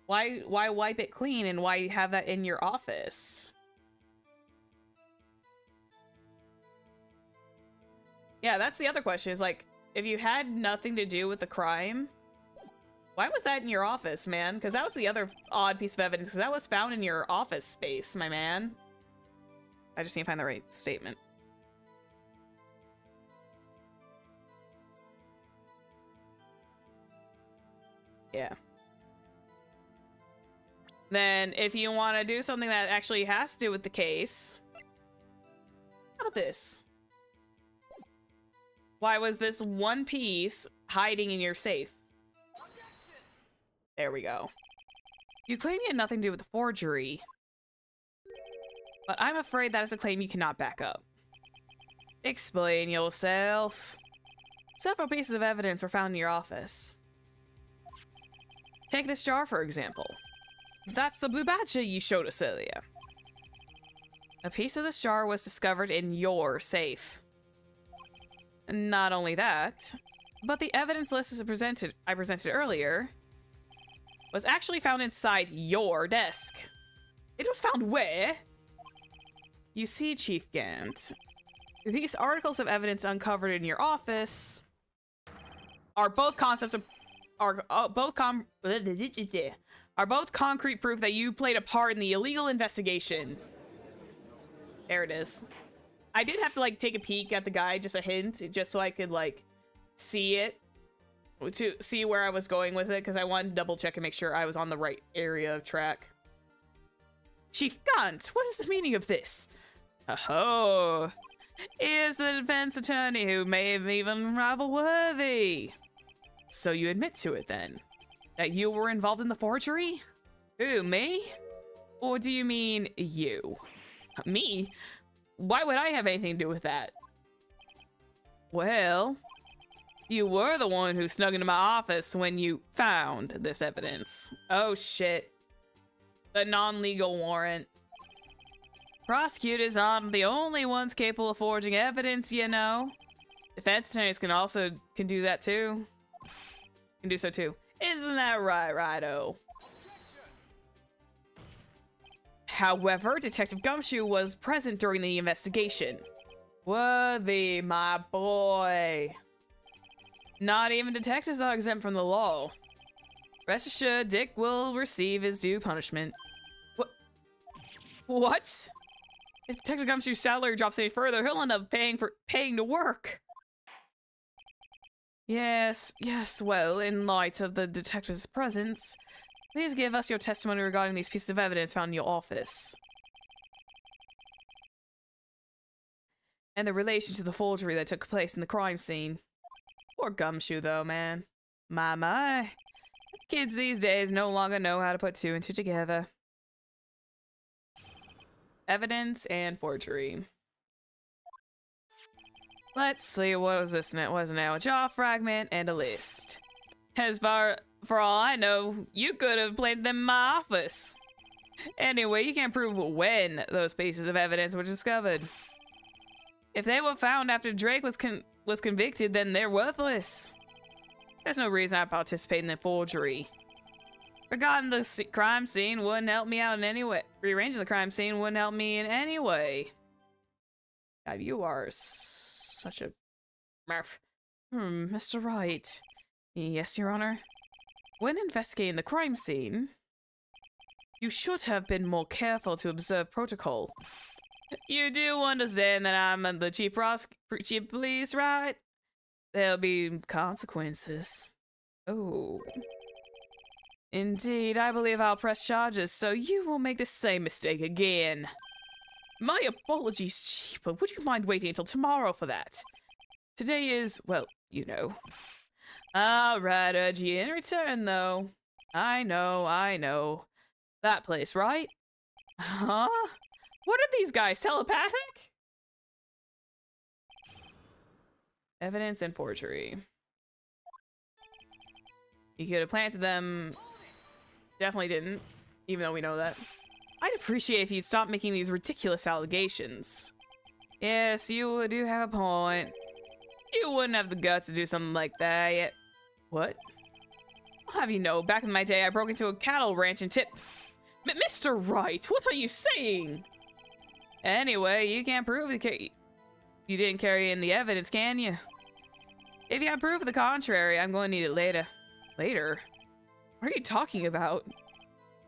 [SPEAKER 2] Why wipe it clean and why have that in your office? Yeah, that's the other question, is like,
[SPEAKER 1] if you had nothing to do with the crime, why was that in your office, man? Because that was the other odd piece of evidence, because that was found in your office space, my man. I just need to find the right statement. Yeah. Then, if you want to do something that actually has to do with the case, how about this? Why was this one piece hiding in your safe? There we go. You claim you had nothing to do with the forgery, but I'm afraid that is a claim you cannot back up. Explain yourself. Several pieces of evidence were found in your office. Take this jar, for example. That's the blue badge you showed us earlier. A piece of this jar was discovered in your safe. Not only that, but the evidence list I presented earlier was actually found inside your desk. It was found where? You see, Chief Gant, these articles of evidence uncovered in your office are both concrete proof that you played a part in the illegal investigation. There it is. I did have to like take a peek at the guy, just a hint, just so I could like see it, to see where I was going with it, because I wanted to double check and make sure I was on the right area of track. Chief Gant, what is the meaning of this? Oh, is the defense attorney who may have even rival worthy. So you admit to it then? That you were involved in the forgery? Who, me? Or do you mean you? Me? Why would I have anything to do with that? Well, you were the one who snuck into my office when you found this evidence. Oh shit. The non-legal warrant. Prosecutors aren't the only ones capable of forging evidence, you know. Defense attorneys can do that too. Can do so too. Isn't that right, Rido? However, Detective Gumshoe was present during the investigation. Worthy, my boy. Not even detectives are exempt from the law. Rest assured, Dick will receive his due punishment. What? If Detective Gumshoe's salary drops any further, he'll end up paying to work. Yes, well, in light of the detective's presence, please give us your testimony regarding these pieces of evidence found in your office. And the relation to the forgery that took place in the crime scene. Poor Gumshoe, though, man. My. Kids these days no longer know how to put two and two together. Evidence and forgery. Let's see, what was this? It was now a jaw fragment and a list. For all I know, you could have played them in my office. Anyway, you can't prove when those pieces of evidence were discovered. If they were found after Drake was convicted, then they're worthless. There's no reason I participate in the forgery. Regarding the crime scene wouldn't help me out in any way. Rearranging the crime scene wouldn't help me in any way. God, you are such a... Mr. Wright. Yes, Your Honor. When investigating the crime scene, you should have been more careful to observe protocol. You do understand that I'm the chief police, right? There'll be consequences. Oh. Indeed, I believe I'll press charges, so you won't make the same mistake again. My apologies, Chief, but would you mind waiting until tomorrow for that? Today is, well, you know. Alright, urge you in return, though. I know. That place, right? Huh? What are these guys, telepathic? Evidence and forgery. You could have planted them. Definitely didn't, even though we know that. I'd appreciate if you'd stop making these ridiculous allegations. Yes, you do have a point. You wouldn't have the guts to do something like that yet. What? I'll have you know, back in my day, I broke into a cattle ranch and tipped... Mr. Wright, what are you saying? Anyway, you can't prove you didn't carry in the evidence, can you?
[SPEAKER 2] If you have proof of the contrary, I'm going to need it later. Later? What are you talking about?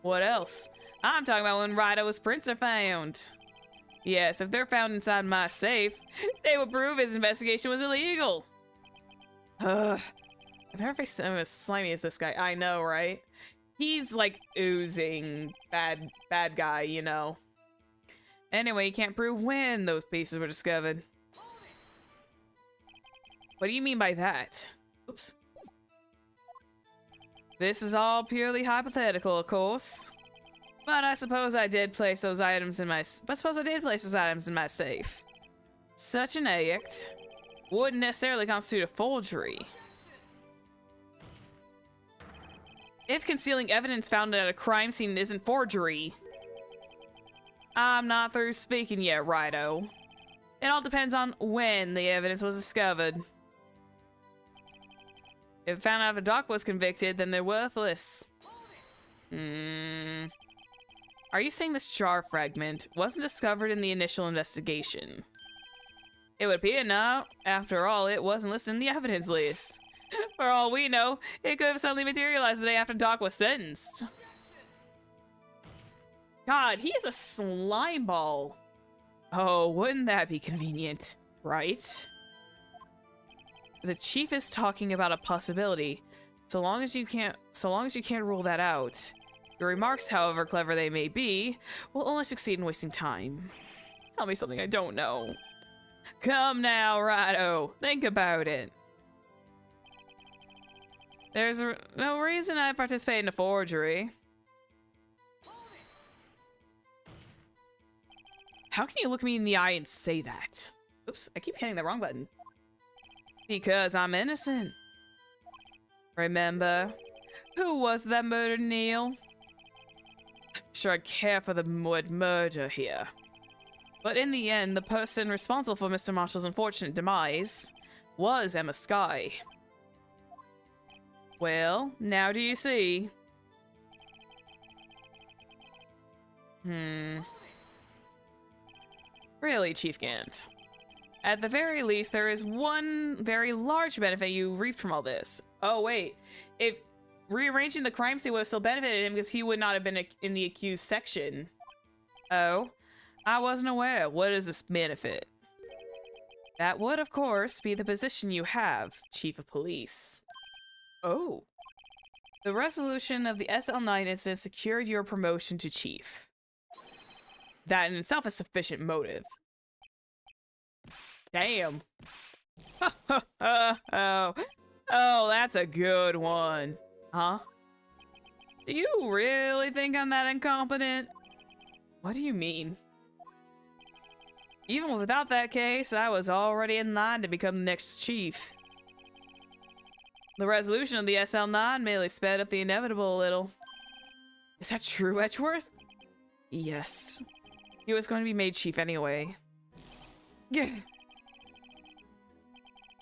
[SPEAKER 2] What else? I'm talking about when Rido's prints are found. Yes, if they're found inside my safe, they will prove his investigation was illegal. Ugh. I've never faced someone as slimy as this guy. I know, right? He's like oozing bad guy, you know. Anyway, you can't prove when those pieces were discovered. What do you mean by that? Oops. This is all purely hypothetical, of course. But I suppose I did place those items in my safe. Such an act wouldn't necessarily constitute a forgery. If concealing evidence found at a crime scene isn't forgery. I'm not through speaking yet, Rido. It all depends on when the evidence was discovered. If found out if Doc was convicted, then they're worthless. Are you saying this jar fragment wasn't discovered in the initial investigation? It would appear not. After all, it wasn't listed in the evidence list. For all we know, it could have suddenly materialized the day after Doc was sentenced. God, he is a slime ball. Oh, wouldn't that be convenient, right? The chief is talking about a possibility. So long as you can't rule that out. Your remarks, however clever they may be, will only succeed in wasting time. Tell me something I don't know. Come now, Rido. Think about it. There's no reason I participate in a forgery. How can you look me in the eye and say that? Oops, I keep hitting the wrong button. Because I'm innocent. Remember? Who was that murdered Neil? I'm sure I care for the word murder here. But in the end, the person responsible for Mr. Marshall's unfortunate demise was Emma Skye. Well, now do you see? Really, Chief Gant. At the very least, there is one very large benefit you reaped from all this. Oh, wait. If rearranging the crime scene would have still benefited him because he would not have been in the accused section. Oh, I wasn't aware. What is this benefit? That would, of course, be the position you have, Chief of Police. Oh. The resolution of the SL9 incident secured your promotion to Chief. That in itself is sufficient motive. Damn. Oh, that's a good one. Huh? Do you really think I'm that incompetent? What do you mean? Even without that case, I was already in line to become the next chief. The resolution of the SL9 merely sped up the inevitable a little. Is that true, Edgeworth? Yes. He was going to be made chief anyway. Yeah.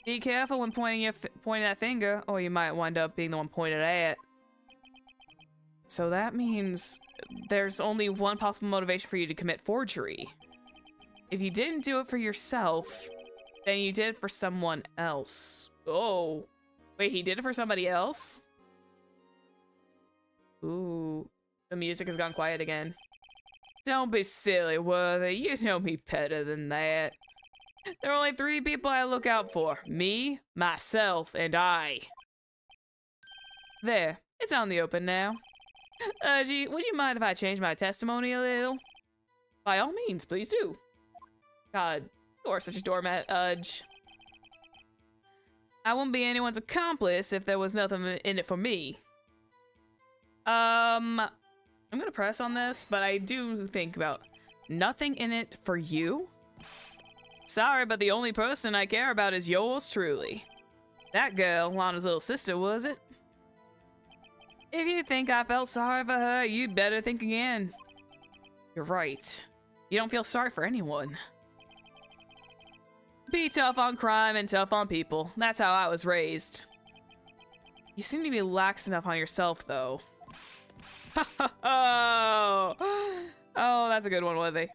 [SPEAKER 2] Be careful when pointing that finger, or you might wind up being the one pointed at. So that means there's only one possible motivation for you to commit forgery. If you didn't do it for yourself, then you did it for someone else. Oh. Wait, he did it for somebody else? Ooh. The music has gone quiet again. Don't be silly, Worthy. You know me better than that. There are only 3 people I look out for. Me, myself, and I. There. It's on the open now. Urgy, would you mind if I change my testimony a little? By all means, please do. God, you are such a doormat, Udge. I wouldn't be anyone's accomplice if there was nothing in it for me. I'm gonna press on this, but I do think about nothing in it for you? Sorry, but the only person I care about is yours truly. That girl, Lana's little sister, was it? If you think I felt sorry for her, you'd better think again. You're right. You don't feel sorry for anyone. Be tough on crime and tough on people. That's how I was raised. You seem to be lax enough on yourself, though. Oh, that's a good one, Worthy.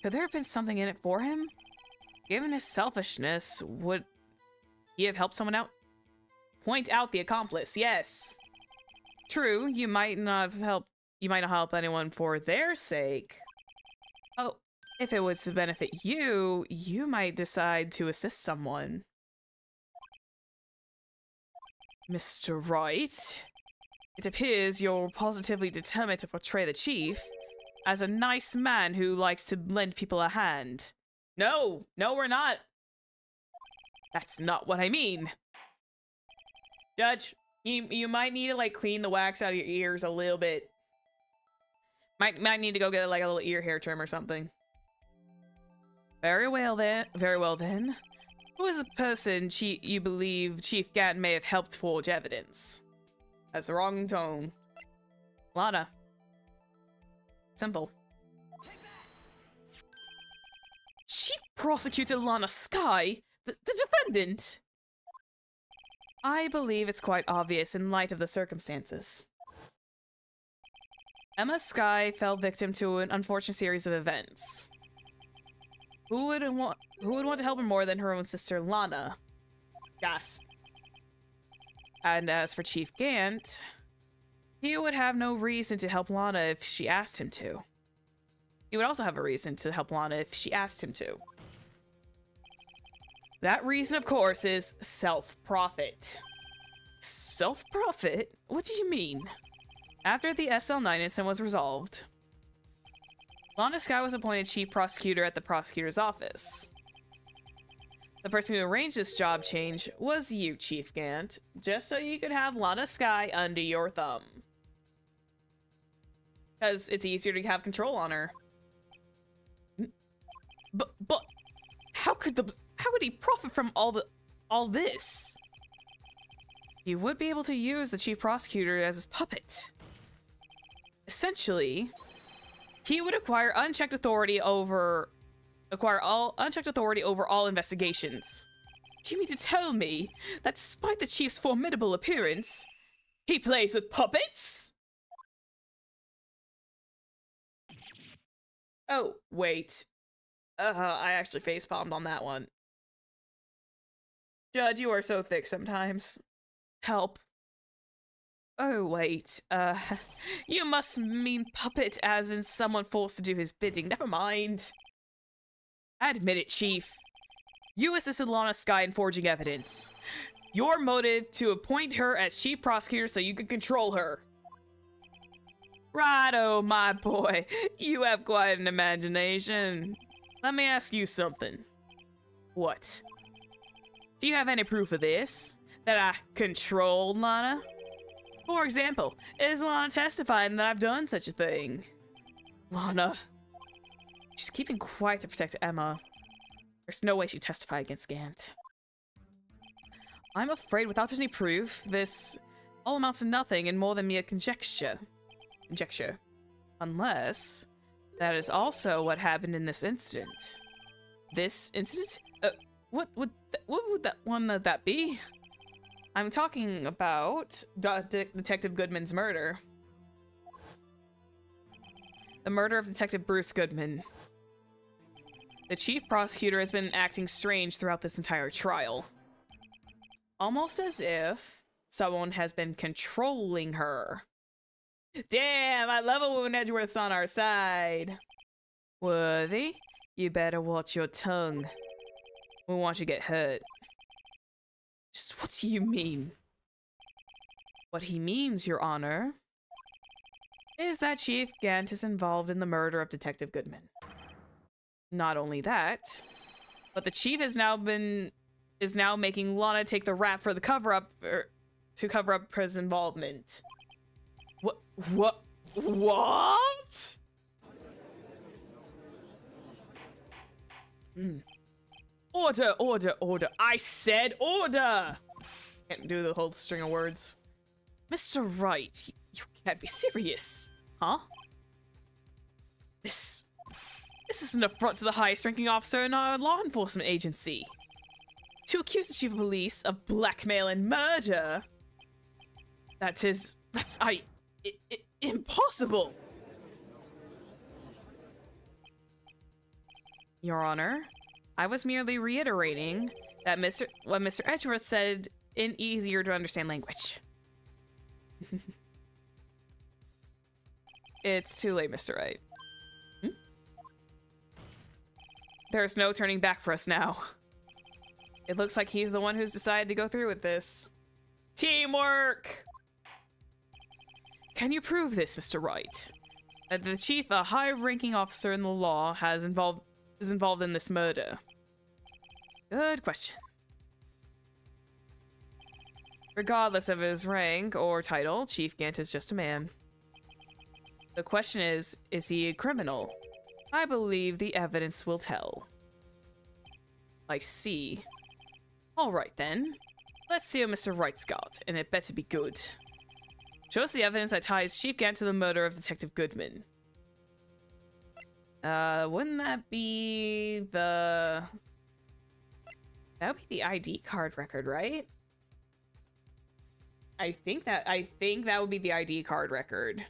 [SPEAKER 2] Could there have been something in it for him? Given his selfishness, would You have helped someone out? Point out the accomplice, yes. True, you might not help anyone for their sake. Oh, if it was to benefit you, you might decide to assist someone. Mr. Wright, it appears you're positively determined to portray the chief as a nice man who likes to lend people a hand. No, we're not. That's not what I mean. Judge, you might need to like clean the wax out of your ears a little bit. Might need to go get like a little ear hair trim or something. Very well then. Who is the person you believe Chief Gat may have helped forge evidence? That's the wrong tone. Lana. Simple. Chief Prosecutor Lana Sky? The defendant? I believe it's quite obvious in light of the circumstances. Emma Sky fell victim to an unfortunate series of events. Who would want to help her more than her own sister Lana? Gasp. And as for Chief Gant, he would have no reason to help Lana if she asked him to. He would also have a reason to help Lana if she asked him to. That reason, of course, is self-profit. Self-profit? What do you mean? After the SL9 incident was resolved, Lana Sky was appointed chief prosecutor at the prosecutor's office. The person who arranged this job change was you, Chief Gant, just so you could have Lana Sky under your thumb. Because it's easier to have control on her. But how could he profit from all this? He would be able to use the chief prosecutor as his puppet. Essentially, he would acquire unchecked authority over all investigations. Do you mean to tell me that despite the chief's formidable appearance, he plays with puppets? Oh, wait. I actually facepalmed on that one. Judge, you are so thick sometimes. Help. Oh, wait. You must mean puppet as in someone forced to do his bidding. Never mind. Admit it, Chief. You assisted Lana Sky in forging evidence. Your motive to appoint her as chief prosecutor so you could control her. Righto, my boy. You have quite an imagination. Let me ask you something. What? Do you have any proof of this? That I controlled Lana? For example, is Lana testifying that I've done such a thing? Lana. She's keeping quiet to protect Emma. There's no way she'd testify against Gant. I'm afraid without any proof, this all amounts to nothing and more than mere conjecture. Unless that is also what happened in this incident. This incident? What would that be? I'm talking about Detective Goodman's murder. The murder of Detective Bruce Goodman. The chief prosecutor has been acting strange throughout this entire trial. Almost as if someone has been controlling her. Damn, I love it when Edgeworth's on our side. Worthy, you better watch your tongue. We want you to get hurt. Just what do you mean? What he means, Your Honor, is that Chief Gant is involved in the murder of Detective Goodman. Not only that, but the chief is now making Lana take the rap for the cover-up to cover up his involvement. What? Order. I said order! Can't do the whole string of words. Mr. Wright, you can't be serious. Huh? This is an affront to the highest ranking officer in our law enforcement agency. To accuse the chief of police of blackmail and murder? That's impossible! Your Honor, I was merely reiterating that what Mr. Edgeworth said in easier to understand language. It's too late, Mr. Wright. There's no turning back for us now. It looks like he's the one who's decided to go through with this. Teamwork! Can you prove this, Mr. Wright? That the chief, a high-ranking officer in the law, is involved in this murder? Good question. Regardless of his rank or title, Chief Gant is just a man. The question is he a criminal? I believe the evidence will tell. I see. Alright then. Let's see what Mr. Wright's got, and it better be good. Show us the evidence that ties Chief Gant to the murder of Detective Goodman. Wouldn't that be the... That would be the ID card record, right? I think that would be the ID card record.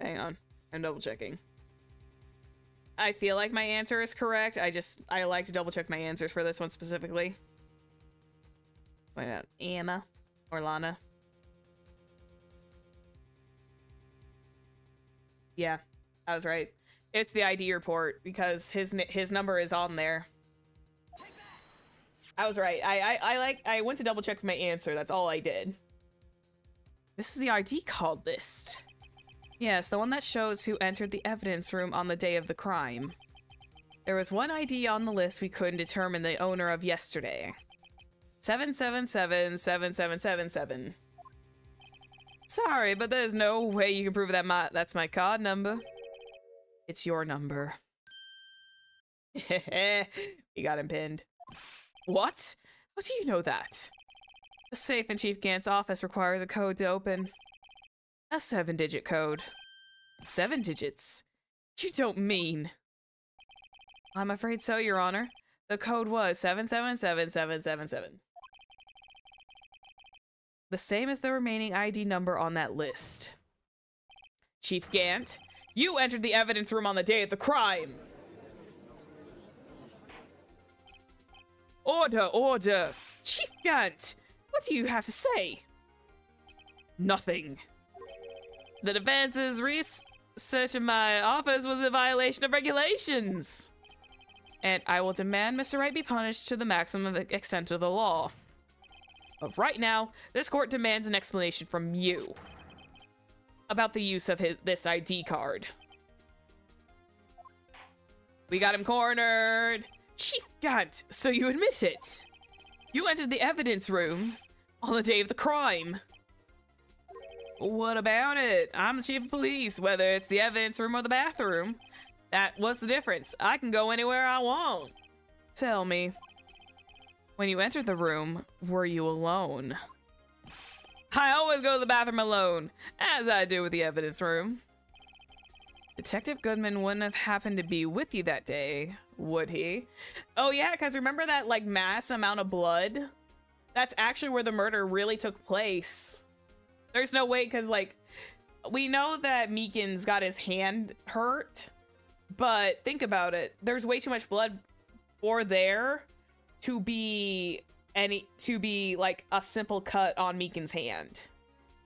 [SPEAKER 2] Hang on, I'm double checking. I feel like my answer is correct. I like to double check my answers for this one specifically. Find out. Emma or Lana. Yeah, I was right. It's the ID report because his number is on there. I was right. I went to double check for my answer. That's all I did. This is the ID card list. Yes, the one that shows who entered the evidence room on the day of the crime. There was one ID on the list we couldn't determine the owner of yesterday. 7777777. Sorry, but there's no way you can prove that that's my card number. It's your number. You got him pinned. What? How do you know that? The safe in Chief Gant's office requires a code to open. A 7-digit code. 7 digits? You don't mean... I'm afraid so, Your Honor. The code was 777777. The same as the remaining ID number on that list. Chief Gant, you entered the evidence room on the day of the crime! Order, order! Chief Gant, what do you have to say? Nothing. The defense's research in my office was a violation of regulations. And I will demand Mr. Wright be punished to the maximum extent of the law. But right now, this court demands an explanation from you about the use of this ID card. We got him cornered. Chief Gant, so you admit it. You entered the evidence room on the day of the crime. What about it? I'm the chief of police, whether it's the evidence room or the bathroom. What's the difference? I can go anywhere I want. Tell me, when you entered the room, were you alone? I always go to the bathroom alone, as I do with the evidence room. Detective Goodman wouldn't have happened to be with you that day, would he? Oh yeah, because remember that like mass amount of blood? That's actually where the murder really took place. There's no way, because, like, we know that Meekins got his hand hurt, but think about it. There's way too much blood for there to be like a simple cut on Meekins' hand.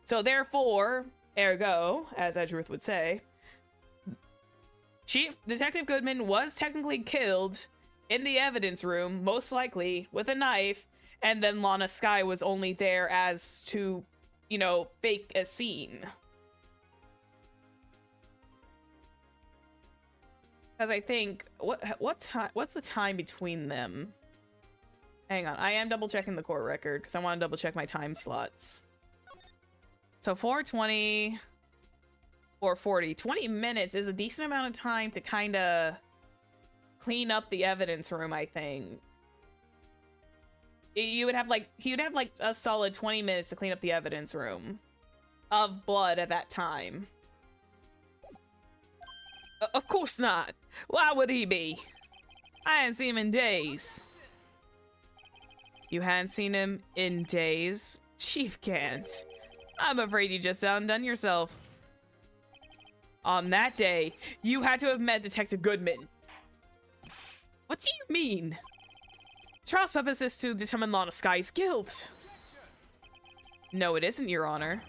[SPEAKER 2] So therefore, ergo, as Edgeworth would say, Chief Detective Goodman was technically killed in the evidence room, most likely with a knife, and then Lana Skye was only there as to, you know, fake a scene. Because I think, what's the time between them? Hang on, I am double checking the court record because I want to double check my time slots. So 4:20, 4:40, 20 minutes is a decent amount of time to kind of clean up the evidence room, I think. He would have like a solid 20 minutes to clean up the evidence room of blood at that time. Of course not. Why would he be? I hadn't seen him in days.
[SPEAKER 1] You hadn't seen him in days? Chief can't.
[SPEAKER 2] I'm afraid you just outdone yourself.
[SPEAKER 1] On that day, you had to have met Detective Goodman.
[SPEAKER 2] What do you mean?
[SPEAKER 1] Trial's purpose is to determine Lana Sky's guilt. No, it isn't, Your Honor.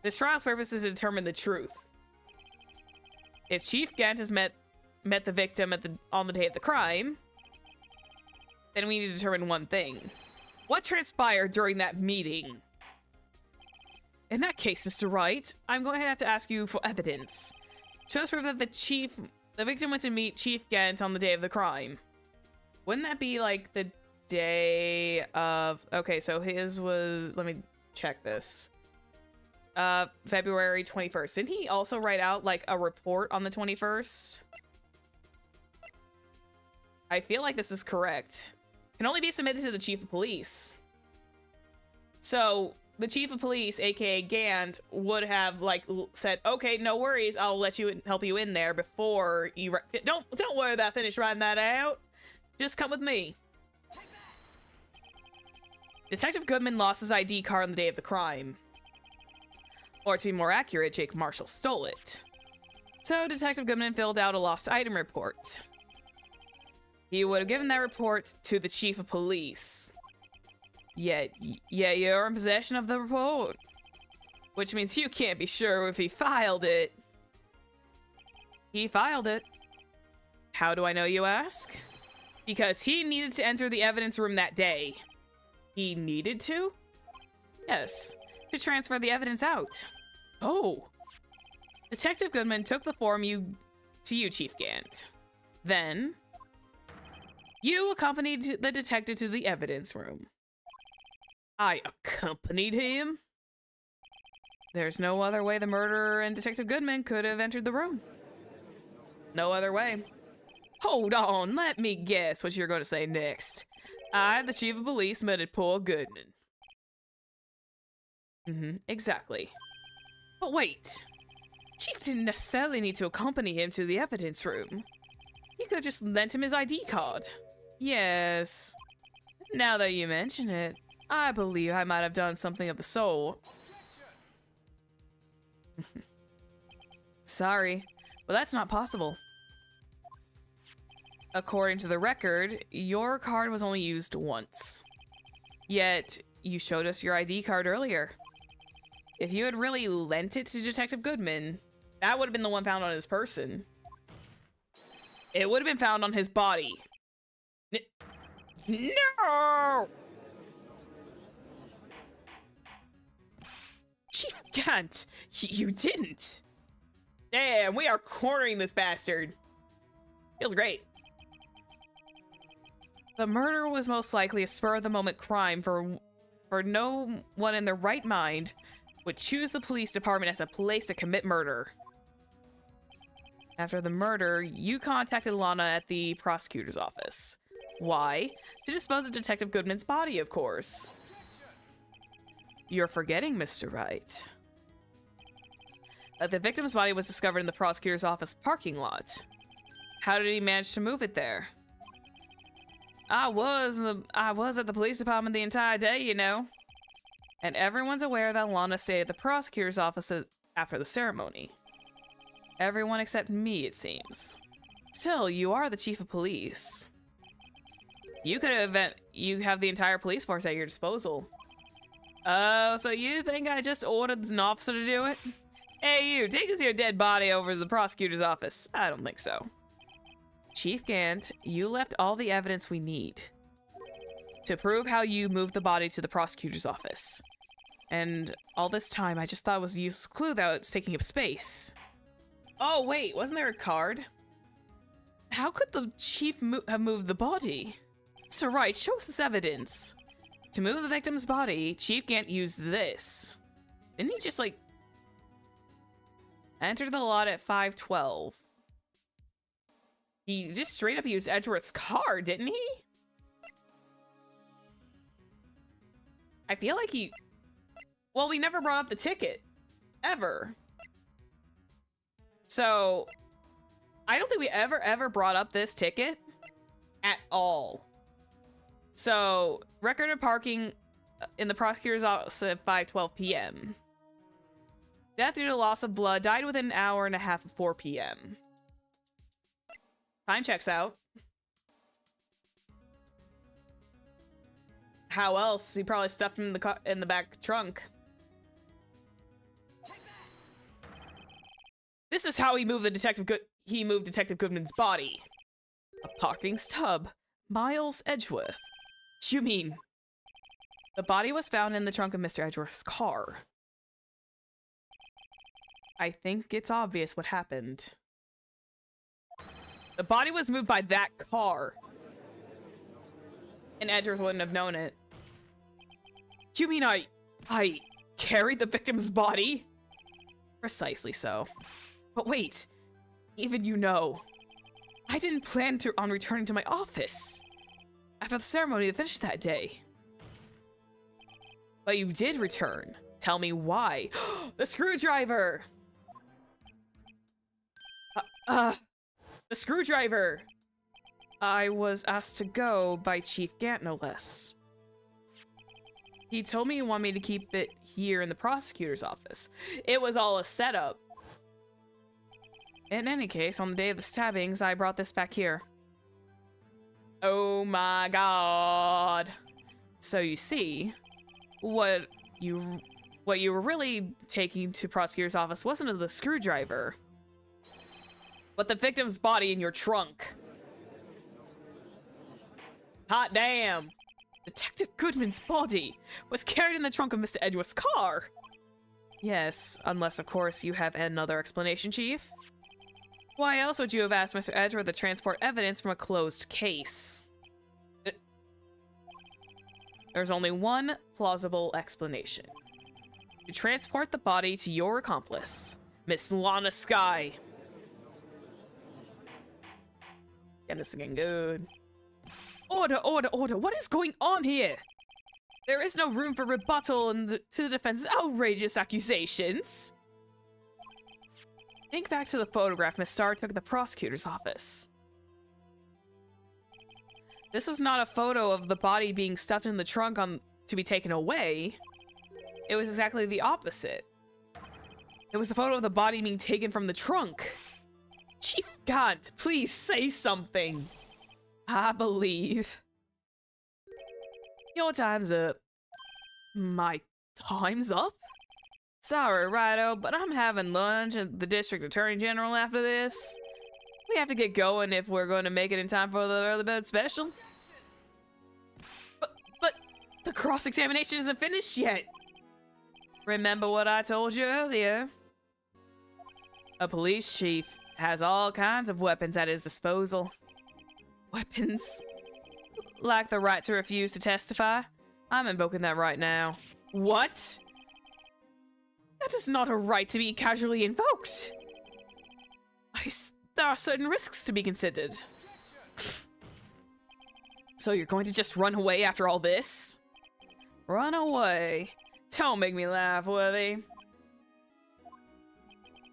[SPEAKER 1] This trial's purpose is to determine the truth. If Chief Gant has met the victim on the day of the crime, then we need to determine one thing. What transpired during that meeting? In that case, Mr. Wright, I'm going to have to ask you for evidence. Shows proof that the victim went to meet Chief Gant on the day of the crime. Wouldn't that be like the day of... Okay, so his was... Let me check this. February 21st. Didn't he also write out like a report on the 21st? I feel like this is correct. Can only be submitted to the Chief of Police. So the Chief of Police, aka Gant, would have like said, "Okay, no worries, I'll let you help you in there before you don't worry about finish writing that out. Just come with me." Detective Goodman lost his ID card on the day of the crime. Or to be more accurate, Jake Marshall stole it. So Detective Goodman filled out a lost item report. He would have given that report to the Chief of Police. Yet you're in possession of the report. Which means you can't be sure if he filed it. He filed it. How do I know, you ask? Because he needed to enter the evidence room that day. He needed to? Yes, to transfer the evidence out. Oh. Detective Goodman took the form to you, Chief Gant. Then, you accompanied the detective to the evidence room. I accompanied him? There's no other way the murderer and Detective Goodman could have entered the room. No other way. Hold on, let me guess what you're going to say next. I, the Chief of Police, murdered poor Goodman. Exactly. But wait. Chief didn't necessarily need to accompany him to the evidence room. He could have just lent him his ID card. Yes. Now that you mention it, I believe I might have done something of the sort. Sorry, but that's not possible. According to the record, your card was only used once. Yet, you showed us your ID card earlier. If you had really lent it to Detective Goodman, that would have been the one found on his person. It would have been found on his body. No! Chief Gant, you didn't. Damn, we are cornering this bastard. Feels great. The murder was most likely a spur-of-the-moment crime, for no one in their right mind would choose the police department as a place to commit murder. After the murder, you contacted Lana at the prosecutor's office. Why? To dispose of Detective Goodman's body, of course. You're forgetting, Mr. Wright, that the victim's body was discovered in the prosecutor's office parking lot. How did he manage to move it there? I was at the police department the entire day, you know. And everyone's aware that Lana stayed at the prosecutor's office after the ceremony. Everyone except me, it seems. Still, you are the chief of police. You have the entire police force at your disposal. Oh, so you think I just ordered an officer to do it? Hey, you, take us your dead body over to the prosecutor's office. I don't think so. Chief Gant, you left all the evidence we need to prove how you moved the body to the prosecutor's office. And all this time, I just thought it was a useless clue that was taking up space. Oh, wait, wasn't there a card? How could the chief have moved the body? Mr. Wright, show us this evidence. To move the victim's body, Chief Gant used this. Didn't he just, like, enter the lot at 5:12? He just straight up used Edgeworth's card, didn't he? I feel like he... Well, we never brought up the ticket. Ever. So, I don't think we ever brought up this ticket at all. So, record of parking in the prosecutor's office at 5:12 p.m. Death due to loss of blood, died within an hour and a half of 4 p.m. Time checks out. How else? He probably stuffed him in the back trunk. This is how he moved Detective Goodman's body. A parking stub. Miles Edgeworth. You mean the body was found in the trunk of Mr. Edgeworth's car? I think it's obvious what happened. The body was moved by that car. And Edgeworth wouldn't have known it. You mean I carried the victim's body? Precisely so. But wait, even you know, I didn't plan on returning to my office after the ceremony that finished that day. But you did return. Tell me why. The screwdriver! The screwdriver! I was asked to go by Chief Gant, no less. He told me he wanted me to keep it here in the prosecutor's office. It was all a setup. In any case, on the day of the stabbings, I brought this back here. Oh my god. So you see, what you were really taking to prosecutor's office wasn't the screwdriver, but the victim's body in your trunk. Hot damn. Detective Goodman's body was carried in the trunk of Mr. Edgeworth's car. Yes, unless of course you have another explanation, Chief. Why else would you have asked Mr. Edgeworth to transport evidence from a closed case? There's only one plausible explanation. To transport the body to your accomplice, Miss Lana Skye. Getting this again good. Order, order, order. What is going on here? There is no room for rebuttal to the defense's outrageous accusations. Think back to the photograph Miss Starr took at the prosecutor's office. This was not a photo of the body being stuffed in the trunk to be taken away. It was exactly the opposite. It was the photo of the body being taken from the trunk. Chief Gant, please say something. I believe. Your time's up. My time's up? Sorry, Rido, but I'm having lunch at the District Attorney General after this. We have to get going if we're going to make it in time for the early bird special. But the cross-examination isn't finished yet. Remember what I told you earlier? A police chief has all kinds of weapons at his disposal. Weapons? Like the right to refuse to testify? I'm invoking that right now. What? That is not a right to be casually invoked. There are certain risks to be considered. So you're going to just run away after all this? Run away? Don't make me laugh, Worthy.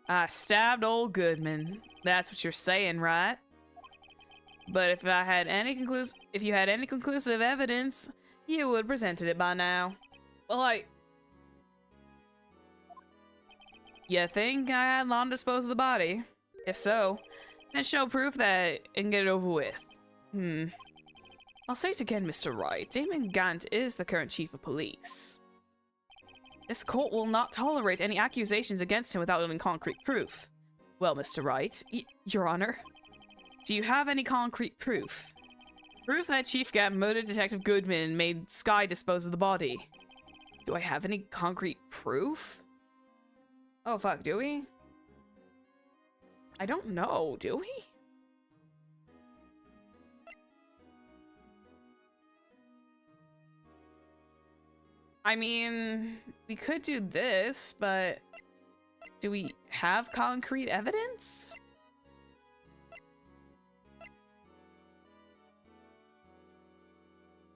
[SPEAKER 1] I stabbed old Goodman. That's what you're saying, right? But if you had any conclusive evidence, you would have presented it by now. Well, you think I had long disposed of the body? If so, then show proof that and get it over with. I'll say it again, Mr. Wright. Damon Gant is the current chief of police. This court will not tolerate any accusations against him without any concrete proof. Well, Mr. Wright, Your Honor, do you have any concrete proof? Proof that Chief Gant murdered Detective Goodman and made Skye dispose of the body. Do I have any concrete proof? Oh fuck, do we? I don't know, do we? I mean, we could do this, but do we have concrete evidence?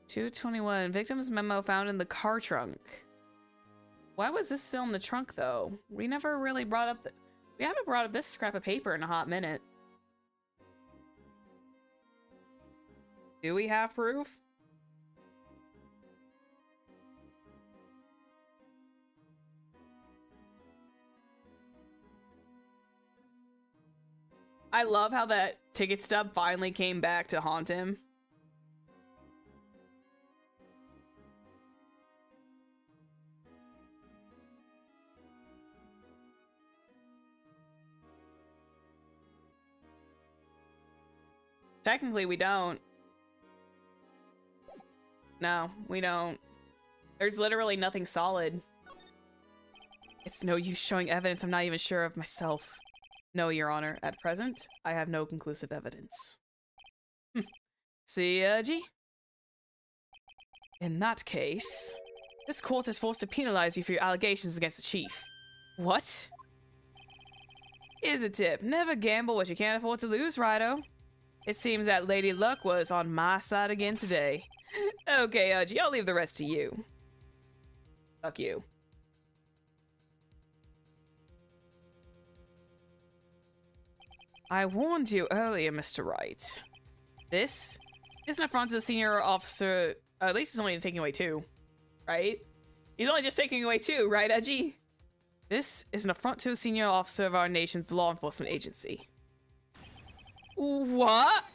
[SPEAKER 1] (221) Victim's memo found in the car trunk. Why was this still in the trunk, though? We never really brought up we haven't brought up this scrap of paper in a hot minute. Do we have proof? I love how that ticket stub finally came back to haunt him. Technically, we don't. No, we don't. There's literally nothing solid. It's no use showing evidence I'm not even sure of myself. No, Your Honor. At present, I have no conclusive evidence. See, G? In that case, this court is forced to penalize you for your allegations against the chief. What? Here's a tip. Never gamble what you can't afford to lose, Rido. It seems that Lady Luck was on my side again today. Okay, G, I'll leave the rest to you. Fuck you. I warned you earlier, Mr. Wright. This is an affront to the senior officer. At least he's only taking away 2, right? He's only just taking away 2, right, Edgy? This is an affront to a senior officer of our nation's law enforcement agency. What?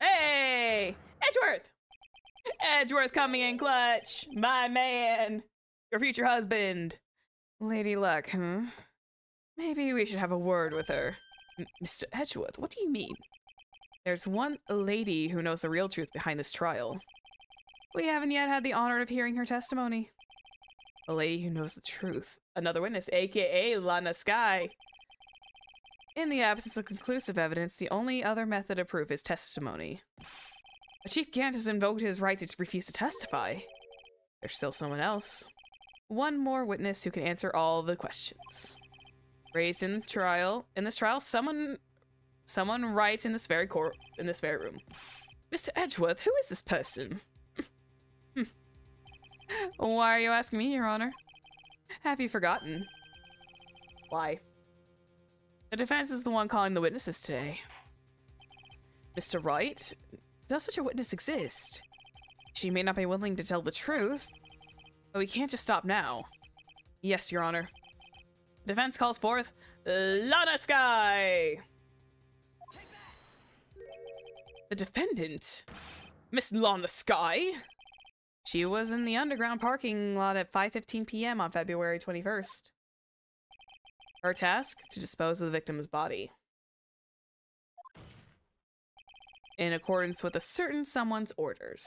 [SPEAKER 1] Hey! Edgeworth! Edgeworth coming in clutch! My man! Your future husband! Lady Luck, huh? Maybe we should have a word with her. Mr. Edgeworth, what do you mean? There's one lady who knows the real truth behind this trial. We haven't yet had the honor of hearing her testimony. A lady who knows the truth. Another witness, aka Lana Sky. In the absence of conclusive evidence, the only other method of proof is testimony. But Chief Gant has invoked his right to refuse to testify. There's still someone else. One more witness who can answer all the questions. Raised in this trial, someone right in this very room. Mr. Edgeworth, who is this person? Why are you asking me, Your Honor? Have you forgotten? Why? The defense is the one calling the witnesses today. Mr. Wright, does such a witness exist? She may not be willing to tell the truth, but we can't just stop now. Yes, Your Honor. Defense calls forth Lana Sky! The defendant? Miss Lana Sky? She was in the underground parking lot at 5:15 p.m. on February 21st. Her task? To dispose of the victim's body. In accordance with a certain someone's orders.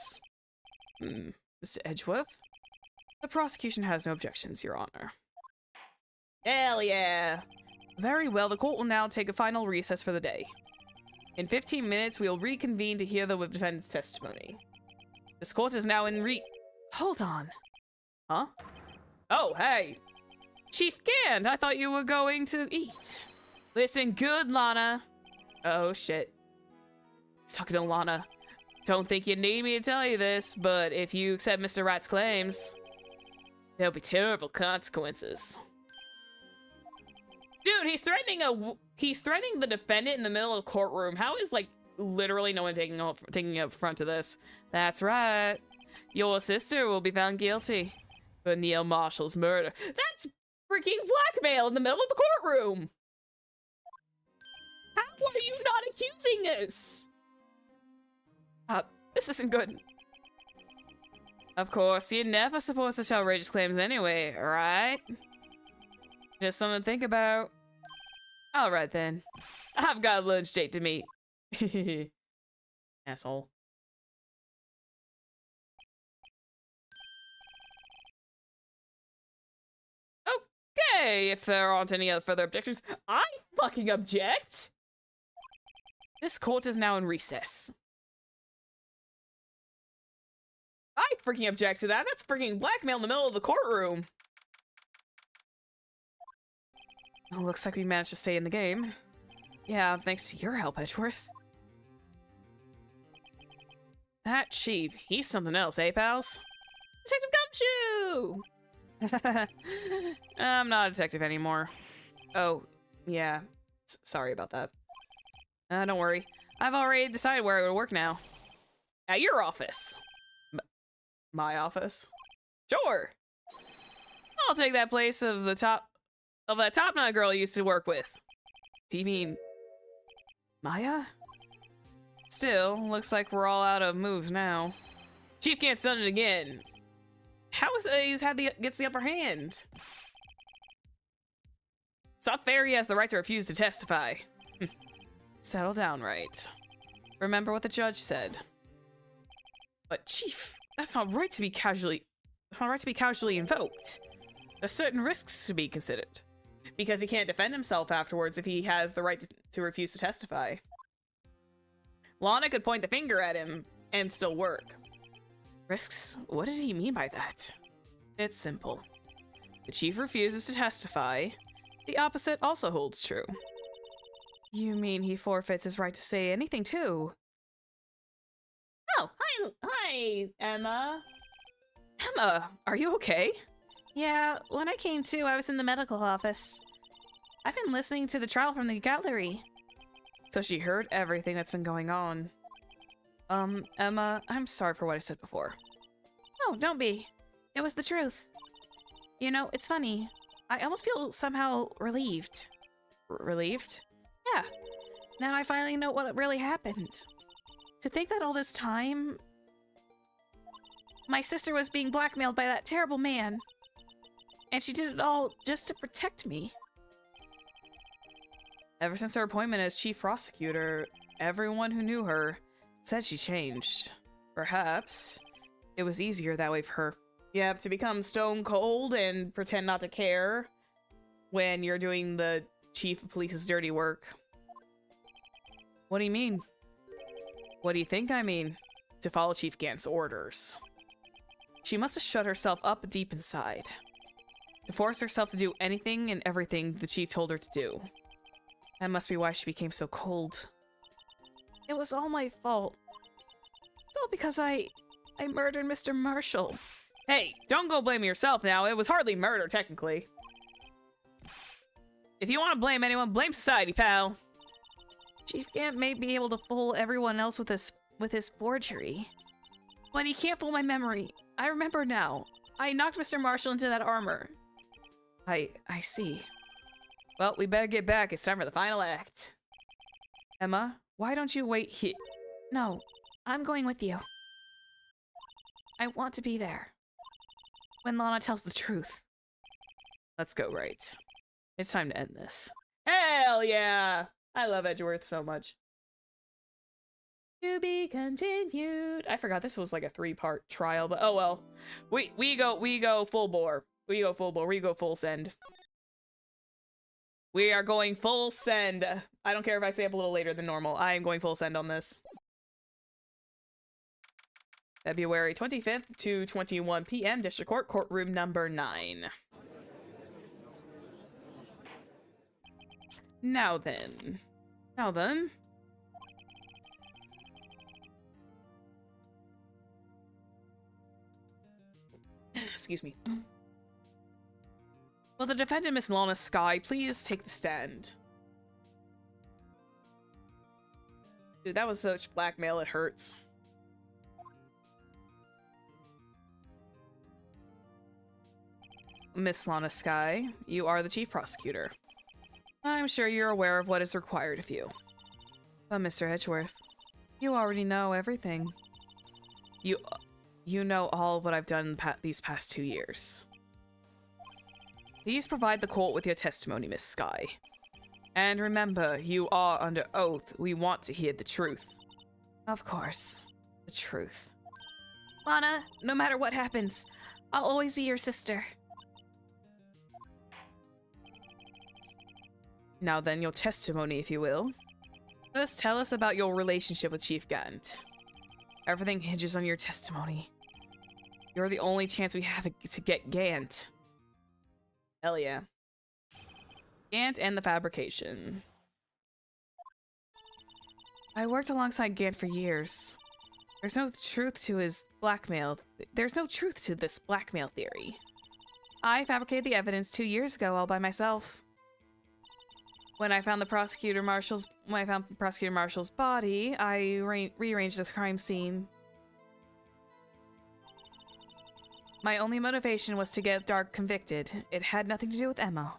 [SPEAKER 1] Mr. Edgeworth? The prosecution has no objections, Your Honor. Hell yeah! Very well, the court will now take a final recess for the day. In 15 minutes, we will reconvene to hear the defendant's testimony. This court is now in Hold on. Huh? Oh, hey! Chief Gant, I thought you were going to eat. Listen good, Lana. Oh, shit. He's talking to Lana. Don't think you need me to tell you this, but if you accept Mr. Wright's claims, there'll be terrible consequences. Dude, he's threatening the defendant in the middle of the courtroom. How is, like, literally no one taking up front of this? That's right. Your sister will be found guilty for Neil Marshall's murder. That's freaking blackmail in the middle of the courtroom. How are you not accusing this? This isn't good. Of course, you're never supposed to tell outrageous claims anyway, right? Just something to think about. Alright then. I've got a lunch date to meet. Asshole. Okay, if there aren't any other further objections, I fucking object! This court is now in recess. I freaking object to that. That's freaking blackmail in the middle of the courtroom. Oh, looks like we managed to stay in the game. Yeah, thanks to your help, Edgeworth. That chief, he's something else, eh, pals? Detective Gumshoe! I'm not a detective anymore. Oh, yeah. Sorry about that. Don't worry. I've already decided where I would work now. At your office. My office? Sure. I'll take that place of that top knot girl I used to work with. Do you mean Maya? Still, looks like we're all out of moves now. Chief Gant's done it again. How is it gets the upper hand? It's not fair he has the right to refuse to testify. Settle down, right? Remember what the judge said. But Chief, that's not right to be casually invoked. There's certain risks to be considered. Because he can't defend himself afterwards if he has the right to refuse to testify. Lana could point the finger at him and still work. Risks? What did he mean by that? It's simple. The chief refuses to testify. The opposite also holds true. You mean he forfeits his right to say anything too? Oh, hi, Emma. Emma, are you okay?
[SPEAKER 2] Yeah, when I came to, I was in the medical office. I've been listening to the trial from the gallery.
[SPEAKER 1] So she heard everything that's been going on. Emma, I'm sorry for what I said before.
[SPEAKER 2] No, don't be. It was the truth. You know, it's funny. I almost feel somehow relieved.
[SPEAKER 1] Relieved?
[SPEAKER 2] Yeah. Now I finally know what really happened. To think that all this time, my sister was being blackmailed by that terrible man. And she did it all just to protect me.
[SPEAKER 1] Ever since her appointment as chief prosecutor, everyone who knew her said she changed. Perhaps it was easier that way for her. You have to become stone cold and pretend not to care when you're doing the chief of police's dirty work. What do you mean? What do you think I mean? To follow Chief Gant's orders. She must have shut herself up deep inside. To force herself to do anything and everything the chief told her to do. That must be why she became so cold.
[SPEAKER 2] It was all my fault. It's all because I murdered Mr. Marshall.
[SPEAKER 1] Hey, don't go blame yourself now. It was hardly murder, technically. If you want to blame anyone, blame society, pal.
[SPEAKER 2] Chief Gant may be able to fool everyone else with his forgery. But he can't fool my memory. I remember now. I knocked Mr. Marshall into that armor.
[SPEAKER 1] I see. Well, we better get back. It's time for the final act. Emma, why don't you wait here?
[SPEAKER 2] No, I'm going with you. I want to be there. When Lana tells the truth.
[SPEAKER 1] Let's go, right. It's time to end this. Hell yeah! I love Edgeworth so much. To be continued. I forgot this was like a 3-part trial, but oh well. We go full bore. We go full bore. We go full send. We are going full send. I don't care if I stay up a little later than normal. I am going full send on this. February 25th to 21 p.m. District Court, courtroom number 9. Now then. Excuse me. Will the defendant, Miss Lana Skye, please take the stand? Dude, that was such blackmail, it hurts. Miss Lana Skye, you are the chief prosecutor. I'm sure you're aware of what is required of you. But Mr. Edgeworth, you already know everything. You know all of what I've done these past 2 years. Please provide the court with your testimony, Miss Skye. And remember, you are under oath. We want to hear the truth. Of course, the truth.
[SPEAKER 2] Lana, no matter what happens, I'll always be your sister.
[SPEAKER 1] Now then, your testimony, if you will. First, tell us about your relationship with Chief Gant. Everything hinges on your testimony. You're the only chance we have to get Gant. Hell yeah. Gant and the fabrication. I worked alongside Gant for years. There's no truth to his blackmail. There's no truth to this blackmail theory. I fabricated the evidence 2 years ago all by myself. When I found Prosecutor Marshall's body, I rearranged the crime scene.
[SPEAKER 2] my only motivation was to get Dark convicted. It had nothing to do with Emma.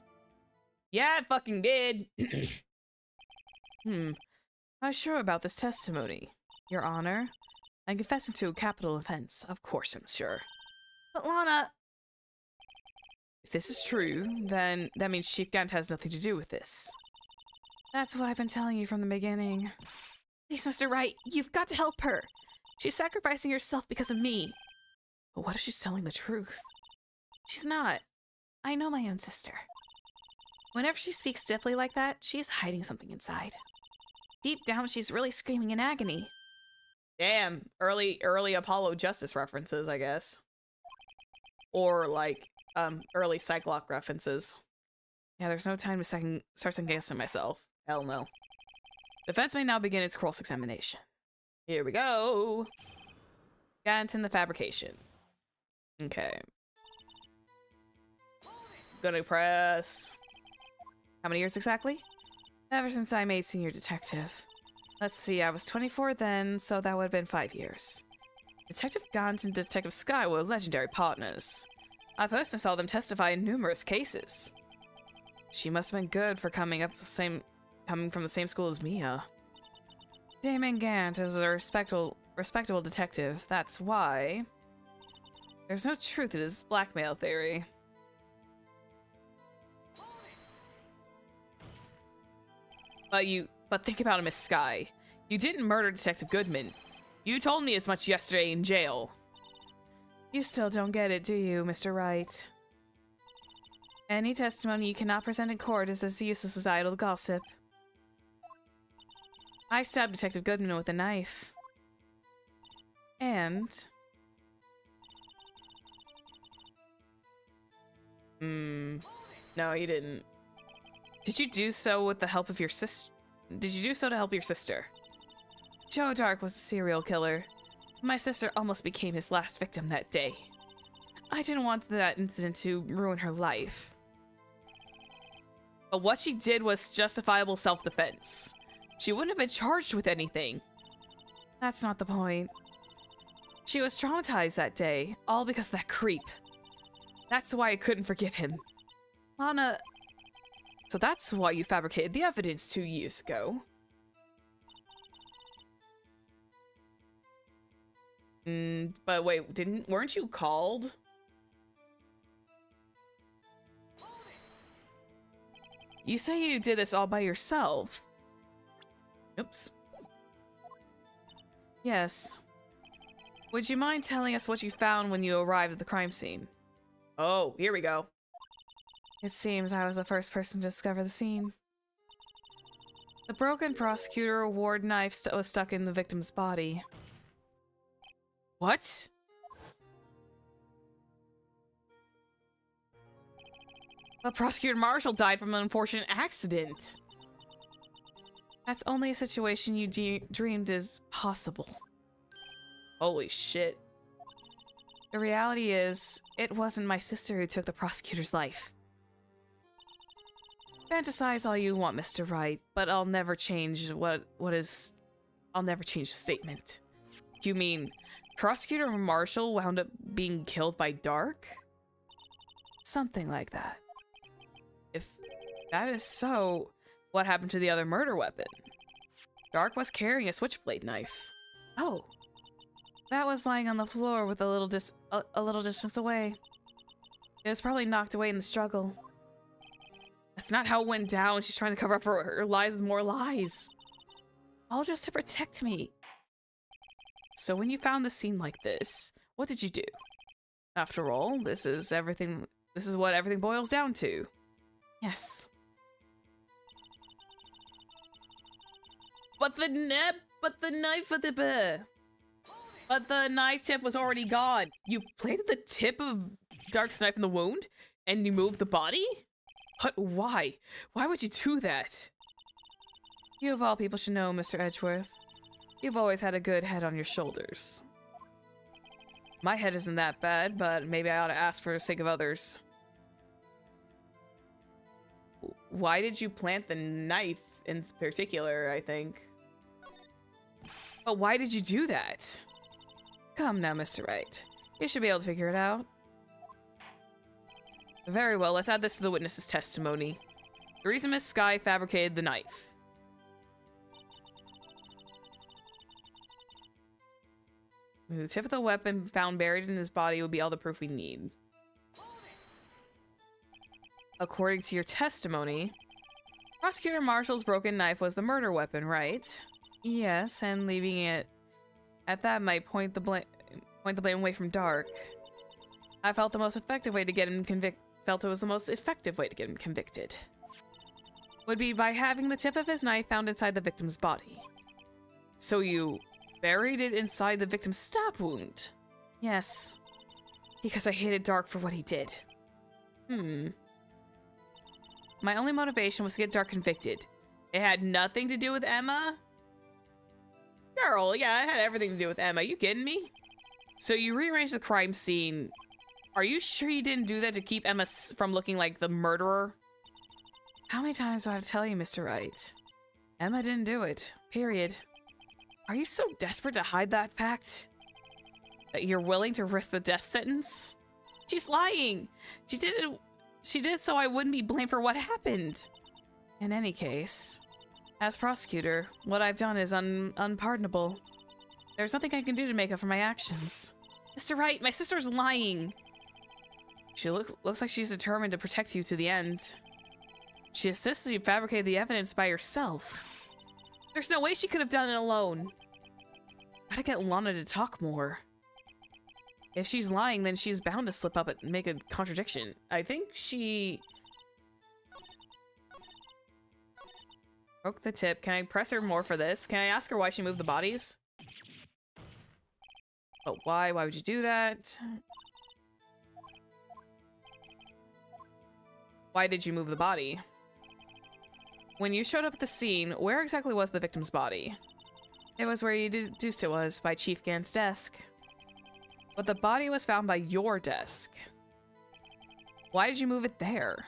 [SPEAKER 1] Yeah, it fucking did.
[SPEAKER 2] Not sure about this testimony, Your Honor. I'm confessing to a capital offense. Of course I'm sure. But Lana... If this is true, then that means Chief Gant has nothing to do with this. That's what I've been telling you from the beginning. Please, Mr. Wright, you've got to help her. She's sacrificing herself because of me. But what if she's telling the truth? She's not. I know my own sister. Whenever she speaks stiffly like that, she's hiding something inside. Deep down, she's really screaming in agony.
[SPEAKER 1] Damn, early Apollo Justice references, I guess. Or like early Cyclops references.
[SPEAKER 2] Yeah, there's no time to start second-guessing myself.
[SPEAKER 1] Hell no.
[SPEAKER 2] Defense may now begin its cross-examination.
[SPEAKER 1] Here we go.
[SPEAKER 2] Gant in the fabrication.
[SPEAKER 1] Okay. Gonna press.
[SPEAKER 2] How many years exactly? Ever since I made senior detective. Let's see, I was 24 then, so that would have been 5 years. Detective Gant and Detective Sky were legendary partners. I personally saw them testify in numerous cases. She must have been good for coming from the same school as Mia. Damon Gant is a respectable detective. That's why there's no truth to his blackmail theory. But think about him as Sky. You didn't murder Detective Goodman. You told me as much yesterday in jail. You still don't get it, do you, Mr. Wright? Any testimony you cannot present in court is as useless as idle gossip. I stabbed Detective Goodman with a knife. And...
[SPEAKER 1] No, you didn't.
[SPEAKER 2] Did you do so with the help of your sister? Did you do so to help your sister? Joe Dark was a serial killer. My sister almost became his last victim that day. I didn't want that incident to ruin her life.
[SPEAKER 1] But what she did was justifiable self-defense. She wouldn't have been charged with anything.
[SPEAKER 2] That's not the point. She was traumatized that day, all because of that creep. That's why I couldn't forgive him. Lana...
[SPEAKER 1] So that's why you fabricated the evidence 2 years ago. But wait, weren't you called?
[SPEAKER 2] You say you did this all by yourself.
[SPEAKER 1] Oops.
[SPEAKER 2] Yes. Would you mind telling us what you found when you arrived at the crime scene?
[SPEAKER 1] Oh, here we go.
[SPEAKER 2] It seems I was the first person to discover the scene. The broken prosecutor award knife was stuck in the victim's body.
[SPEAKER 1] What? But Prosecutor Marshall died from an unfortunate accident.
[SPEAKER 2] That's only a situation you dreamed is possible.
[SPEAKER 1] Holy shit.
[SPEAKER 2] The reality is, it wasn't my sister who took the prosecutor's life. Fantasize all you want, Mr. Wright, but I'll never change I'll never change the statement.
[SPEAKER 1] You mean Prosecutor Marshall wound up being killed by Dark?
[SPEAKER 2] Something like that.
[SPEAKER 1] If that is so, what happened to the other murder weapon? Dark was carrying a switchblade knife.
[SPEAKER 2] Oh. That was lying on the floor with a little distance away. It was probably knocked away in the struggle.
[SPEAKER 1] That's not how it went down. She's trying to cover up her lies with more lies.
[SPEAKER 2] All just to protect me.
[SPEAKER 1] So when you found the scene like this, what did you do? After all, this is what everything boils down to.
[SPEAKER 2] Yes.
[SPEAKER 1] But the knife tip was already gone. You planted the tip of Dark's knife in the wound and you moved the body? But why? Why would you do that?
[SPEAKER 2] You of all people should know, Mr. Edgeworth. You've always had a good head on your shoulders.
[SPEAKER 1] My head isn't that bad, but maybe I ought to ask for the sake of others. Why did you plant the knife in particular, I think? But why did you do that?
[SPEAKER 2] Come now, Mr. Wright. You should be able to figure it out.
[SPEAKER 1] Very well, let's add this to the witness's testimony. The reason Miss Sky fabricated the knife. The tip of the weapon found buried in his body would be all the proof we need. According to your testimony, Prosecutor Marshall's broken knife was the murder weapon, right? Yes, and leaving it at that might point the blame away from Dark. I felt the most effective way to get him felt it was the most effective way to get him convicted. Would be by having the tip of his knife found inside the victim's body. So you buried it inside the victim's stab wound? Yes. Because I hated Dark for what he did. My only motivation was to get Dark convicted. It had nothing to do with Emma? Girl, yeah, it had everything to do with Emma. You kidding me? So you rearranged the crime scene. Are you sure you didn't do that to keep Emma from looking like the murderer? How many times do I have to tell you, Mr. Wright? Emma didn't do it. Period. Are you so desperate to hide that fact? That you're willing to risk the death sentence? She's lying! She did so I wouldn't be blamed for what happened. In any case, as prosecutor, what I've done is unpardonable. There's nothing I can do to make up for my actions. Mr. Wright, my sister's lying! She looks like she's determined to protect you to the end. She insisted you fabricated the evidence by herself. There's no way she could have done it alone. Gotta get Lana to talk more. If she's lying, then she's bound to slip up and make a contradiction. I think she broke the tip. Can I press her more for this? Can I ask her why she moved the bodies? Oh, why? Why would you do that? Why did you move the body? When you showed up at the scene, where exactly was the victim's body? It was where you deduced it was, by Chief Gant's desk. But the body was found by your desk. Why did you move it there?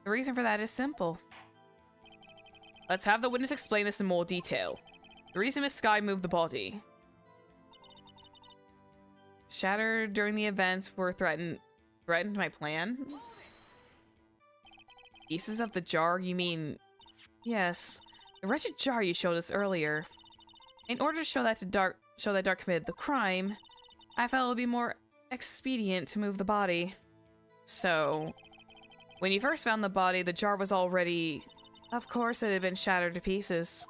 [SPEAKER 1] The reason for that is simple. Let's have the witness explain this in more detail. The reason Miss Sky moved the body. Shattered during the events were threatened my plan? Pieces of the jar, you mean? Yes, the wretched jar you showed us earlier. In order to show that Dark committed the crime, I felt it would be more expedient to move the body. So, when you first found the body, the jar was already... Of course it had been shattered to pieces.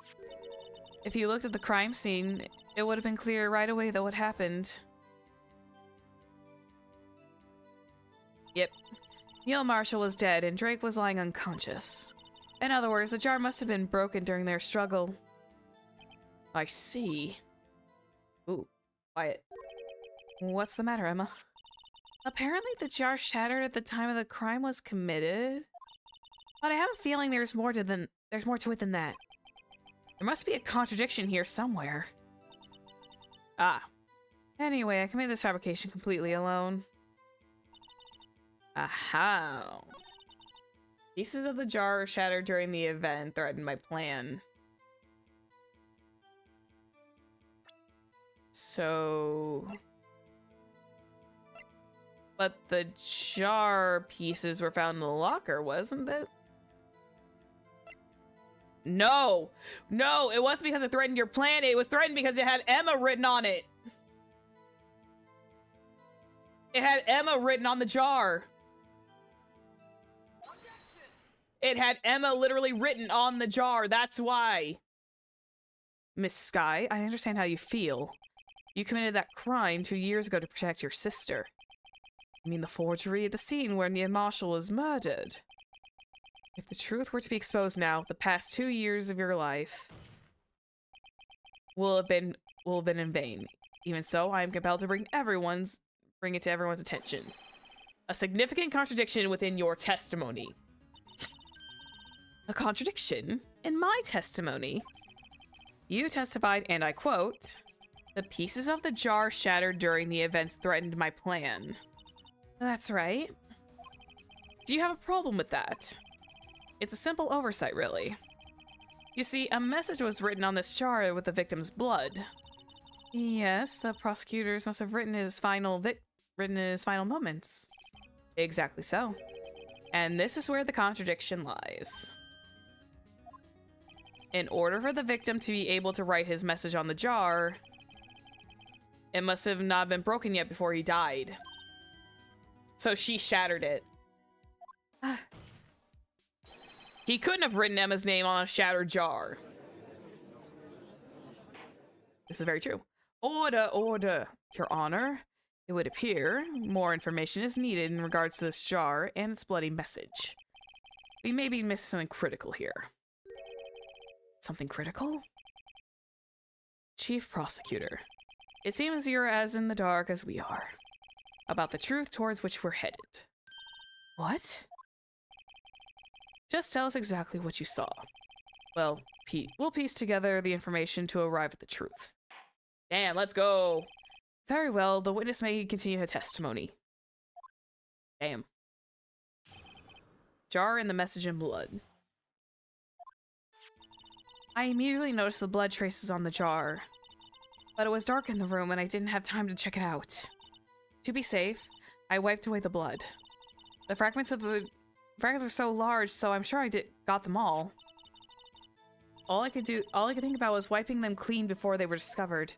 [SPEAKER 1] If you looked at the crime scene, it would have been clear right away that what happened. Yep. Neil Marshall was dead and Drake was lying unconscious. In other words, the jar must have been broken during their struggle. I see. Ooh, quiet. What's the matter, Emma? Apparently the jar shattered at the time of the crime was committed. But I have a feeling there's more to it than that. There must be a contradiction here somewhere. Ah. Anyway, I committed this fabrication completely alone. Aha. Pieces of the jar shattered during the event threatened my plan. So... But the jar pieces were found in the locker, wasn't it? No! No! It wasn't because it threatened your plan. It was threatened because it had Emma written on it. It had Emma written on the jar. It had Emma literally written on the jar. That's why. Miss Sky, I understand how you feel. You committed that crime 2 years ago to protect your sister. I mean the forgery at the scene where Neil Marshall was murdered. If the truth were to be exposed now, the past 2 years of your life will have been in vain. Even so, I am compelled to bring it to everyone's attention. A significant contradiction within your testimony. A contradiction in my testimony. You testified, and I quote, "The pieces of the jar shattered during the events threatened my plan." That's right. Do you have a problem with that? It's a simple oversight, really. You see, a message was written on this jar with the victim's blood. Yes, the prosecutors must have written his final moments. Exactly so.
[SPEAKER 2] And this is where the contradiction lies. In order for the victim to be able to write his message on the jar, it must have not been broken yet before he died. So she shattered it. He couldn't have written Emma's name on a shattered jar. This is very true. Order, order, Your Honor. It would appear more information is needed in regards to this jar and its bloody message. We may be missing something critical here. Something critical? Chief Prosecutor, it seems you're as in the dark as we are about the truth towards which we're headed. What? Just tell us exactly what you saw. Well, we'll piece together the information to arrive at the truth. Damn, let's go. Very well, the witness may continue her testimony. Damn. Jar and the message in blood. I immediately noticed the blood traces on the jar, but it was dark in the room and I didn't have time to check it out. To be safe, I wiped away the blood. The fragments are so large, so I'm sure I got them all. All I could think about was wiping them clean before they were discovered.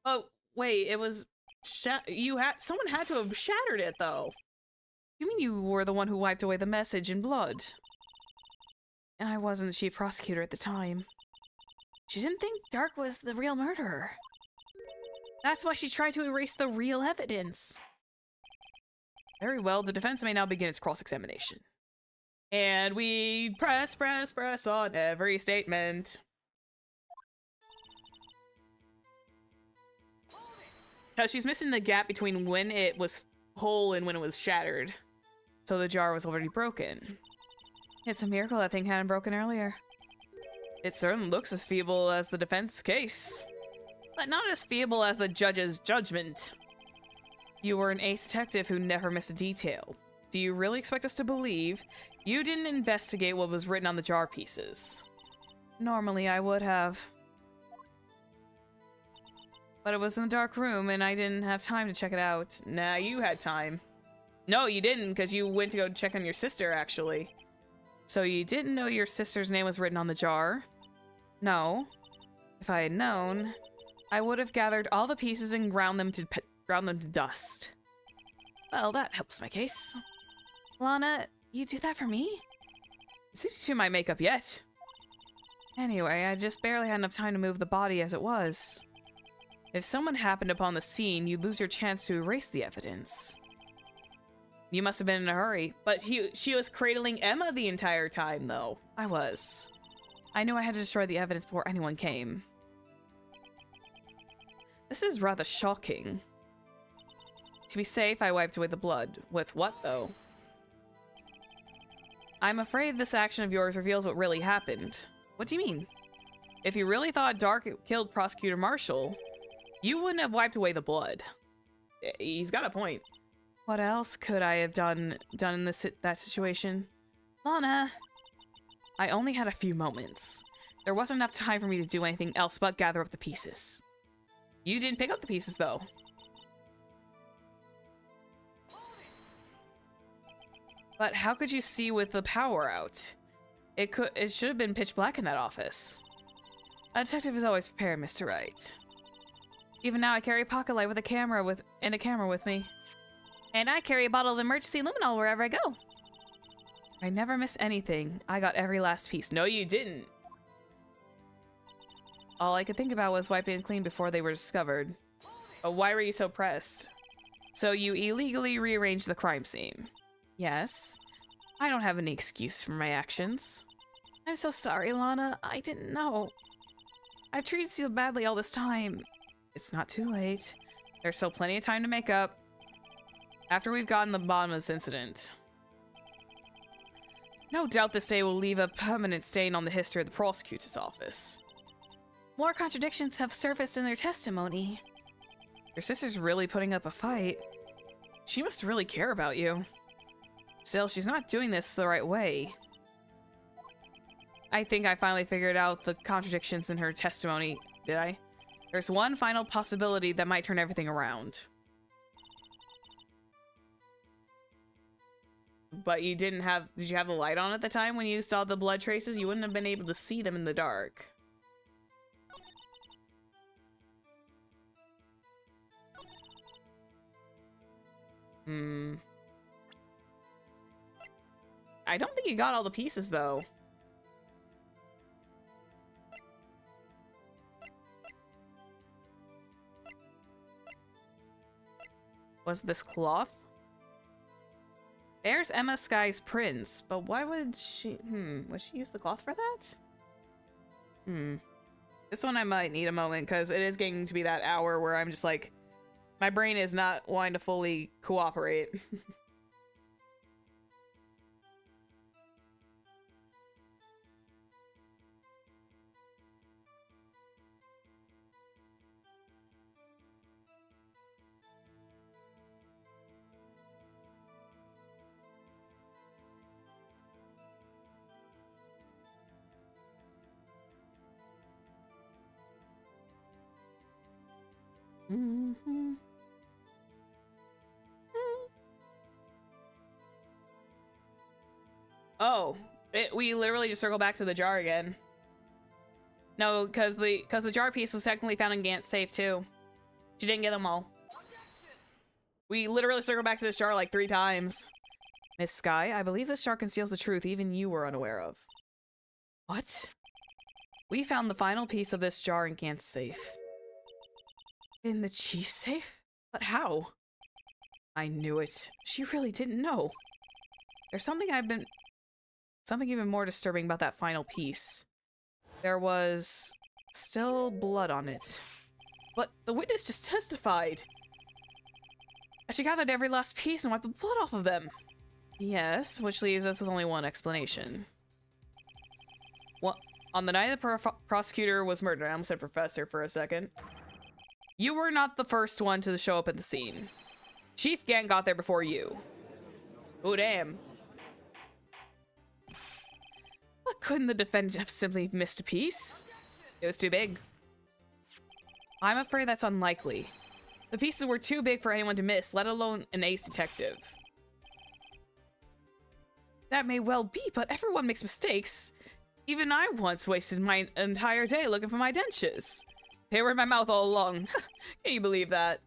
[SPEAKER 2] Oh, wait, it was someone had to have shattered it though. You mean you were the one who wiped away the message in blood? And I wasn't the chief prosecutor at the time. She didn't think Dark was the real murderer. That's why she tried to erase the real evidence. Very well, the defense may now begin its cross-examination. And we press on every statement. Now she's missing the gap between when it was whole and when it was shattered. So the jar was already broken. It's a miracle that thing hadn't broken earlier. It certainly looks as feeble as the defense case, but not as feeble as the judge's judgment. You were an ace detective who never missed a detail. Do you really expect us to believe you didn't investigate what was written on the jar pieces? Normally I would have. But it was in the dark room and I didn't have time to check it out. Nah, you had time. No, you didn't, because you went to go check on your sister, actually. So you didn't know your sister's name was written on the jar? No. If I had known, I would have gathered all the pieces and ground them to dust. Well, that helps my case. Lana, you do that for me? It seems you might make up yet. Anyway, I just barely had enough time to move the body as it was. If someone happened upon the scene, you'd lose your chance to erase the evidence. You must have been in a hurry, but she was cradling Emma the entire time, though. I was. I knew I had to destroy the evidence before anyone came. This is rather shocking. To be safe, I wiped away the blood. With what, though? I'm afraid this action of yours reveals what really happened. What do you mean? If you really thought Dark killed Prosecutor Marshall, you wouldn't have wiped away the blood. He's got a point. What else could I have done in that situation? Lana! I only had a few moments. There wasn't enough time for me to do anything else but gather up the pieces. You didn't pick up the pieces, though. But how could you see with the power out? It should have been pitch black in that office. A detective is always prepared, Mr. Wright. Even now I carry a pocket light with a camera with me. And I carry a bottle of emergency luminol wherever I go. I never miss anything. I got every last piece. No, you didn't. All I could think about was wiping it clean before they were discovered. But why were you so pressed? So you illegally rearranged the crime scene. Yes. I don't have any excuse for my actions. I'm so sorry, Lana. I didn't know. I've treated you badly all this time. It's not too late. There's still plenty of time to make up. After we've gotten the bottom of this incident. No doubt this day will leave a permanent stain on the history of the prosecutor's office. More contradictions have surfaced in their testimony. Your sister's really putting up a fight. She must really care about you. Still, she's not doing this the right way. I think I finally figured out the contradictions in her testimony. Did I? There's one final possibility that might turn everything around.
[SPEAKER 1] But you didn't have... Did you have the light on at the time when you saw the blood traces? You wouldn't have been able to see them in the dark. I don't think you got all the pieces, though. Was this cloth? There's Emma Sky's prince, but why would she... would she use the cloth for that? This one I might need a moment, because it is getting to be that hour where I'm just like... My brain is not wanting to fully cooperate. Oh, we literally just circle back to the jar again. No, because the jar piece was technically found in Gant's safe too. She didn't get them all. We literally circle back to this jar like 3 times. Miss Sky, I believe this jar conceals the truth even you were unaware of. What? We found the final piece of this jar in Gant's safe. In the chief's safe? But how? I knew it. She really didn't know. There's something even more disturbing about that final piece. There was still blood on it. But the witness just testified. She gathered every last piece and wiped the blood off of them. Yes, which leaves us with only one explanation. Well, on the night the prosecutor was murdered, I almost said professor for a second. You were not the first one to show up at the scene. Chief Gant got there before you. Oh, damn. But couldn't the defendant have simply missed a piece? It was too big. I'm afraid that's unlikely. The pieces were too big for anyone to miss, let alone an ace detective. That may well be, but everyone makes mistakes. Even I once wasted my entire day looking for my dentures. They were in my mouth all along. Can you believe that?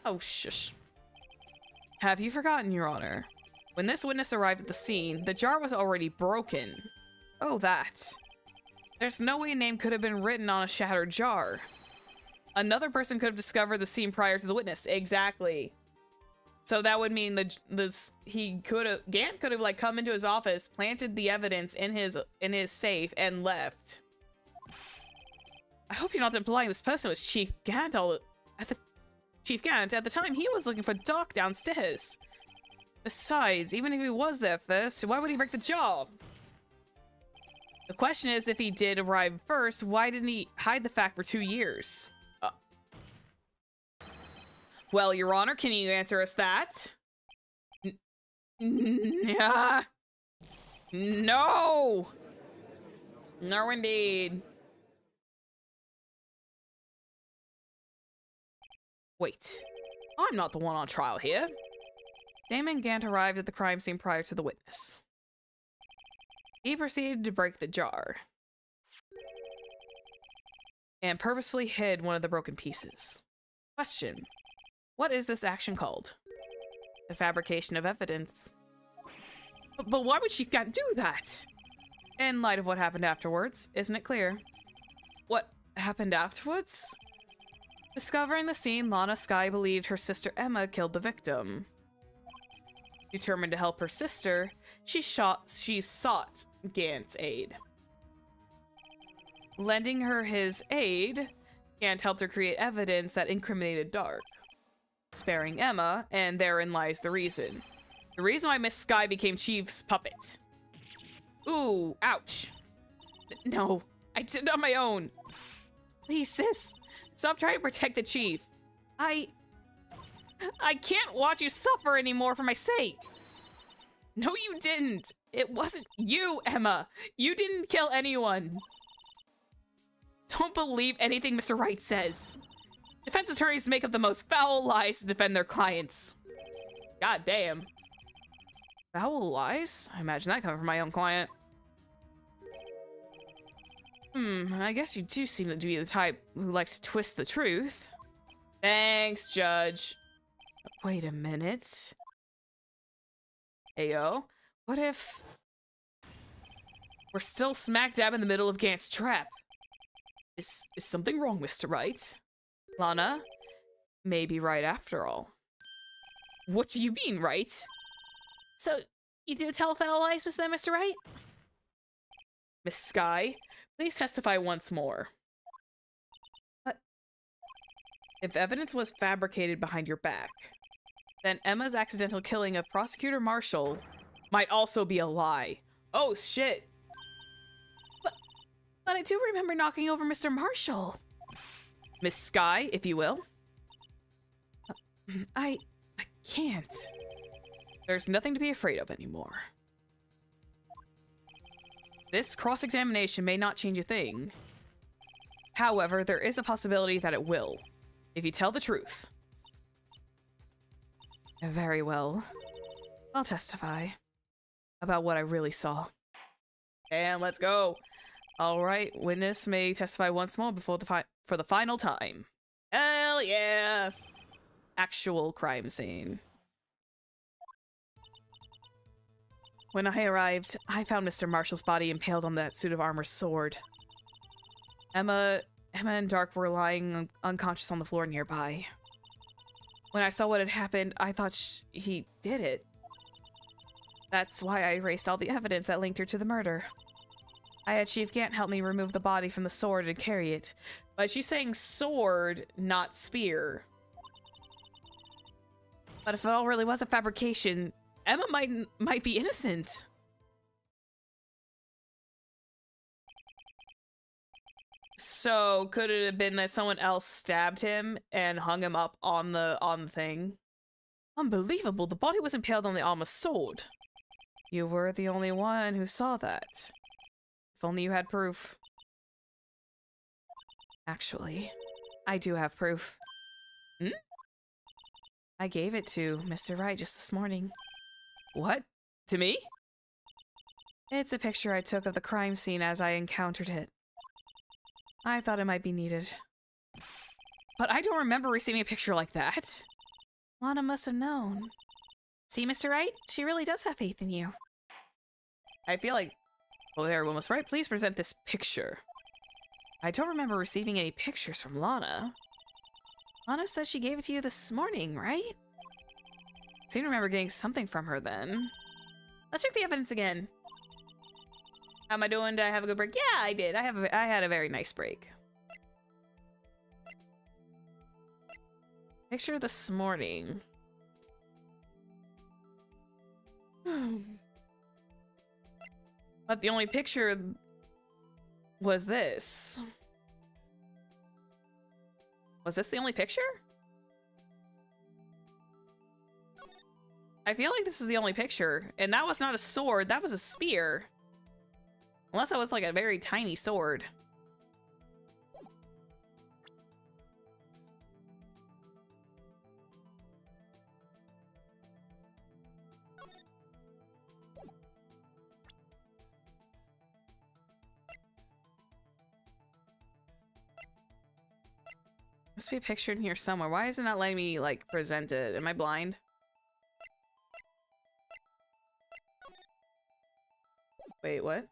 [SPEAKER 1] Oh, shush. Have you forgotten, Your Honor? When this witness arrived at the scene, the jar was already broken. Oh, that. There's no way a name could have been written on a shattered jar. Another person could have discovered the scene prior to the witness. Exactly. So that would mean Gant could have like come into his office, planted the evidence in his safe, and left. I hope you're not implying this person was Chief Gant Chief Gant, at the time he was looking for Doc downstairs. Besides, even if he was there first, why would he break the jar? The question is, if he did arrive first, why didn't he hide the fact for 2 years? Well, Your Honor, can you answer us that? Yeah. No! No, indeed. Wait, I'm not the one on trial here. Damon Gant arrived at the crime scene prior to the witness. He proceeded to break the jar and purposefully hid one of the broken pieces. Question: what is this action called? The fabrication of evidence. But why would Chief Gant do that? In light of what happened afterwards, isn't it clear? What happened afterwards? Discovering the scene, Lana Sky believed her sister Emma killed the victim. Determined to help her sister, she sought Gant's aid. Lending her his aid, Gant helped her create evidence that incriminated Dark, sparing Emma, and therein lies the reason. The reason why Miss Sky became Chief's puppet. Ooh, ouch. No, I did it on my own. Please, sis. Stop trying to protect the chief. I can't watch you suffer anymore for my sake. No, you didn't. It wasn't you, Emma. You didn't kill anyone. Don't believe anything Mr. Wright says. Defense attorneys make up the most foul lies to defend their clients. God damn.
[SPEAKER 2] Foul lies? I imagine that coming from my own client. I guess you do seem to be the type who likes to twist the truth.
[SPEAKER 1] Thanks, Judge.
[SPEAKER 2] Wait a minute. Ayo, what if we're still smack dab in the middle of Gant's trap? Is something wrong, Mr. Wright? Lana may be right after all. What do you mean, right? So, you do tell foul lies, Mr. Wright? Miss Sky, please testify once more. What? If evidence was fabricated behind your back, then Emma's accidental killing of Prosecutor Marshall might also be a lie.
[SPEAKER 1] Oh, shit.
[SPEAKER 2] But I do remember knocking over Mr. Marshall. Miss Sky, if you will. I can't. There's nothing to be afraid of anymore. This cross-examination may not change a thing. However, there is a possibility that it will, if you tell the truth. Very well. I'll testify about what I really saw.
[SPEAKER 1] And let's go.
[SPEAKER 2] All right, witness may testify once more before for the final time.
[SPEAKER 1] Hell yeah.
[SPEAKER 2] Actual crime scene. When I arrived, I found Mr. Marshall's body impaled on that suit of armor sword. Emma and Dark were lying unconscious on the floor nearby. When I saw what had happened, I thought he did it. That's why I erased all the evidence that linked her to the murder. I had Chief Gant help me remove the body from the sword and carry it.
[SPEAKER 1] But she's saying sword, not spear.
[SPEAKER 2] But if it all really was a fabrication, Emma might be innocent.
[SPEAKER 1] So could it have been that someone else stabbed him and hung him up on the thing?
[SPEAKER 2] Unbelievable, the body was impaled on the armor sword. You were the only one who saw that. If only you had proof. Actually, I do have proof. I gave it to Mr. Wright just this morning.
[SPEAKER 1] What? To me?
[SPEAKER 2] It's a picture I took of the crime scene as I encountered it. I thought it might be needed. But I don't remember receiving a picture like that. Lana must have known. See, Mr. Wright? She really does have faith in you.
[SPEAKER 1] I feel like...
[SPEAKER 2] Oh, there, Miss Wright, please present this picture. I don't remember receiving any pictures from Lana. Lana says she gave it to you this morning, right? I seem to remember getting something from her then. Let's check the evidence again.
[SPEAKER 1] How am I doing? Did I have a good break? Yeah, I did. I had a very nice break.
[SPEAKER 2] Picture this morning.
[SPEAKER 1] But the only picture was this. Was this the only picture? I feel like this is the only picture. And that was not a sword, that was a spear. Unless that was like a very tiny sword.
[SPEAKER 2] Must be a picture in here somewhere. Why is it not letting me, like, present it? Am I blind?
[SPEAKER 1] Wait, what?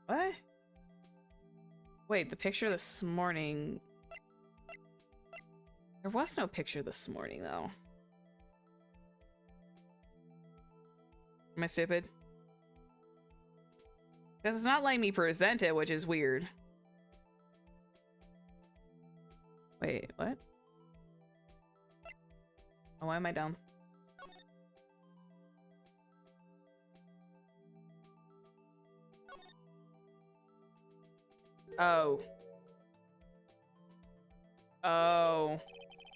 [SPEAKER 1] What?
[SPEAKER 2] Wait, the picture this morning... There was no picture this morning, though. Am I stupid? Because it's not letting me present it, which is weird. Wait, what? Oh, why am I dumb?
[SPEAKER 1] Oh. Oh.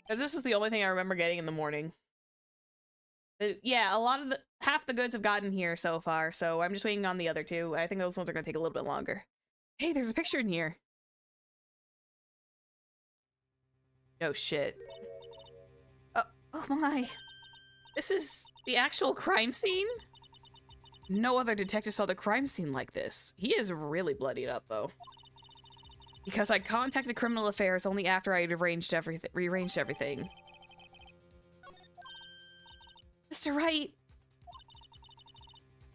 [SPEAKER 1] Because this was the only thing I remember getting in the morning. Yeah, a lot of the... Half the goods have gotten here so far, so I'm just waiting on the other two. I think those ones are going to take a little bit longer.
[SPEAKER 2] Hey, there's a picture in here.
[SPEAKER 1] Oh, shit.
[SPEAKER 2] Oh my. This is the actual crime scene? No other detective saw the crime scene like this. He is really bloodied up, though. Because I contacted Criminal Affairs only after I had rearranged everything. Mr. Wright,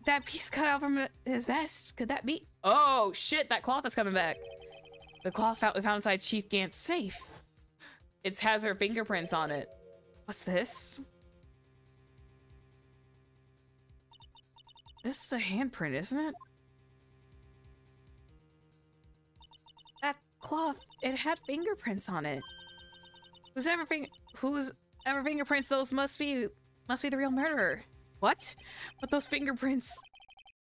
[SPEAKER 2] that piece cut out from his vest. Could that be? Oh shit! That cloth is coming back. The cloth we found inside Chief Gant's safe. It has her fingerprints on it. What's this? This is a handprint, isn't it? That cloth, it had fingerprints on it. Whose ever fingerprints those must be the real murderer. What? But those fingerprints,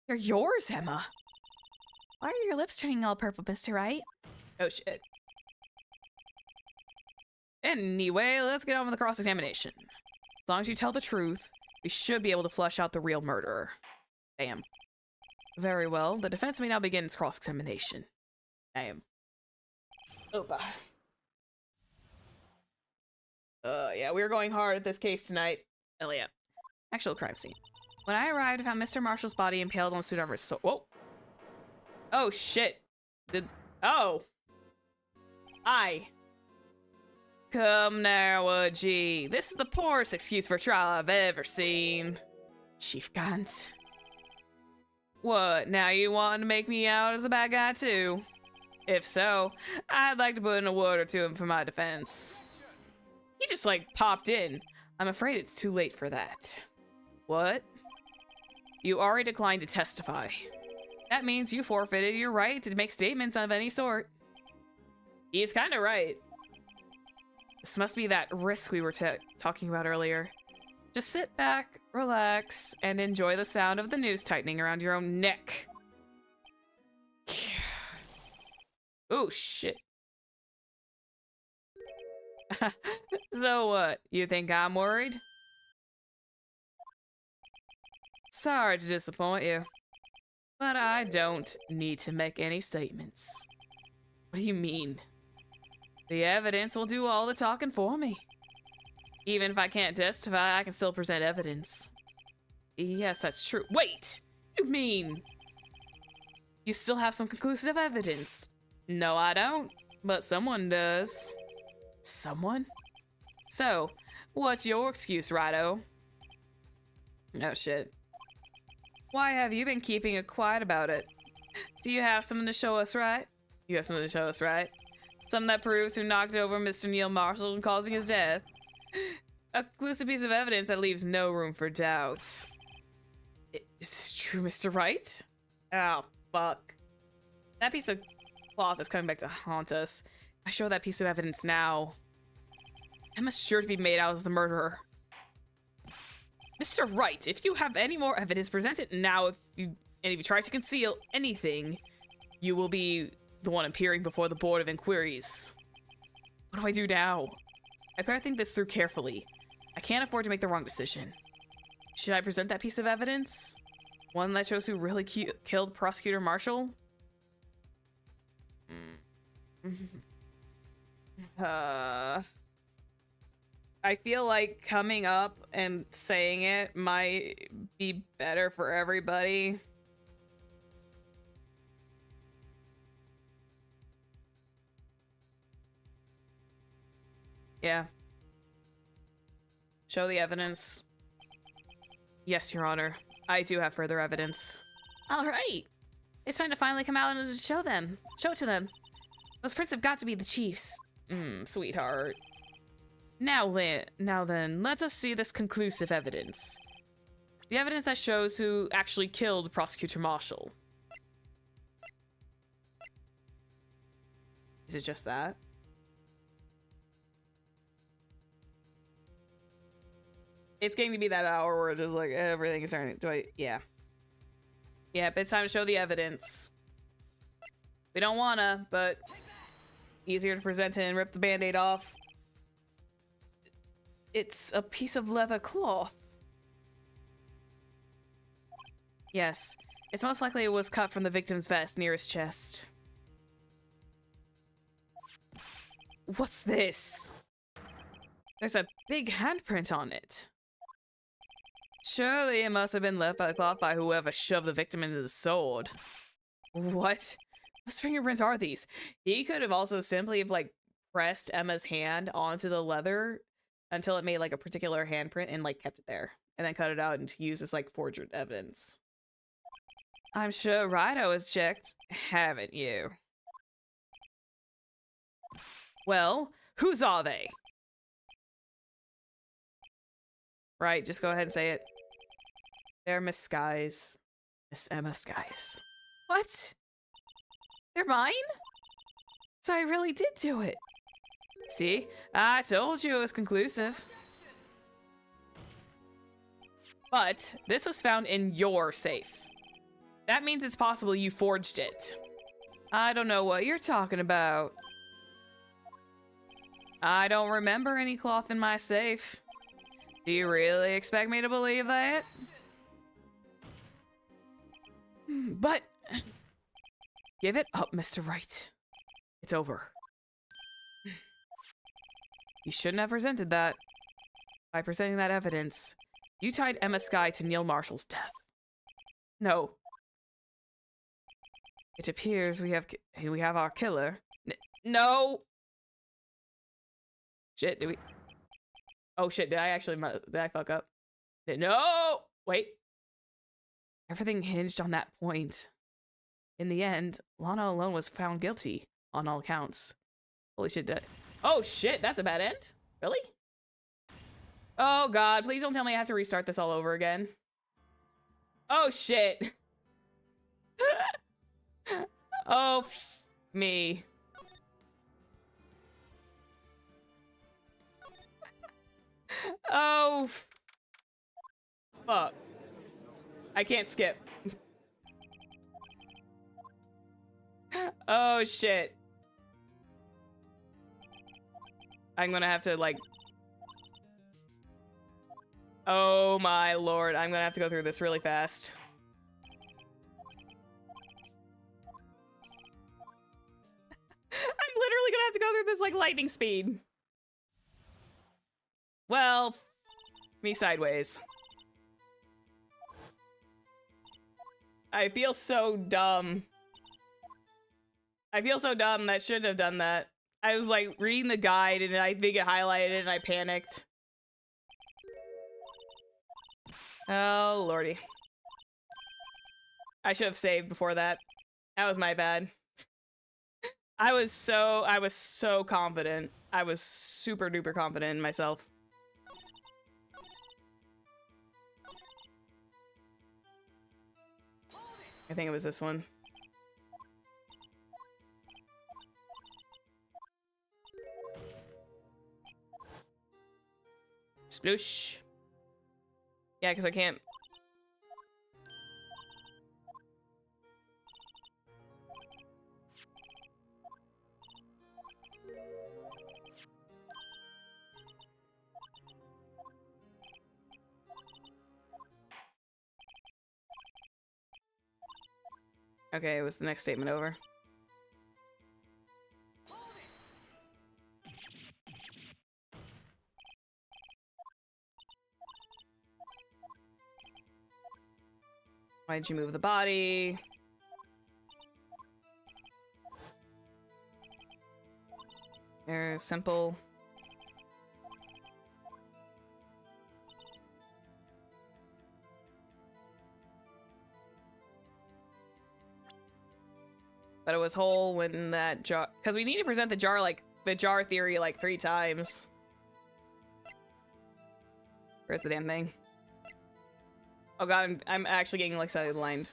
[SPEAKER 2] they're yours, Emma. Why are your lips turning all purple, Mr. Wright? Oh shit. Anyway, let's get on with the cross-examination. As long as you tell the truth, we should be able to flush out the real murderer. Damn. Very well. The defense may now begin its cross-examination. Damn. Opa. Yeah, we're going hard at this case tonight. Hell yeah. Actual crime scene. When I arrived, I found Mr. Marshall's body impaled on the suit over his sword. Whoa. Oh, shit. Oh. Hi. Come now, gee. This is the poorest excuse for trial I've ever seen. Chief Gant. What, now you want to make me out as a bad guy too? If so, I'd like to put in a word or two for my defense. He just like popped in. I'm afraid it's too late for that. What? You already declined to testify. That means you forfeited your right to make statements of any sort. He's kind of right. This must be that risk we were talking about earlier. Just sit back, relax, and enjoy the sound of the noose tightening around your own neck. Oh, shit. So what? You think I'm worried? Sorry to disappoint you, but I don't need to make any statements. What do you mean? The evidence will do all the talking for me. Even if I can't testify, I can still present evidence. Yes, that's true. Wait! You mean you still have some conclusive evidence? No, I don't, but someone does. Someone? So, what's your excuse, Rido? Oh, shit. Why have you been keeping it quiet about it? Do you have something to show us, right? You have something to show us, right? Something that proves who knocked over Mr. Neil Marshall and causing his death. A conclusive piece of evidence that leaves no room for doubt. Is this true, Mr. Wright? Oh, fuck. That piece of cloth is coming back to haunt us. I show that piece of evidence now. Emma's sure to be made out as the murderer. Mr. Wright, if you have any more evidence, present it now. If you try to conceal anything, you will be the one appearing before the Board of Inquiries. What do I do now? I better think this through carefully. I can't afford to make the wrong decision. Should I present that piece of evidence? One that shows who really killed Prosecutor Marshall? I feel like coming up and saying it might be better for everybody. Yeah. Show the evidence. Yes, Your Honor. I do have further evidence. All right. It's time to finally come out and show them. Show it to them. Those prints have got to be the Chief's. Sweetheart. Now then, let us see this conclusive evidence. The evidence that shows who actually killed Prosecutor Marshall. Is it just that? It's going to be that hour where it's just like everything is starting. Yeah. Yep, it's time to show the evidence. We don't wanna, but easier to present it and rip the band-aid off. It's a piece of leather cloth. Yes, it's most likely it was cut from the victim's vest near his chest. What's this? There's a big handprint on it. Surely it must have been left by the cloth by whoever shoved the victim into the sword. What? Whose fingerprints are these? He could have also simply have like pressed Emma's hand onto the leather until it made like a particular handprint and like kept it there, and then cut it out and used as like forged evidence. I'm sure Rido has checked, haven't you? Well, whose are they? Right, just go ahead and say it. They're Miss Sky's. Miss Emma Sky's. What? They're mine? So I really did do it. See? I told you it was conclusive. But this was found in your safe. That means it's possible you forged it. I don't know what you're talking about. I don't remember any cloth in my safe. Do you really expect me to believe that? But... Give it up, Mr. Wright. It's over. You shouldn't have presented that. By presenting that evidence, you tied Emma Sky to Neil Marshall's death. No. It appears we have our killer. No! Shit, did we... Oh shit, did I fuck up? No! Wait. Everything hinged on that point. In the end, Lana alone was found guilty, on all accounts. Holy shit, oh shit, that's a bad end? Really? Oh god, please don't tell me I have to restart this all over again. Oh shit. Oh, me. Oh, fuck. I can't skip. Oh, shit. I'm gonna have to, like... Oh, my lord. I'm gonna have to go through this really fast. I'm literally gonna have to go through this, like, lightning speed. Well, me sideways. I feel so dumb. I feel so dumb that I shouldn't have done that. I was like reading the guide and I think it highlighted and I panicked. Oh, lordy. I should have saved before that. That was my bad. I was so confident. I was super duper confident in myself. I think it was this one. Sploosh. Yeah, because I can't. Okay, was the next statement over? Why did you move the body? Very simple. But it was whole when that jar, because we need to present the jar theory like 3 times. Where's the damn thing? Oh god, I'm actually getting like slightly blind.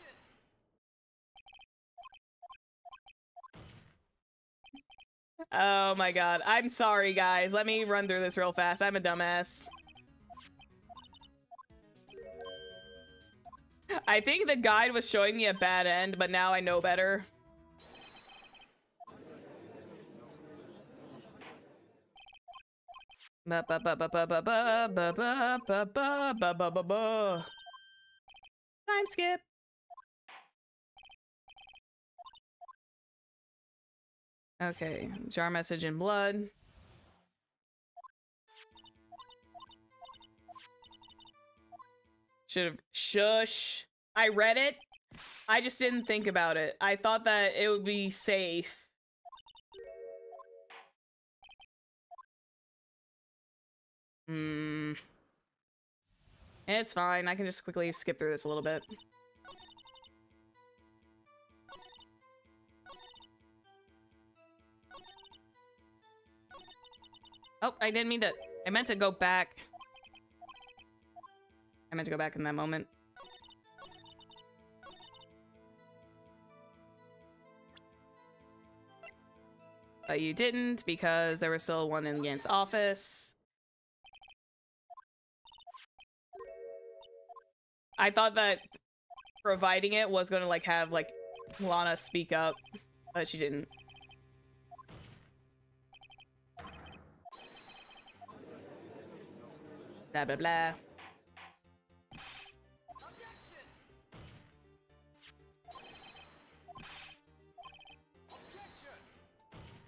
[SPEAKER 2] Oh my god, I'm sorry guys. Let me run through this real fast. I'm a dumbass. I think the guide was showing me a bad end, but now I know better. Time skip. Okay, jar message in blood.
[SPEAKER 1] Should have. Shush. I read it. I just didn't think about it. I thought that it would be safe. It's fine. I can just quickly skip through this a little bit. Oh, I didn't mean to. I meant to go back. I meant to go back in that moment. But you didn't because there was still one in Gant's office. I thought that providing it was going to like have like Lana speak up, but she didn't. Blah, blah, blah.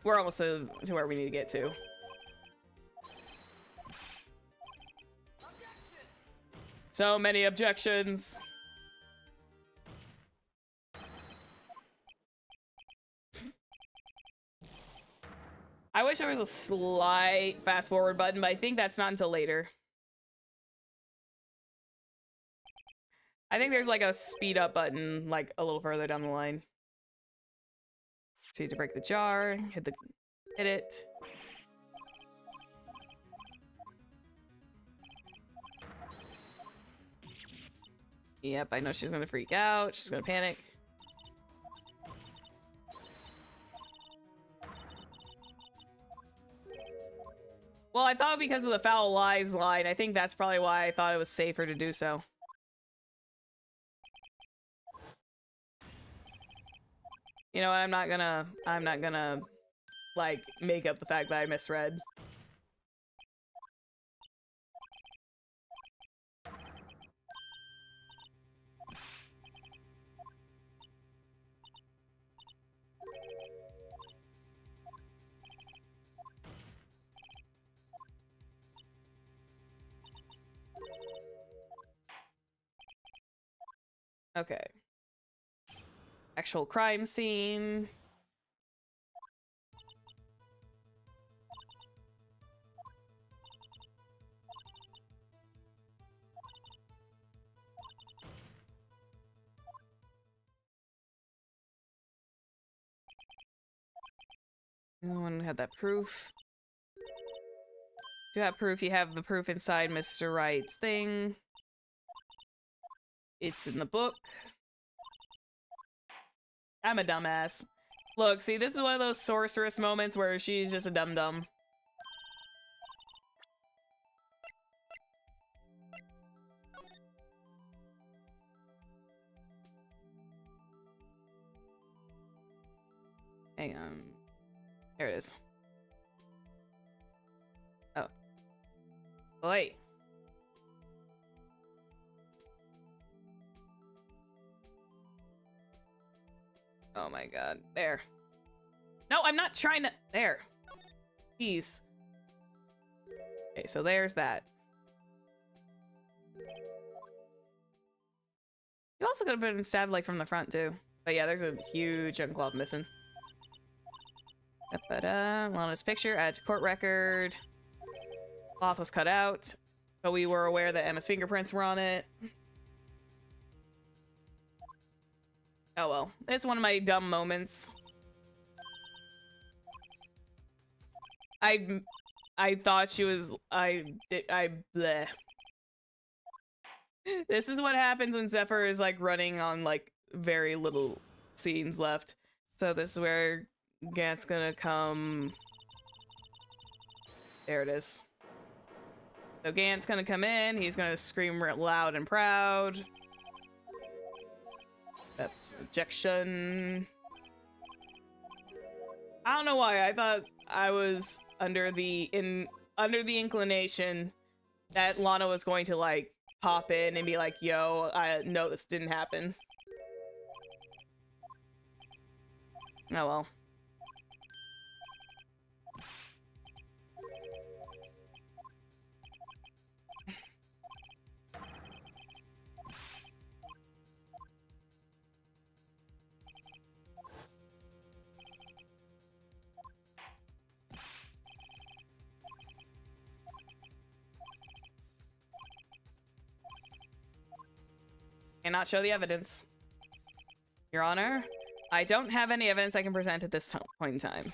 [SPEAKER 1] We're almost to where we need to get to. So many objections. I wish there was a slight fast forward button, but I think that's not until later. I think there's like a speed up button like a little further down the line. So you have to break the jar, hit it. Yep, I know she's gonna freak out. She's gonna panic. Well, I thought because of the foul lies line, I think that's probably why I thought it was safer to do so. You know what, I'm not gonna, like, make up the fact that I misread. Okay. Actual crime scene. No one had that proof. Do you have proof? You have the proof inside Mr. Wright's thing. It's in the book. I'm a dumbass. Look, see, this is one of those sorceress moments where she's just a dum-dum. Hang on. There it is. Oh. Wait. Oh my god. There. No, I'm not trying to... There. Jeez. Okay, so there's that. You also could have been stabbed, like, from the front, too. But yeah, there's a huge uncloth missing. Lana's picture, add to court record. Cloth was cut out, but we were aware that Emma's fingerprints were on it. Oh well, it's one of my dumb moments. I thought she was, bleh. This is what happens when Zephyr is like running on like very little scenes left. So this is where Gant's gonna come. There it is. So Gant's gonna come in, he's gonna scream loud and proud. Objection. I don't know why, I thought I was under the inclination that Lana was going to like pop in and be like, yo, no, this didn't happen. Oh well. Cannot show the evidence. Your Honor, I don't have any evidence I can present at this point in time.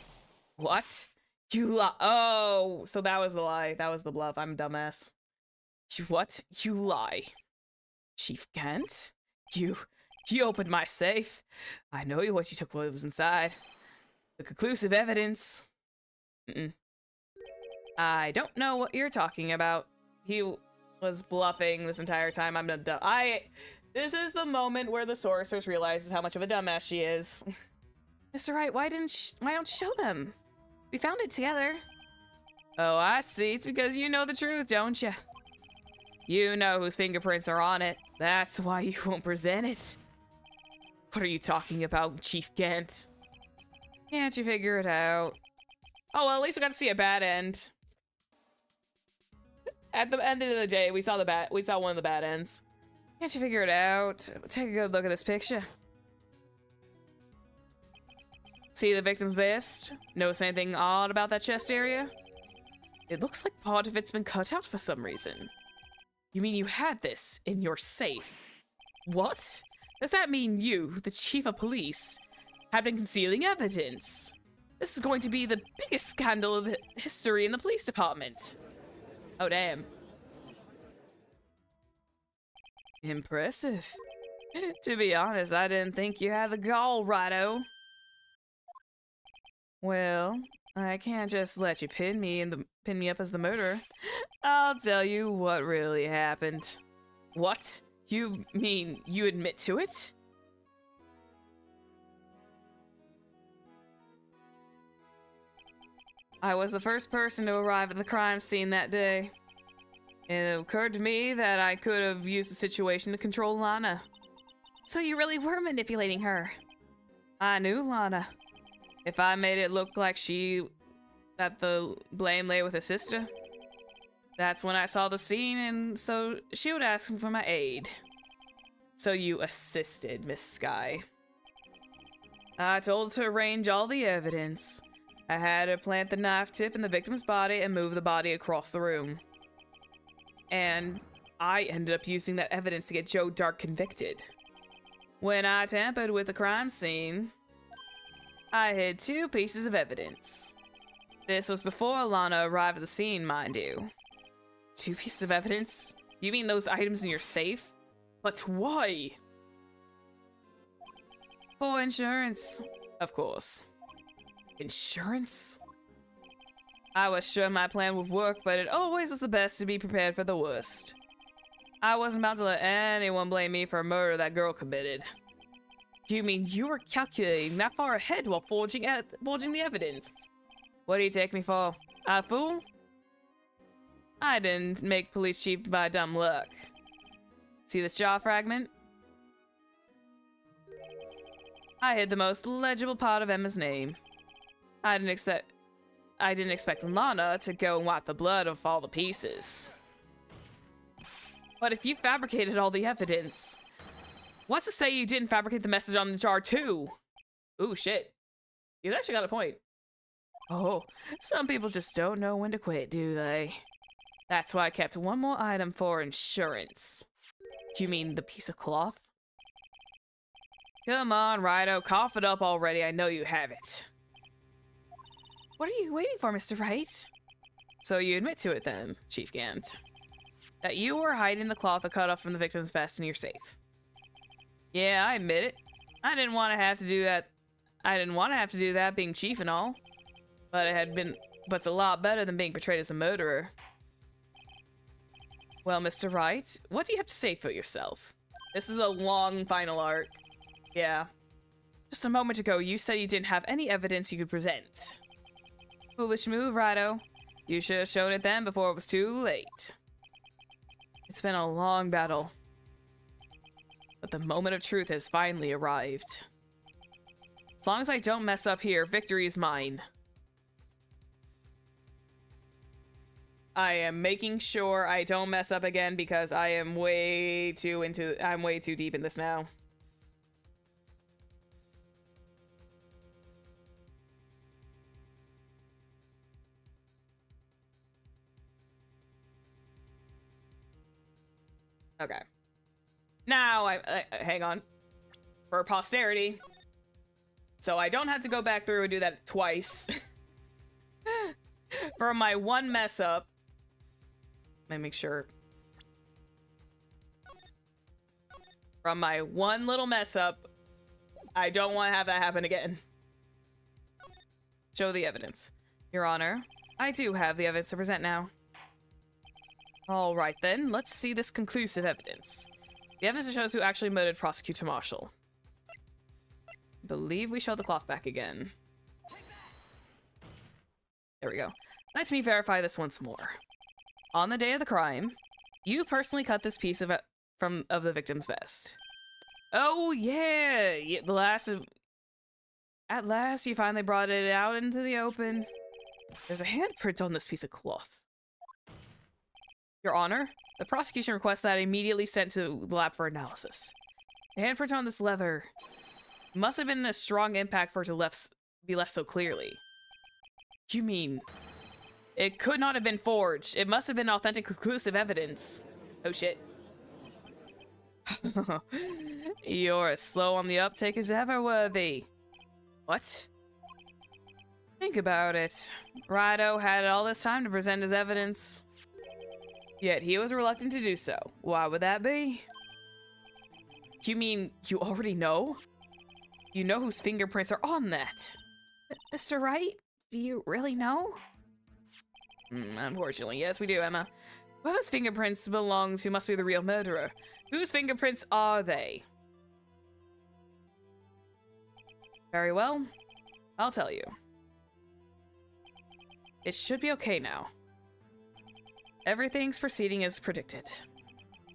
[SPEAKER 1] What? You lie. Oh, so that was the lie. That was the bluff. I'm a dumbass. What? You lie. Chief Kent? You opened my safe. I know what you took, what was inside. The conclusive evidence. I don't know what you're talking about. He was bluffing this entire time. I'm not dumb. This is the moment where the sorceress realizes how much of a dumbass she is.
[SPEAKER 2] Mr. Wright, why don't you show them? We found it together.
[SPEAKER 1] Oh, I see. It's because you know the truth, don't you? You know whose fingerprints are on it. That's why you won't present it. What are you talking about, Chief Kent? Can't you figure it out? Oh, well, at least we got to see a bad end. At the end of the day, we saw one of the bad ends. Can't you figure it out? Take a good look at this picture. See the victim's vest? Notice anything odd about that chest area? It looks like part of it's been cut out for some reason. You mean you had this in your safe? What? Does that mean you, the chief of police, have been concealing evidence? This is going to be the biggest scandal of history in the police department. Oh, damn. Impressive. To be honest, I didn't think you had the gall, Righto. Well, I can't just let you pin me up as the murderer. I'll tell you what really happened. What? You mean you admit to it? I was the first person to arrive at the crime scene that day. It occurred to me that I could have used the situation to control Lana.
[SPEAKER 2] So you really were manipulating her?
[SPEAKER 1] I knew Lana. If I made it look like that the blame lay with her sister, that's when I saw the scene, and so she would ask me for my aid. So you assisted, Miss Sky. I told her to arrange all the evidence. I had her plant the knife tip in the victim's body and move the body across the room. And I ended up using that evidence to get Joe Dark convicted. When I tampered with the crime scene, I hid 2 pieces of evidence. This was before Alana arrived at the scene, mind you. 2 pieces of evidence? You mean those items in your safe? But why? For insurance, of course. Insurance? I was sure my plan would work, but it always was the best to be prepared for the worst. I wasn't about to let anyone blame me for a murder that girl committed. You mean you were calculating that far ahead while forging the evidence? What do you take me for? A fool? I didn't make police chief by dumb luck. See this jaw fragment? I hid the most legible part of Emma's name. I didn't expect Lana to go and wipe the blood off all the pieces. But if you fabricated all the evidence, what's to say you didn't fabricate the message on the jar too? Ooh, shit. You've actually got a point. Oh, some people just don't know when to quit, do they? That's why I kept one more item for insurance. Do you mean the piece of cloth? Come on, Rido, cough it up already. I know you have it.
[SPEAKER 2] What are you waiting for, Mr. Wright?
[SPEAKER 1] So you admit to it then, Chief Gant, that you were hiding the cloth that cut off from the victim's vest in your safe. Yeah, I admit it. I didn't want to have to do that being chief and all. But it's a lot better than being portrayed as a murderer. Well, Mr. Wright, what do you have to say for yourself? This is a long final arc. Yeah. Just a moment ago, you said you didn't have any evidence you could present. Foolish move, Rido. You should have shown it then before it was too late. It's been a long battle. But the moment of truth has finally arrived. As long as I don't mess up here, victory is mine. I am making sure I don't mess up again because I am way too deep in this now. Okay. Now, hang on. For posterity. So I don't have to go back through and do that twice. For my one mess up. Let me make sure. From my one little mess up, I don't want to have that happen again. Show the evidence. Your Honor, I do have the evidence to present now. All right then, let's see this conclusive evidence. The evidence shows who actually murdered Prosecutor Marshall. Believe we show the cloth back again. There we go. Let me verify this once more. On the day of the crime, you personally cut this piece of the victim's vest. Oh yeah, at last you finally brought it out into the open. There's a handprint on this piece of cloth. Your Honor, the prosecution requests that immediately sent to the lab for analysis. The handprint on this leather must have been a strong impact for it to be left so clearly. You mean it could not have been forged? It must have been authentic, conclusive evidence. Oh shit. You're as slow on the uptake as ever, Worthy. What? Think about it. Rido had all this time to present his evidence. Yet he was reluctant to do so. Why would that be? You mean you already know? You know whose fingerprints are on that?
[SPEAKER 2] Mr. Wright, do you really know?
[SPEAKER 1] Unfortunately, yes, we do, Emma. Whoever's fingerprints belong to must be the real murderer. Whose fingerprints are they? Very well. I'll tell you. It should be okay now. Everything's proceeding as predicted.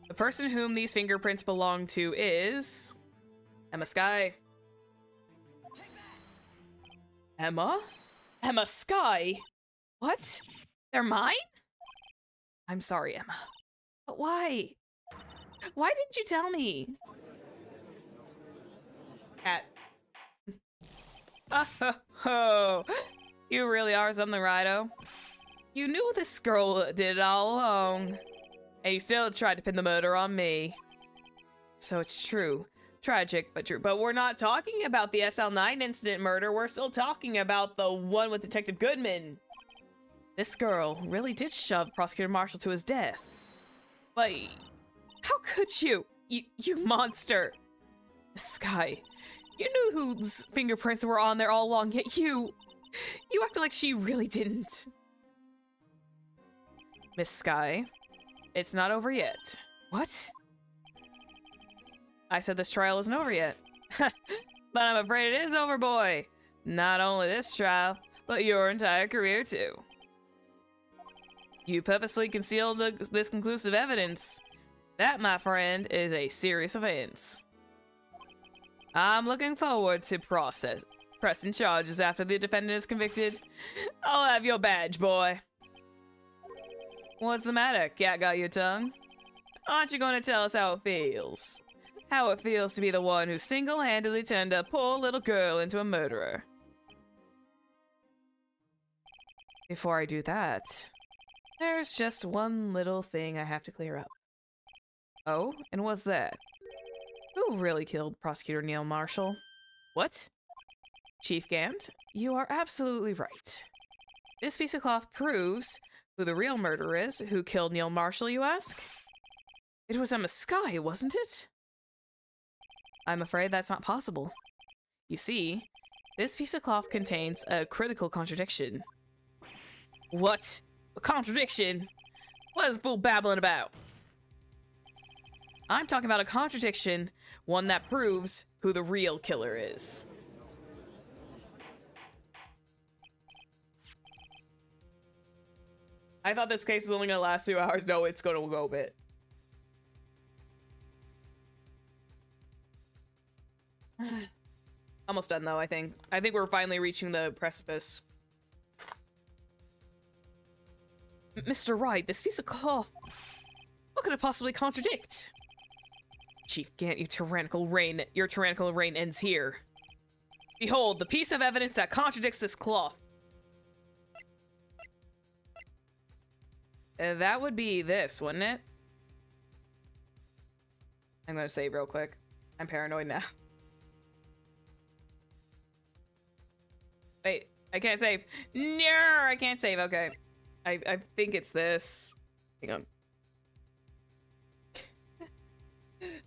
[SPEAKER 1] The person whom these fingerprints belong to is... Emma Skye. Emma? Emma Skye? What? They're mine? I'm sorry, Emma.
[SPEAKER 2] But why? Why didn't you tell me?
[SPEAKER 1] Cat. Oh, you really are something, Rido. You knew this girl did it all along, and you still tried to pin the murder on me. So it's true. Tragic, but true. But we're not talking about the SL9 incident murder. We're still talking about the one with Detective Goodman. This girl really did shove Prosecutor Marshall to his death. But how could you? You monster. Skye, you knew whose fingerprints were on there all along, yet you acted like she really didn't. Miss Skye, it's not over yet.
[SPEAKER 2] What?
[SPEAKER 1] I said this trial isn't over yet. But I'm afraid it is over, boy. Not only this trial, but your entire career, too. You purposely concealed this conclusive evidence. That, my friend, is a serious offense. I'm looking forward to pressing charges after the defendant is convicted. I'll have your badge, boy. What's the matter? Cat got your tongue? Aren't you going to tell us how it feels? How it feels to be the one who single-handedly turned a poor little girl into a murderer. Before I do that, there's just one little thing I have to clear up. Oh, and what's that? Who really killed Prosecutor Neil Marshall? What? Chief Gant, you are absolutely right. This piece of cloth proves who the real murderer is. Who killed Neil Marshall, you ask? It was Emma Skye, wasn't it? I'm afraid that's not possible. You see, this piece of cloth contains a critical contradiction. What? A contradiction? What is fool babbling about? I'm talking about a contradiction, one that proves who the real killer is. I thought this case was only gonna last 2 hours. No, it's gonna go a bit. Almost done though, I think. I think we're finally reaching the precipice. Mr. Wright, this piece of cloth. What could it possibly contradict? Chief Gant, your tyrannical reign ends here. Behold, the piece of evidence that contradicts this cloth. That would be this, wouldn't it? I'm gonna save real quick. I'm paranoid now. Wait, I can't save. No, I can't save. Okay. I think it's this. Hang on.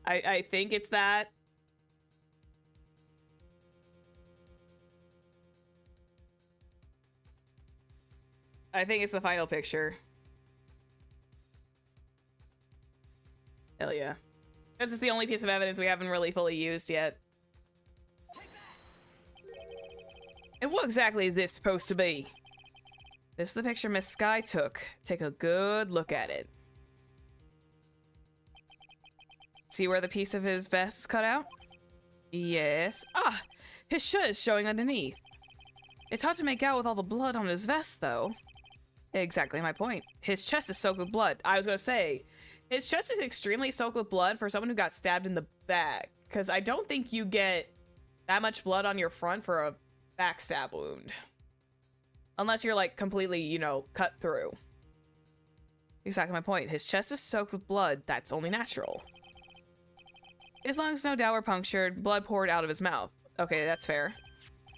[SPEAKER 1] I think it's that. I think it's the final picture. Hell yeah. This is the only piece of evidence we haven't really fully used yet. And what exactly is this supposed to be? This is the picture Miss Sky took. Take a good look at it. See where the piece of his vest is cut out? Yes. Ah! His shirt is showing underneath. It's hard to make out with all the blood on his vest, though. Exactly my point. His chest is soaked with blood. I was gonna say, his chest is extremely soaked with blood for someone who got stabbed in the back. Because I don't think you get that much blood on your front for a backstab wound. Unless you're, like, completely, you know, cut through. Exactly my point. His chest is soaked with blood. That's only natural. His lungs no doubt were punctured. Blood poured out of his mouth. Okay, that's fair.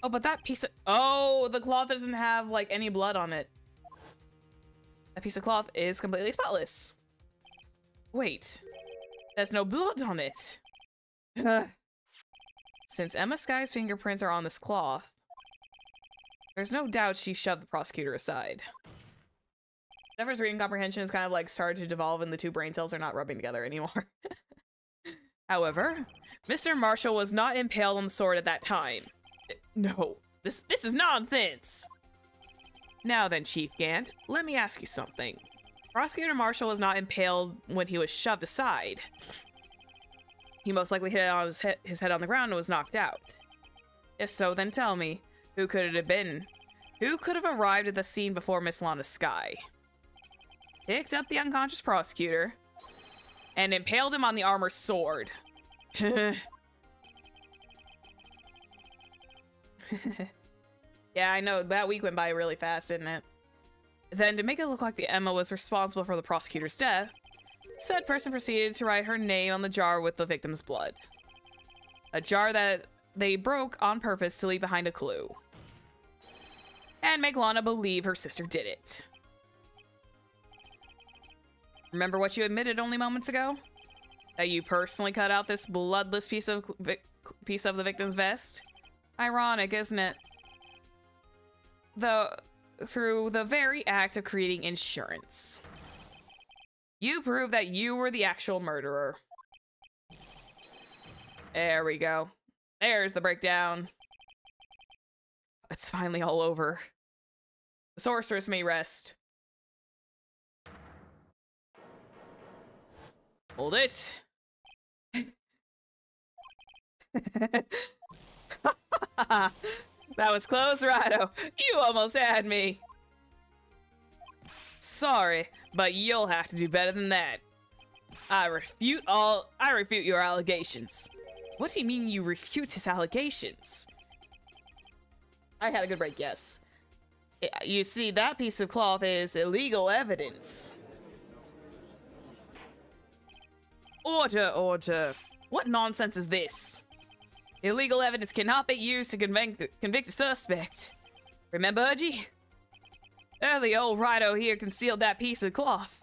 [SPEAKER 1] Oh, but that piece of... Oh, the cloth doesn't have, like, any blood on it. That piece of cloth is completely spotless. Wait. There's no blood on it. Since Emma Sky's fingerprints are on this cloth, there's no doubt she shoved the prosecutor aside. Zephyr's reading comprehension is kind of, like, started to devolve and the two brain cells are not rubbing together anymore. However, Mr. Marshall was not impaled on the sword at that time. No, this is nonsense! Now then, Chief Gant, let me ask you something. Prosecutor Marshall was not impaled when he was shoved aside. He most likely hit on his head on the ground and was knocked out. If so, then tell me, who could it have been? Who could have arrived at the scene before Miss Lana Sky? Picked up the unconscious prosecutor and impaled him on the armor's sword. Yeah, I know, that week went by really fast, didn't it? Then, to make it look like the Emma was responsible for the prosecutor's death, said person proceeded to write her name on the jar with the victim's blood. A jar that they broke on purpose to leave behind a clue. And make Lana believe her sister did it. Remember what you admitted only moments ago? That you personally cut out this bloodless piece of the victim's vest? Ironic, isn't it? Though, through the very act of creating insurance. You prove that you were the actual murderer. There we go. There's the breakdown. It's finally all over. The sorceress may rest. Hold it. That was close, Rhino. You almost had me. Sorry, but you'll have to do better than that. I refute your allegations. What do you mean you refute his allegations? I had a good break, yes. You see, that piece of cloth is illegal evidence. Order, order. What nonsense is this? Illegal evidence cannot be used to convict a suspect. Remember, Urgy? The old Rhino here concealed that piece of cloth.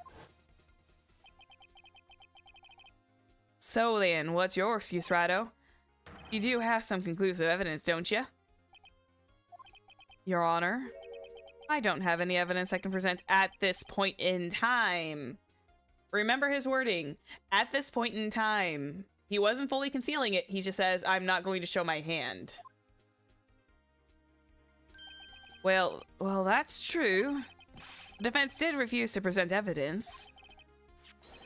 [SPEAKER 1] So then, what's your excuse, Rhino? You do have some conclusive evidence, don't you? Your Honor, I don't have any evidence I can present at this point in time. Remember his wording. At this point in time. He wasn't fully concealing it. He just says, I'm not going to show my hand. Well, that's true. The defense did refuse to present evidence.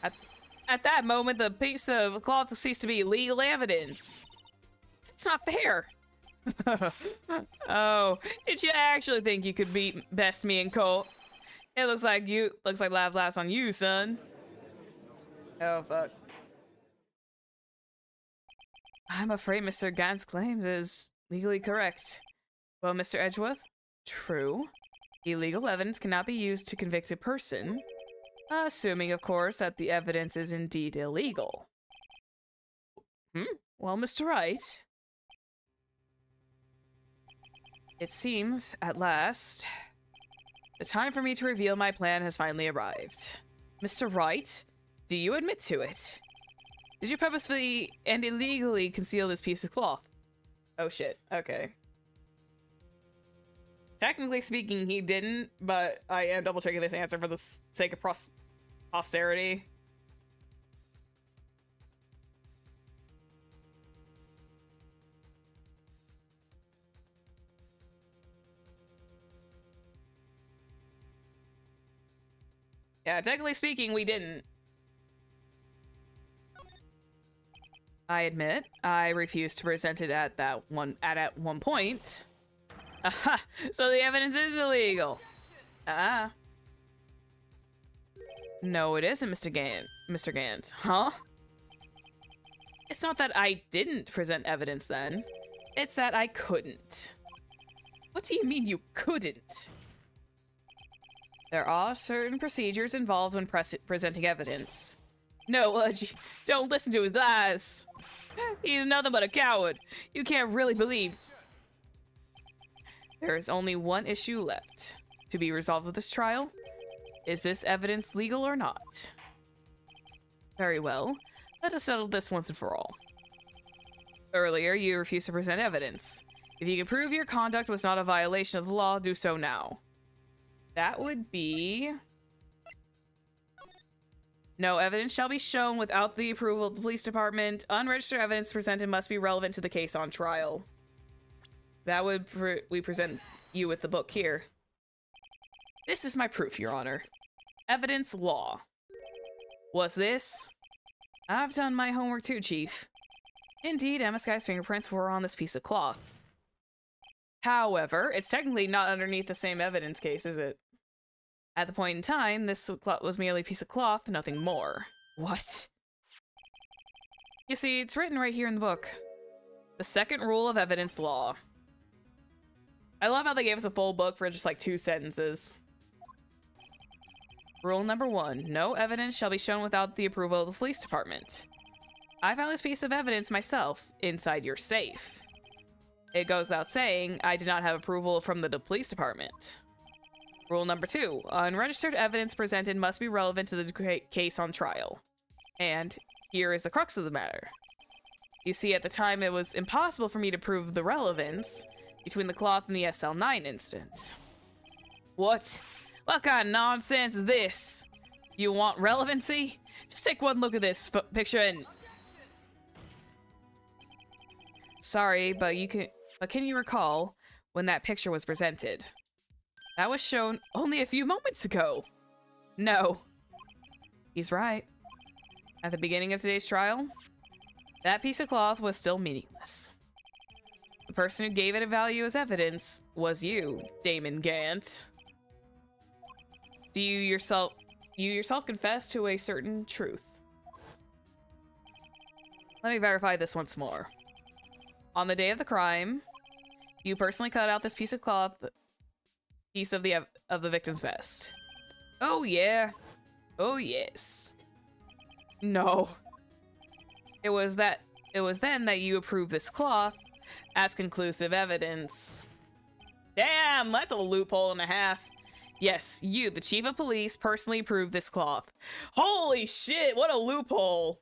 [SPEAKER 1] At that moment, the piece of cloth ceased to be legal evidence. It's not fair. Oh, did you actually think you could beat best me in court? It looks like life laughs on you, son. Oh, fuck. I'm afraid Mr. Gant's claims is legally correct. Well, Mr. Edgeworth, true. Illegal evidence cannot be used to convict a person, assuming, of course, that the evidence is indeed illegal.
[SPEAKER 2] Well, Mr. Wright, it seems, at last, the time for me to reveal my plan has finally arrived. Mr. Wright, do you admit to it? Did you purposefully and illegally conceal this piece of cloth? Oh shit, okay. Technically speaking, he didn't, but I am double checking this answer for the sake of posterity. Yeah, technically speaking, we didn't. I admit, I refused to present it at one point. Aha! So the evidence is illegal. Ah. No, it isn't, Mr. Gant. Huh? It's not that I didn't present evidence then. It's that I couldn't. What do you mean you couldn't? There are certain procedures involved when presenting evidence. No, don't listen to his lies. He's nothing but a coward. You can't really believe. There is only one issue left to be resolved with this trial. Is this evidence legal or not? Very well. Let us settle this once and for all. Earlier, you refused to present evidence. If you can prove your conduct was not a violation of the law, do so now. That would be... No evidence shall be shown without the approval of the police department. Unregistered evidence presented must be relevant to the case on trial. That would we present you with the book here. This is my proof, Your Honor. Evidence law. Was this? I've done my homework too, Chief. Indeed, Emma Sky's fingerprints were on this piece of cloth. However, it's technically not underneath the same evidence case, is it? At the point in time, this was merely a piece of cloth, nothing more. What? You see, it's written right here in the book. The second rule of evidence law. I love how they gave us a full book for just like 2 sentences. Rule number 1. No evidence shall be shown without the approval of the police department. I found this piece of evidence myself inside your safe. It goes without saying, I did not have approval from the police department. Rule number 2. Unregistered evidence presented must be relevant to the case on trial. And here is the crux of the matter. You see, at the time, it was impossible for me to prove the relevance between the cloth and the SL9 incident. What? What kind of nonsense is this? You want relevancy? Just take one look at this picture and... Sorry, but can you recall when that picture was presented? That was shown only a few moments ago. No. He's right. At the beginning of today's trial, that piece of cloth was still meaningless. The person who gave it a value as evidence was you, Damon Gant. Do you yourself confess to a certain truth? Let me verify this once more. On the day of the crime, you personally cut out this piece of cloth, piece of the victim's vest. Oh yeah. Oh yes. No. It was then that you approved this cloth as conclusive evidence. Damn, that's a loophole and a half. Yes, you, the chief of police, personally approved this cloth. Holy shit, what a loophole.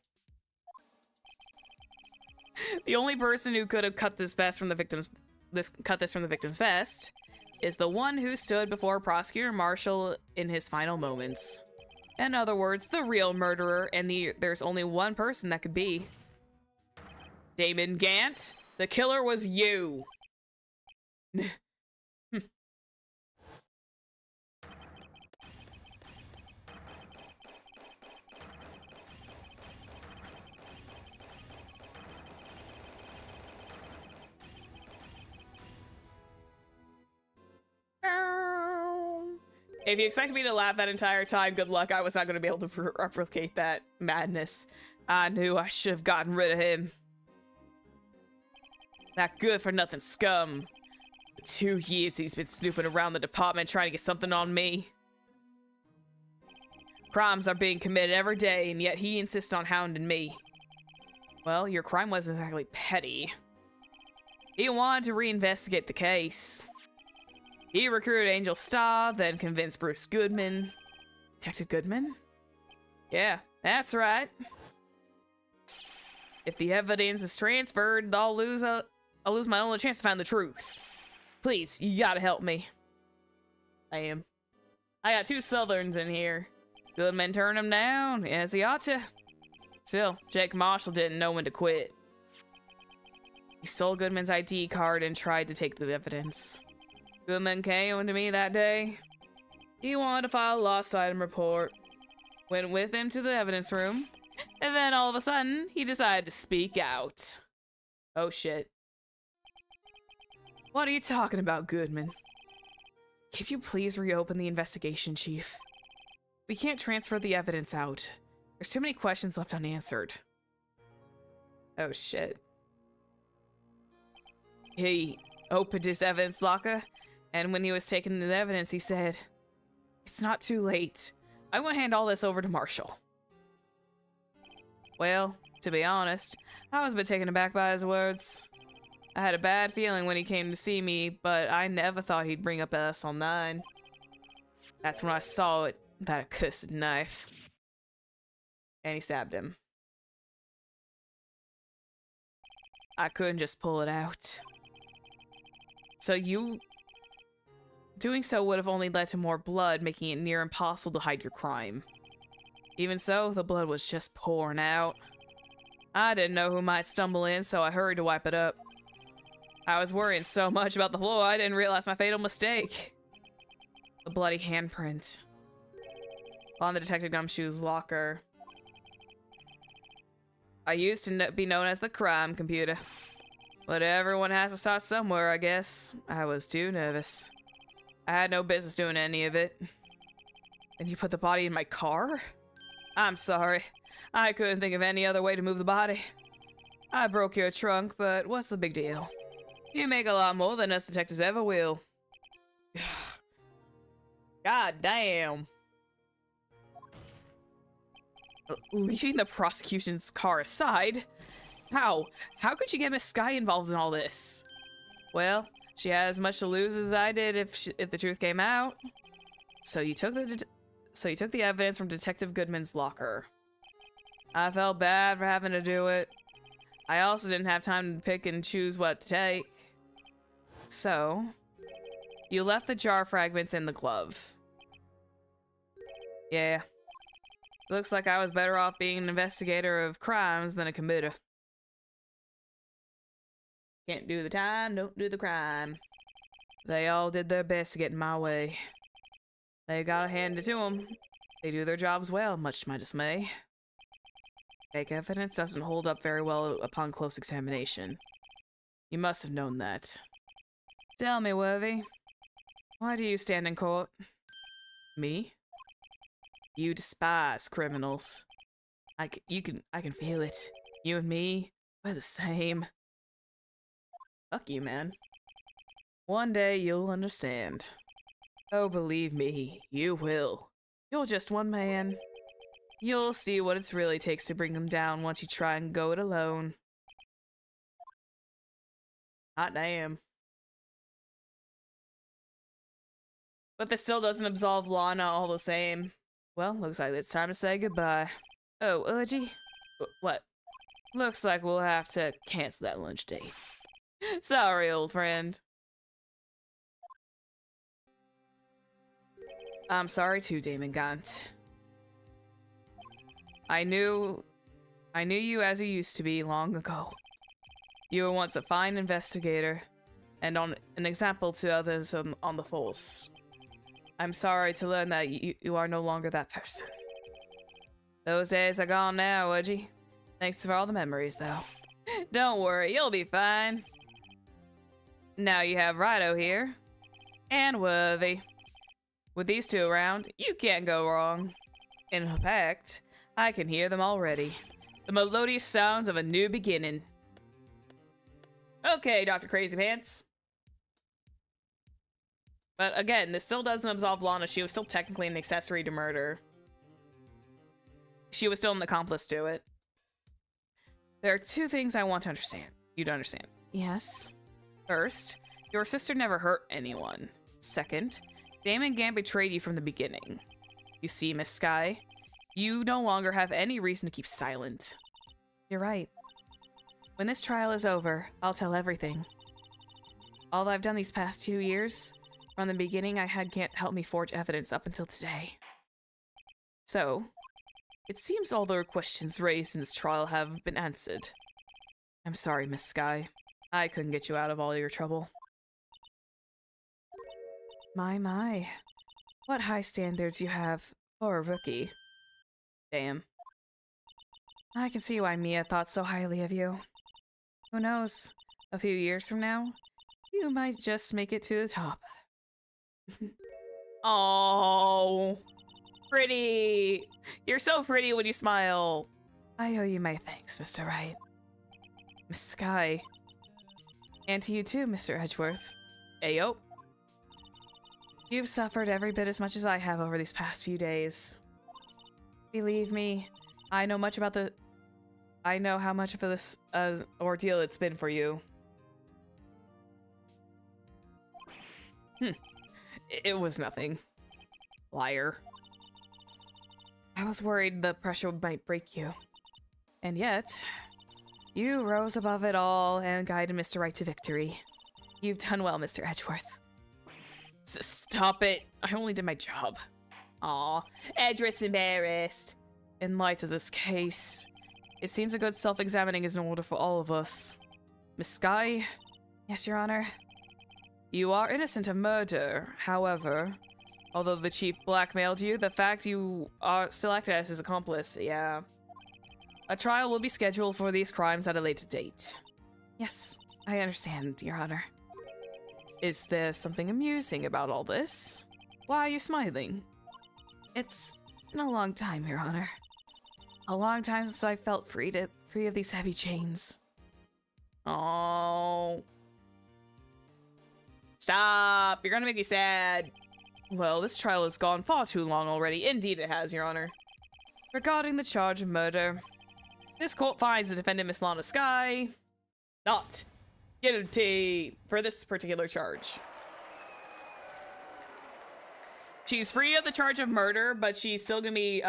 [SPEAKER 2] The only person who could have cut this vest from the victim's vest is the one who stood before Prosecutor Marshall in his final moments. In other words, the real murderer, and there's only one person that could be. Damon Gant, the killer was you. If you expect me to laugh that entire time, good luck. I was not going to be able to replicate that madness. I knew I should have gotten rid of him. That good-for-nothing scum. For 2 years he's been snooping around the department trying to get something on me. Crimes are being committed every day, and yet he insists on hounding me.
[SPEAKER 1] Well, your crime wasn't exactly petty. He wanted to reinvestigate the case. He recruited Angel Starr, then convinced Bruce Goodman. Detective Goodman? Yeah, that's right. If the evidence is transferred, I'll lose my only chance to find the truth. Please, you gotta help me. I got 2 Southerns in here. Goodman turned him down, as he ought to. Still, Jake Marshall didn't know when to quit. He stole Goodman's ID card and tried to take the evidence. Goodman came to me that day. He wanted to file a lost item report. Went with him to the evidence room. And then all of a sudden, he decided to speak out. Oh shit. What are you talking about, Goodman? Could you please reopen the investigation, Chief? We can't transfer the evidence out. There's too many questions left unanswered. Oh shit. He opened his evidence locker, and when he was taking the evidence, he said, "It's not too late. I'm gonna hand all this over to Marshall." Well, to be honest, I was a bit taken aback by his words. I had a bad feeling when he came to see me, but I never thought he'd bring up SL9. That's when I saw it, that accursed knife. And he stabbed him. I couldn't just pull it out. So you... Doing so would have only led to more blood, making it near impossible to hide your crime. Even so, the blood was just pouring out. I didn't know who might stumble in, so I hurried to wipe it up. I was worrying so much about the floor, I didn't realize my fatal mistake. A bloody handprint on the Detective Gumshoe's locker. I used to be known as the crime computer. But everyone has to start somewhere, I guess. I was too nervous. I had no business doing any of it. And you put the body in my car? I'm sorry. I couldn't think of any other way to move the body. I broke your trunk, but what's the big deal? You make a lot more than us detectives ever will. God damn. Leaving the prosecution's car aside, how could you get Miss Sky involved in all this? Well, she had as much to lose as I did if the truth came out. So you took the evidence from Detective Goodman's locker. I felt bad for having to do it. I also didn't have time to pick and choose what to take. So, you left the jar fragments in the glove. Yeah. Looks like I was better off being an investigator of crimes than a committer. Can't do the time, don't do the crime. They all did their best to get in my way. They gotta hand it to them. They do their jobs well, much to my dismay. Fake evidence doesn't hold up very well upon close examination. You must have known that. Tell me, Worthy, why do you stand in court? Me? You despise criminals. I can feel it. You and me, we're the same. Fuck you, man. One day you'll understand. Oh, believe me, you will. You're just one man. You'll see what it really takes to bring them down once you try and go it alone. Hot damn. But this still doesn't absolve Lana all the same. Well, looks like it's time to say goodbye. Oh, Urgy? What? Looks like we'll have to cancel that lunch date. Sorry, old friend. I'm sorry too, Damon Gaunt. I knew you as you used to be long ago. You were once a fine investigator, and an example to others on the force. I'm sorry to learn that you are no longer that person. Those days are gone now, Udgy. Thanks for all the memories, though. Don't worry, you'll be fine. Now you have Rido here. And Worthy. With these two around, you can't go wrong. In fact, I can hear them already. The melodious sounds of a new beginning. Okay, Dr. Crazy Pants. But again, this still doesn't absolve Lana. She was still technically an accessory to murder. She was still an accomplice to it.
[SPEAKER 2] There are two things I want to understand. You to understand. Yes. First, your sister never hurt anyone. Second, Damon Gant betrayed you from the beginning. You see, Miss Sky, you no longer have any reason to keep silent. You're right. When this trial is over, I'll tell everything. All I've done these past 2 years, from the beginning I had Gant help me forge evidence up until today. So, it seems all the questions raised in this trial have been answered. I'm sorry, Miss Sky. I couldn't get you out of all your trouble. My. What high standards you have for a rookie. Damn. I can see why Mia thought so highly of you. Who knows? A few years from now, you might just make it to the top.
[SPEAKER 1] Oh, pretty. You're so pretty when you smile.
[SPEAKER 2] I owe you my thanks, Mr. Wright. Miss Sky. And to you too, Mr. Edgeworth.
[SPEAKER 1] Ayo.
[SPEAKER 2] You've suffered every bit as much as I have over these past few days. Believe me, I know how much of this ordeal it's been for you.
[SPEAKER 1] It was nothing. Liar.
[SPEAKER 2] I was worried the pressure might break you. And yet, you rose above it all and guided Mr. Wright to victory. You've done well, Mr. Edgeworth.
[SPEAKER 1] Stop it. I only did my job. Aw, Edgeworth's embarrassed.
[SPEAKER 2] In light of this case, it seems a good self-examining is in order for all of us. Miss Sky? Yes, Your Honor? You are innocent of murder. However, although the chief blackmailed you, the fact you are still acted as his accomplice, yeah. A trial will be scheduled for these crimes at a later date. Yes, I understand, Your Honor. Is there something amusing about all this? Why are you smiling? It's been a long time, Your Honor. A long time since I felt free of these heavy chains.
[SPEAKER 1] Oh. Stop. You're gonna make me sad.
[SPEAKER 2] Well, this trial has gone far too long already.
[SPEAKER 1] Indeed it has, Your Honor.
[SPEAKER 2] Regarding the charge of murder,
[SPEAKER 1] this court finds the defendant, Miss Lana Sky, not guilty for this particular charge. She's free of the charge of murder, but she's still gonna be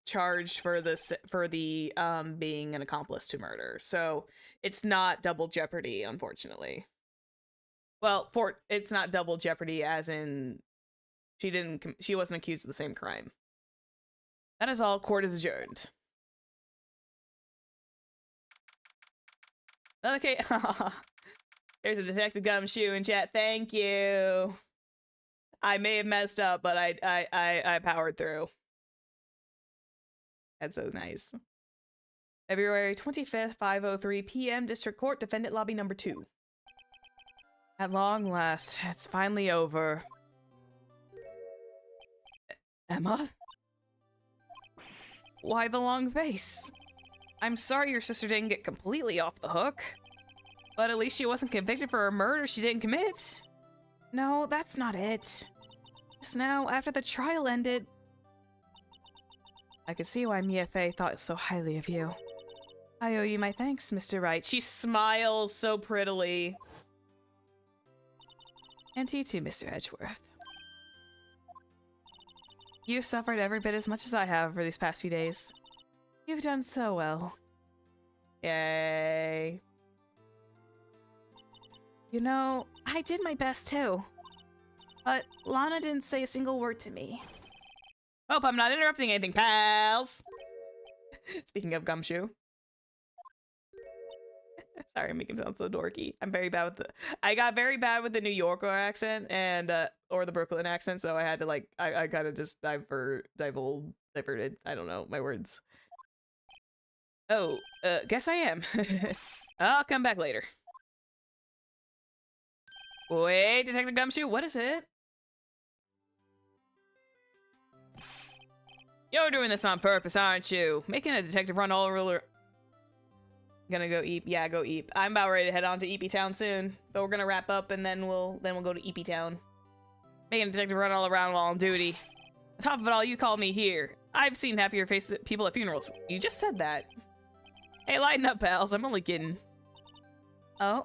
[SPEAKER 1] charged for the being an accomplice to murder. So it's not double jeopardy, unfortunately. Well, it's not double jeopardy as in she wasn't accused of the same crime. That is all. Court is adjourned. Okay. There's a Detective Gumshoe in chat. Thank you. I may have messed up, but I powered through. That's so nice. February 25th, 5:03 p.m. District Court, Defendant Lobby number 2.
[SPEAKER 2] At long last, it's finally over. Emma? Why the long face? I'm sorry your sister didn't get completely off the hook. But at least she wasn't convicted for a murder she didn't commit. No, that's not it. Just now, after the trial ended, I could see why Mia Fey thought so highly of you. I owe you my thanks, Mr. Wright.
[SPEAKER 1] She smiles so prettily.
[SPEAKER 2] And to you too, Mr. Edgeworth. You've suffered every bit as much as I have for these past few days. You've done so well.
[SPEAKER 1] Yay.
[SPEAKER 2] You know, I did my best too. But Lana didn't say a single word to me.
[SPEAKER 1] Hope I'm not interrupting anything, pals. Speaking of Gumshoe. Sorry, I make him sound so dorky. I'm very bad with I got very bad with the New Yorker accent and or the Brooklyn accent, so I had to like I kind of just diverted. I don't know my words. Oh, guess I am. I'll come back later. Wait, Detective Gumshoe, what is it? You're doing this on purpose, aren't you? Making a detective run all over. Gonna go eat. Yeah, go eat. I'm about ready to head on to EP Town soon, but we're gonna wrap up and then we'll go to EP Town. Making a detective run all around while on duty. On top of it all, you called me here. I've seen happier faces people at funerals. You just said that. Hey, lighten up, pals. I'm only kidding.
[SPEAKER 2] Oh?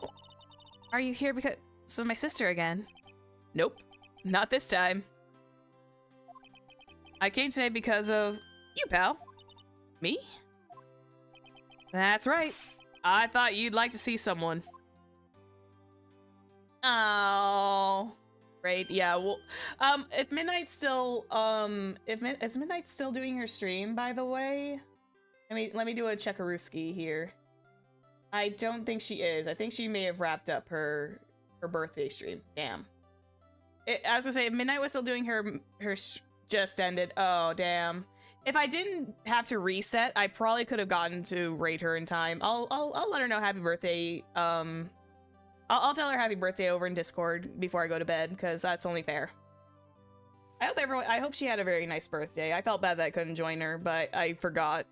[SPEAKER 2] Are you here because of my sister again?
[SPEAKER 1] Nope. Not this time. I came today because of you, pal.
[SPEAKER 2] Me?
[SPEAKER 1] That's right. I thought you'd like to see someone. Oh. Right, yeah, well, if Midnight's still, is Midnight still doing her stream, by the way? Let me do a checkarooski here. I don't think she is. I think she may have wrapped up her birthday stream. Damn. I was gonna say, if Midnight was still doing her just ended. Oh, damn. If I didn't have to reset, I probably could have gotten to raid her in time. I'll let her know happy birthday, I'll tell her happy birthday over in Discord before I go to bed, because that's only fair. I hope she had a very nice birthday. I felt bad that I couldn't join her, but I forgot.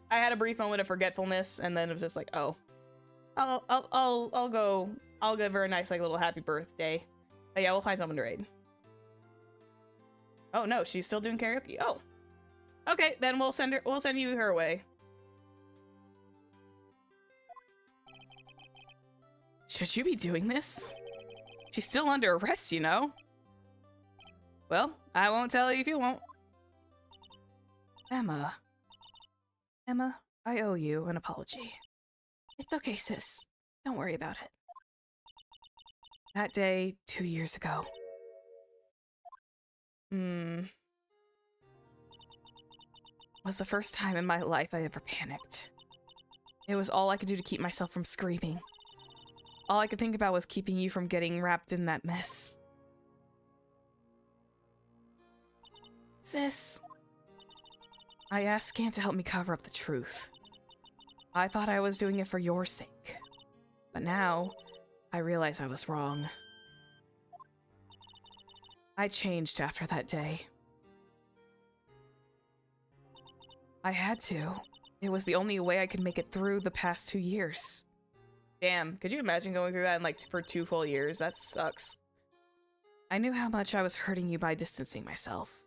[SPEAKER 1] I had a brief moment of forgetfulness, and then it was just like, oh. I'll give her a nice, like, little happy birthday. But yeah, we'll find someone to raid. Oh no, she's still doing karaoke. Oh. Okay, then we'll send you her way.
[SPEAKER 2] Should you be doing this? She's still under arrest, you know?
[SPEAKER 1] Well, I won't tell you if you won't.
[SPEAKER 2] Emma. Emma, I owe you an apology. It's okay, sis. Don't worry about it. That day, 2 years ago. Was the first time in my life I ever panicked. It was all I could do to keep myself from screaming. All I could think about was keeping you from getting wrapped in that mess. Sis, I asked Scan to help me cover up the truth. I thought I was doing it for your sake. But now, I realize I was wrong. I changed after that day. I had to. It was the only way I could make it through the past 2 years.
[SPEAKER 1] Damn, could you imagine going through that in, like, for 2 full years? That sucks.
[SPEAKER 2] I knew how much I was hurting you by distancing myself.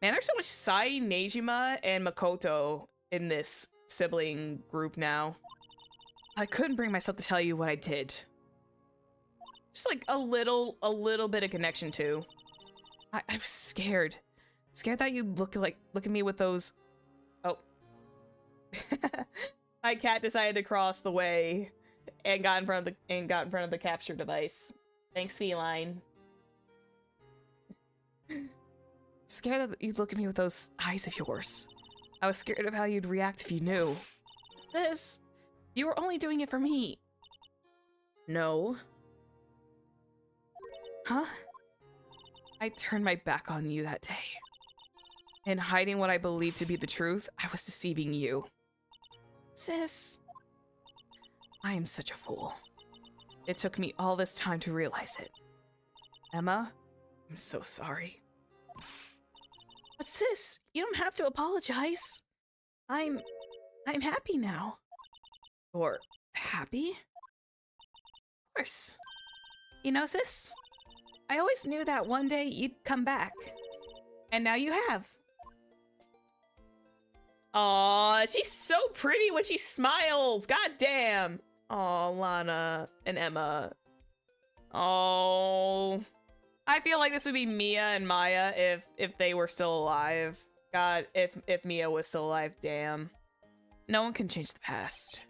[SPEAKER 1] Man, there's so much Sai, Nejima, and Makoto in this sibling group now.
[SPEAKER 2] I couldn't bring myself to tell you what I did.
[SPEAKER 1] Just like a little bit of connection too.
[SPEAKER 2] I was scared. Scared that you'd look at me with those...
[SPEAKER 1] Oh. My cat decided to cross the way and got in front of the capture device. Thanks, feline.
[SPEAKER 2] Scared that you'd look at me with those eyes of yours. I was scared of how you'd react if you knew. This... You were only doing it for me.
[SPEAKER 1] No.
[SPEAKER 2] Huh? I turned my back on you that day. In hiding what I believed to be the truth, I was deceiving you. Sis... I am such a fool. It took me all this time to realize it. Emma, I'm so sorry. But sis, you don't have to apologize. I'm happy now. Or happy? Of course. You know, sis, I always knew that one day you'd come back. And now you have.
[SPEAKER 1] Aw, she's so pretty when she smiles. God damn. Aw, Lana and Emma. Oh. I feel like this would be Mia and Maya if they were still alive. God, if Mia was still alive, damn.
[SPEAKER 2] No one can change the past.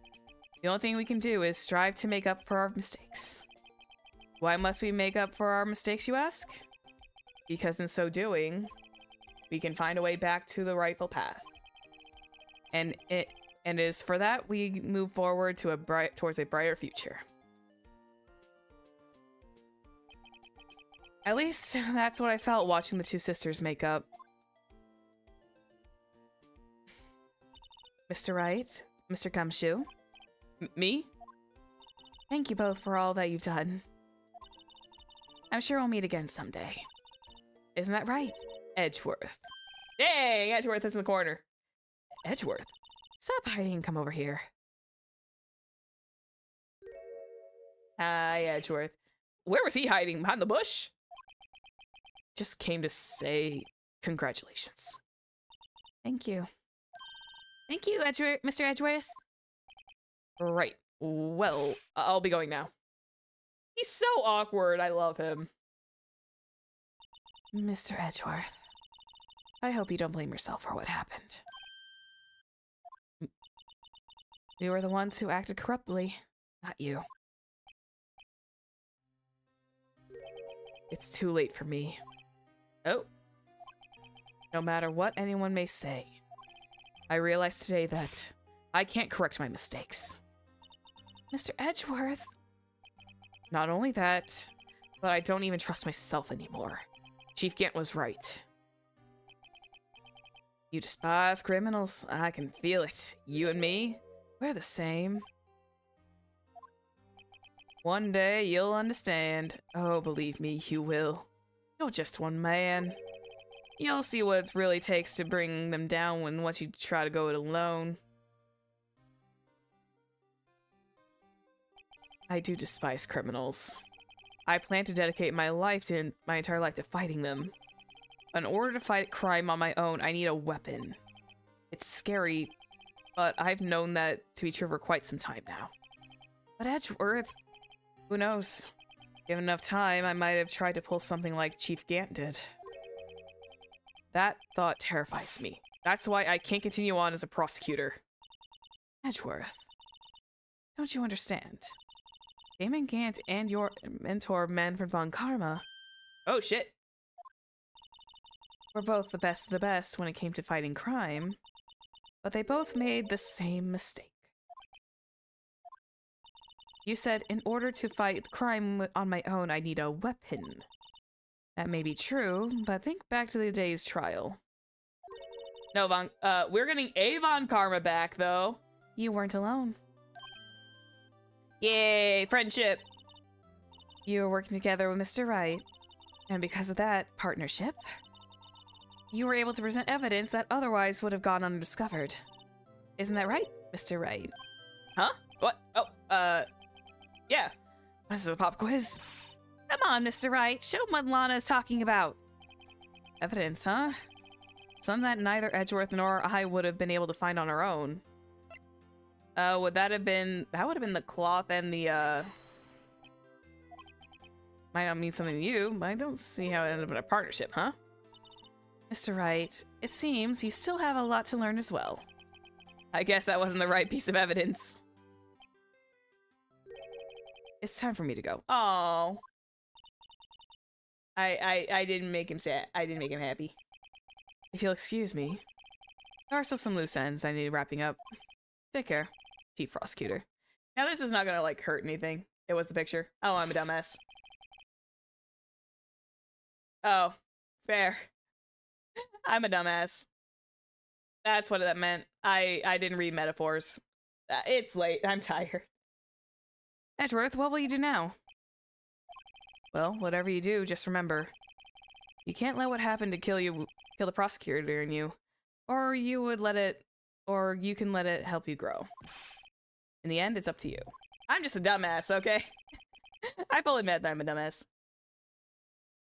[SPEAKER 2] The only thing we can do is strive to make up for our mistakes. Why must we make up for our mistakes, you ask?
[SPEAKER 1] Because in so doing, we can find a way back to the rightful path.
[SPEAKER 2] And it is for that we move forward to towards a brighter future. At least that's what I felt watching the two sisters make up. Mr. Wright, Mr. Gumshoe.
[SPEAKER 1] Me?
[SPEAKER 2] Thank you both for all that you've done. I'm sure we'll meet again someday. Isn't that right, Edgeworth?
[SPEAKER 1] Dang, Edgeworth is in the corner.
[SPEAKER 2] Edgeworth? Stop hiding and come over here.
[SPEAKER 1] Hi, Edgeworth. Where was he hiding? Behind the bush?
[SPEAKER 2] Just came to say congratulations. Thank you. Thank you, Mr. Edgeworth.
[SPEAKER 1] Right. Well, I'll be going now. He's so awkward. I love him.
[SPEAKER 2] Mr. Edgeworth, I hope you don't blame yourself for what happened. We were the ones who acted corruptly, not you.
[SPEAKER 1] It's too late for me. Oh. No matter what anyone may say, I realized today that I can't correct my mistakes.
[SPEAKER 2] Mr. Edgeworth.
[SPEAKER 1] Not only that, but I don't even trust myself anymore. Chief Gant was right. You despise criminals. I can feel it. You and me, we're the same. One day you'll understand. Oh, believe me, you will. You're just one man. You'll see what it really takes to bring them down when once you try to go it alone. I do despise criminals. I plan to dedicate my entire life to fighting them. In order to fight crime on my own, I need a weapon. It's scary, but I've known that to be true for quite some time now. But Edgeworth, who knows? Given enough time, I might have tried to pull something like Chief Gant did. That thought terrifies me. That's why I can't continue on as a prosecutor.
[SPEAKER 2] Edgeworth, don't you understand? Damon Gant and your mentor, Manfred von Karma,
[SPEAKER 1] Oh shit.
[SPEAKER 2] were both the best of the best when it came to fighting crime, but they both made the same mistake. You said, in order to fight crime on my own, I need a weapon. That may be true, but think back to the day's trial.
[SPEAKER 1] No, we're getting a Von Karma back, though.
[SPEAKER 2] You weren't alone.
[SPEAKER 1] Yay, friendship.
[SPEAKER 2] You were working together with Mr. Wright, and because of that partnership, you were able to present evidence that otherwise would have gone undiscovered. Isn't that right, Mr. Wright?
[SPEAKER 1] Huh? What? Oh, yeah.
[SPEAKER 2] This is a pop quiz. Come on, Mr. Wright, show 'em what Lana is talking about. Evidence, huh? Some that neither Edgeworth nor I would have been able to find on our own.
[SPEAKER 1] Would that have been... That would have been the cloth and the, Might not mean something to you, but I don't see how it ended up in a partnership, huh?
[SPEAKER 2] Mr. Wright, it seems you still have a lot to learn as well.
[SPEAKER 1] I guess that wasn't the right piece of evidence.
[SPEAKER 2] It's time for me to go.
[SPEAKER 1] Oh. I didn't make him sad. I didn't make him happy.
[SPEAKER 2] If you'll excuse me, there are still some loose ends I need wrapping up. Take care, Chief Prosecutor.
[SPEAKER 1] Now this is not gonna, like, hurt anything. It was the picture. Oh, I'm a dumbass. Oh, fair. I'm a dumbass. That's what that meant. I didn't read metaphors. It's late. I'm tired.
[SPEAKER 2] Edgeworth, what will you do now? Well, whatever you do, just remember, you can't let what happened to kill the prosecutor in you, or you can let it help you grow. In the end, it's up to you.
[SPEAKER 1] I'm just a dumbass, okay? I fully admit that I'm a dumbass.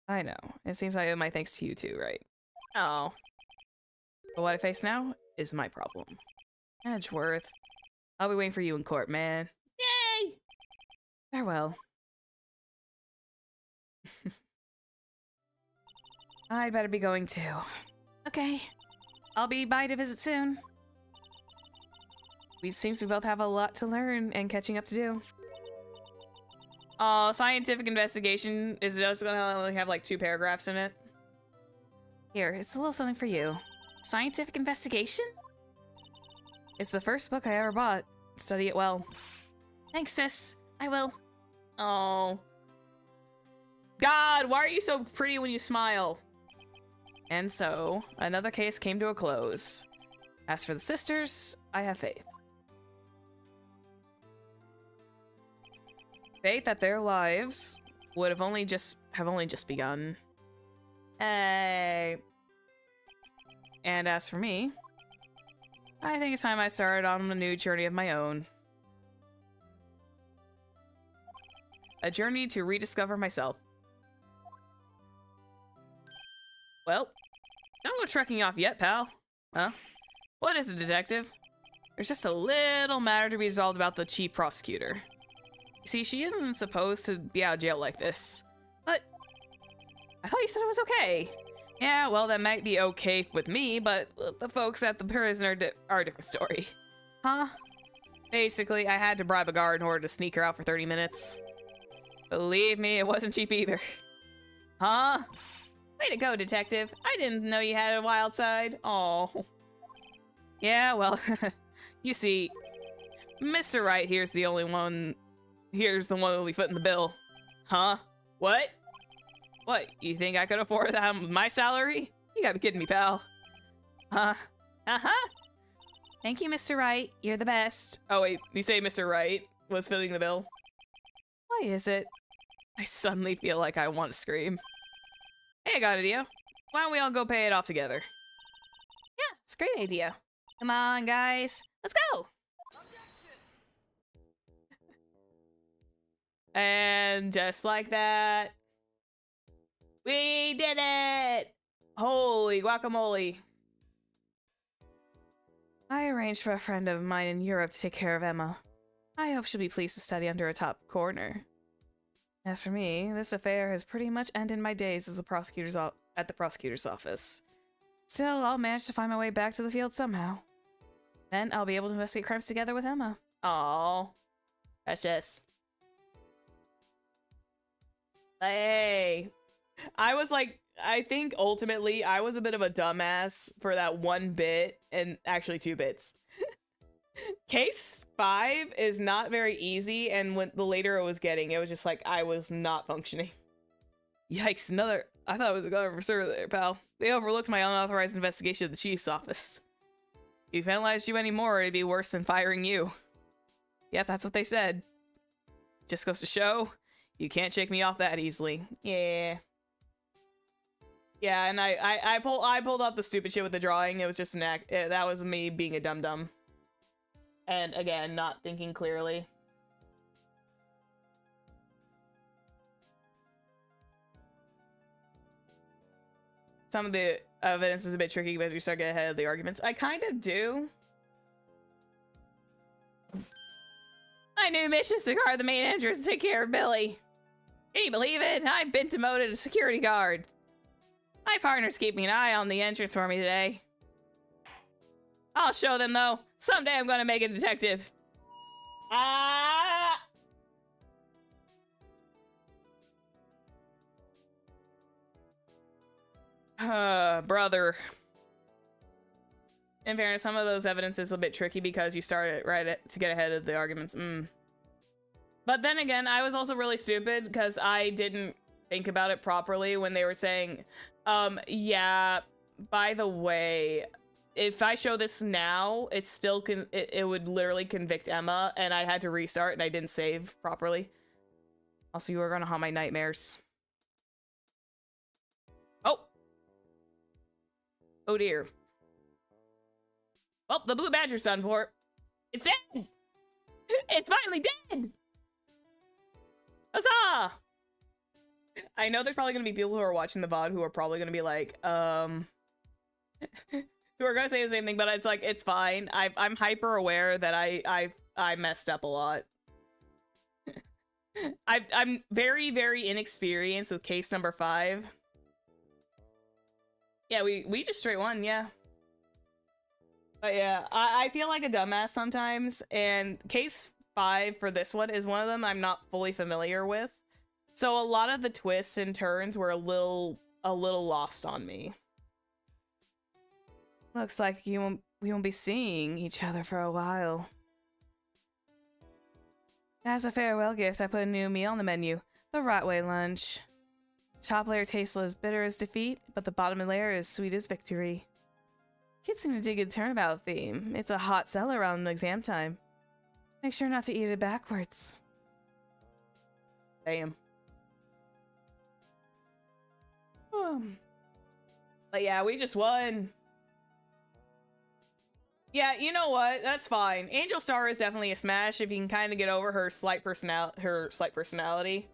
[SPEAKER 2] I know. It seems I owe my thanks to you too, right?
[SPEAKER 1] Oh.
[SPEAKER 2] But what I face now is my problem. Edgeworth, I'll be waiting for you in court, man.
[SPEAKER 1] Yay!
[SPEAKER 2] Farewell. I'd better be going too. Okay. I'll be by to visit soon. It seems we both have a lot to learn and catching up to do.
[SPEAKER 1] Oh, scientific investigation is just gonna only have like 2 paragraphs in it.
[SPEAKER 2] Here, it's a little something for you. Scientific investigation? It's the first book I ever bought. Study it well. Thanks, sis. I will.
[SPEAKER 1] Oh. God, why are you so pretty when you smile?
[SPEAKER 2] And so, another case came to a close. As for the sisters, I have faith. Faith that their lives would have only just begun.
[SPEAKER 1] Hey.
[SPEAKER 2] And as for me, I think it's time I started on a new journey of my own. A journey to rediscover myself. Well, don't go trekking off yet, pal. Huh? What is it, detective? There's just a little matter to be resolved about the chief prosecutor. You see, she isn't supposed to be out of jail like this. But I thought you said it was okay. Yeah, well, that might be okay with me, but the folks at the prison are a different story. Huh? Basically, I had to bribe a guard in order to sneak her out for 30 minutes. Believe me, it wasn't cheap either. Huh? Way to go, detective. I didn't know you had a wild side. Oh. Yeah, well, you see, Mr. Wright here's the only one. Here's the one that'll be footing the bill. Huh? What? What, you think I could afford that with my salary? You gotta be kidding me, pal. Huh? Uh-huh. Thank you, Mr. Wright. You're the best. Oh, wait, you say Mr. Wright was footing the bill? Why is it? I suddenly feel like I want to scream. Hey, I got an idea. Why don't we all go pay it off together? Yeah, it's a great idea. Come on, guys. Let's go!
[SPEAKER 1] And just like that, we did it! Holy guacamole.
[SPEAKER 2] I arranged for a friend of mine in Europe to take care of Emma. I hope she'll be pleased to study under a top coroner. As for me, this affair has pretty much ended my days as at the prosecutor's office. Still, I'll manage to find my way back to the field somehow. Then I'll be able to investigate crimes together with Emma.
[SPEAKER 1] Aww. Precious. Hey. I was like, I think ultimately I was a bit of a dumbass for that 1 bit, and actually 2 bits. Case 5 is not very easy, and when the later it was getting, it was just like I was not functioning.
[SPEAKER 2] Yikes, I thought it was another officer there, pal. They overlooked my unauthorized investigation of the chief's office. If he penalized you anymore, it'd be worse than firing you. Yep, that's what they said. Just goes to show, you can't shake me off that easily.
[SPEAKER 1] Yeah. Yeah, and I pulled out the stupid shit with the drawing. It was just an act. That was me being a dum-dum. And again, not thinking clearly. Some of the evidence is a bit tricky because you start getting ahead of the arguments. I kind of do. My new mission is to guard the main entrance and take care of Billy. Can you believe it? I've been demoted to security guard. My partner's keeping an eye on the entrance for me today. I'll show them, though. Someday I'm gonna make a detective. Ah! Brother. In fairness, some of those evidence is a bit tricky because you start to get ahead of the arguments. But then again, I was also really stupid because I didn't think about it properly when they were saying, yeah, by the way, if I show this now, it's still it would literally convict Emma, and I had to restart and I didn't save properly. Also, you are gonna haunt my nightmares. Oh dear. Well, the blue badger's done for. It's dead! It's finally dead! Huzzah! I know there's probably gonna be people who are watching the VOD who are probably gonna be like, who are gonna say the same thing, but it's like, it's fine. I'm hyper aware that I messed up a lot. I'm very, very inexperienced with case number 5. Yeah, we just straight won, yeah. But yeah, I feel like a dumbass sometimes, and case 5 for this one is one of them I'm not fully familiar with. So a lot of the twists and turns were a little lost on me.
[SPEAKER 2] Looks like we won't be seeing each other for a while. As a farewell gift, I put a new meal on the menu, the Rotway lunch. Top layer tastes as bitter as defeat, but the bottom layer is sweet as victory. Kids seem to dig a turnabout theme. It's a hot seller around exam time. Make sure not to eat it backwards.
[SPEAKER 1] Damn. But yeah, we just won. Yeah, you know what? That's fine. Angel Star is definitely a smash if you can kind of get over her slight personality.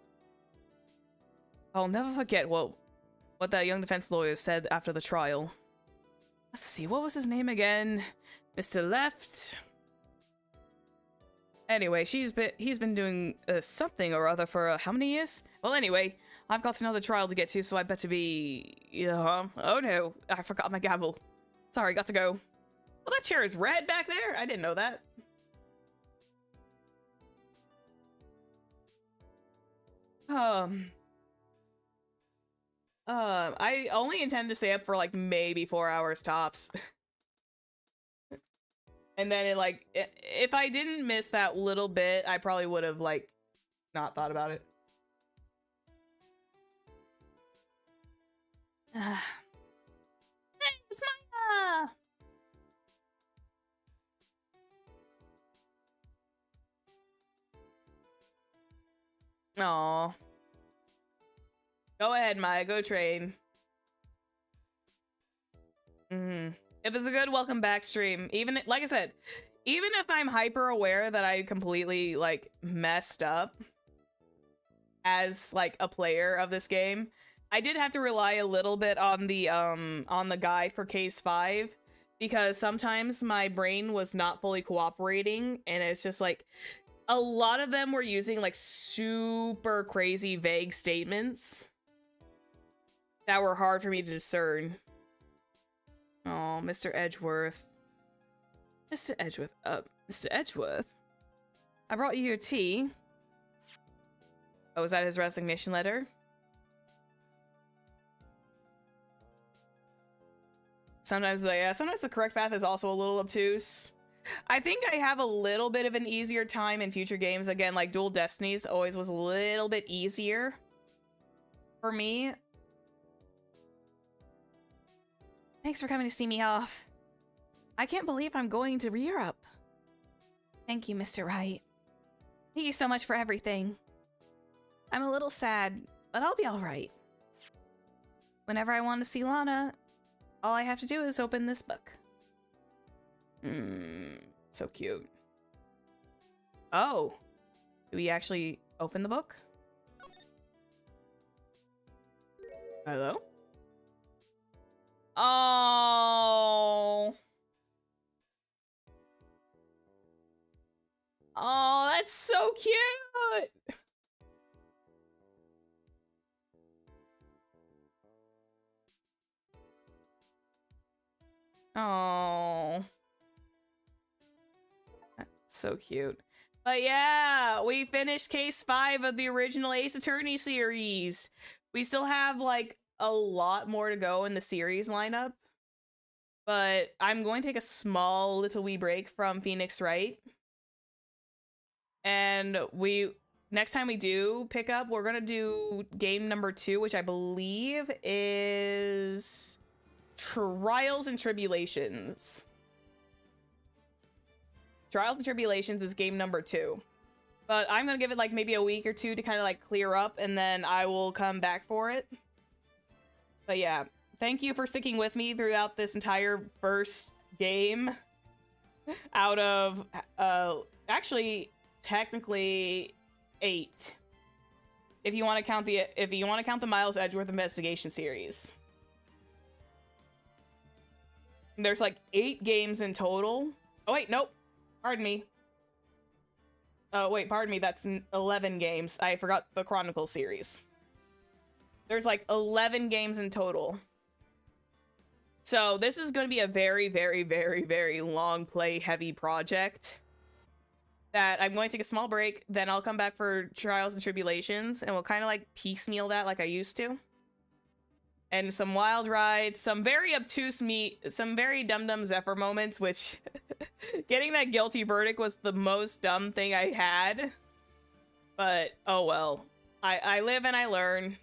[SPEAKER 2] I'll never forget what that young defense lawyer said after the trial. Let's see, what was his name again? Mr. Left? Anyway, he's been doing something or other for how many years? Well, anyway, I've got another trial to get to, so I better be... Oh no, I forgot my gavel. Sorry, got to go. Well, that chair is red back there? I didn't know that. I only intend to stay up for like maybe 4 hours tops. And then if I didn't miss that little bit, I probably would have like not thought about it. Hey, it's Maya! Aw. Go ahead, Maya. Go train. If it's a good welcome back stream, even like I said, even if I'm hyper aware that I completely like messed up as like a player of this game, I did have to rely a little bit on the guide for case 5 because sometimes my brain was not fully cooperating, and it's just like a lot of them were using like super crazy vague statements that were hard for me to discern. Oh, Mr. Edgeworth. Mr. Edgeworth. Mr. Edgeworth? I brought you your tea. Oh, was that his resignation letter? Sometimes the correct path is also a little obtuse. I think I have a little bit of an easier time in future games. Again, like Dual Destinies always was a little bit easier for me. Thanks for coming to see me off. I can't believe I'm going to Europe. Thank you, Mr. Wright. Thank you so much for everything. I'm a little sad, but I'll be alright. Whenever I want to see Lana, all I have to do is open this book. So cute. Oh. Do we actually open the book? Hello? Oh. Oh, that's so cute. Oh. That's so cute. But yeah, we finished case 5 of the original Ace Attorney series. We still have like a lot more to go in the series lineup, but I'm going to take a small little wee break from Phoenix Wright, and next time we do pick up, we're gonna do game number 2, which I believe is Trials and Tribulations. Trials and Tribulations is game number 2, but I'm gonna give it like maybe a week or 2 to kind of like clear up, and then I will come back for it. But yeah, thank you for sticking with me throughout this entire first game out of actually technically 8 if you want to count the Miles Edgeworth investigation series. There's like 8 games in total. Oh wait, nope. Pardon me. Oh wait, pardon me, that's 11 games. I forgot the Chronicle series. There's like 11 games in total. So this is going to be a very, very, very, very long play heavy project that I'm going to take a small break. Then I'll come back for Trials and Tribulations, and we'll kind of like piecemeal that like I used to. And some wild rides, some very obtuse some very dumb Zephyr moments, which getting that guilty verdict was the most dumb thing I had. But oh well. I live and I learn.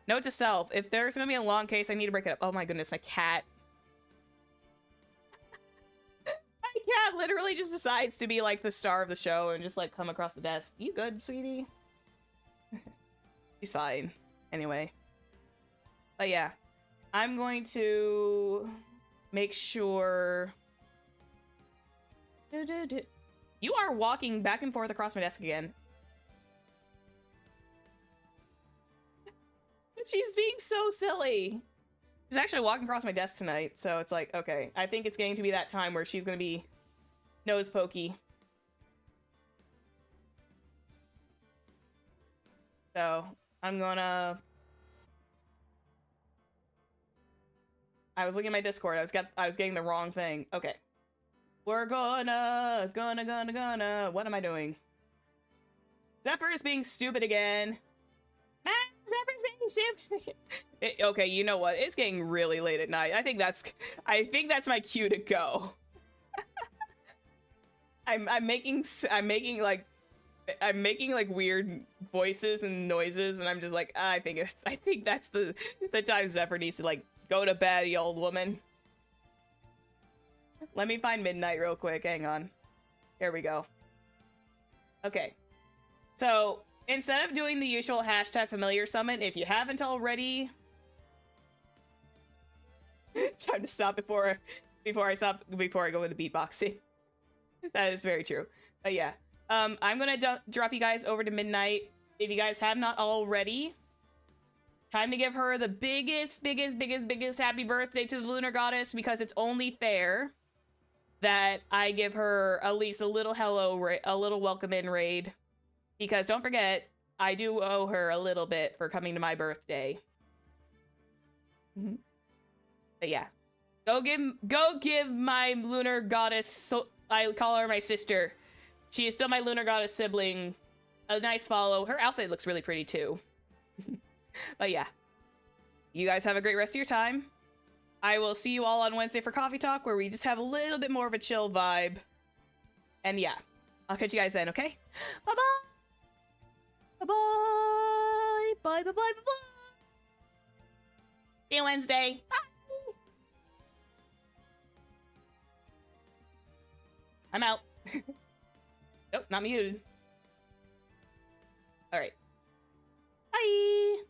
[SPEAKER 2] Note to self, if there's gonna be a long case, I need to break it up. Oh my goodness, my cat. My cat literally just decides to be like the star of the show and just like come across the desk. You good, sweetie? She's fine. Anyway. But yeah, I'm going to make sure... You are walking back and forth across my desk again. She's being so silly. She's actually walking across my desk tonight, so it's like, okay, I think it's getting to be that time where she's gonna be nose pokey.
[SPEAKER 1] So I'm gonna. I was looking at my Discord. I was getting the wrong thing. Okay. We're gonna. What am I doing? Zephyr is being stupid again. Zephyr's being stupid. Okay, you know what? It's getting really late at night. I think that's my cue to go. I'm making like weird voices and noises, and I'm just like, I think that's the time Zephyr needs to like go to bed, you old woman. Let me find midnight real quick. Hang on. Here we go. Okay. So instead of doing the usual hashtag familiar summon, if you haven't already, time to stop before I go into beatboxing. That is very true. But yeah, I'm gonna drop you guys over to midnight. If you guys have not already, time to give her the biggest happy birthday to the lunar goddess, because it's only fair that I give her at least a little a little welcome in raid. Because don't forget, I do owe her a little bit for coming to my birthday. But yeah, go give my lunar goddess. So I call her my sister. She is still my lunar goddess sibling. A nice follow. Her outfit looks really pretty too. But yeah, you guys have a great rest of your time. I will see you all on Wednesday for coffee talk, where we just have a little bit more of a chill vibe. And yeah, I'll catch you guys then. Okay. Bye bye. Bye-bye. Bye-bye-bye-bye. See you Wednesday. Bye. I'm out. Nope, not muted. All right. Bye.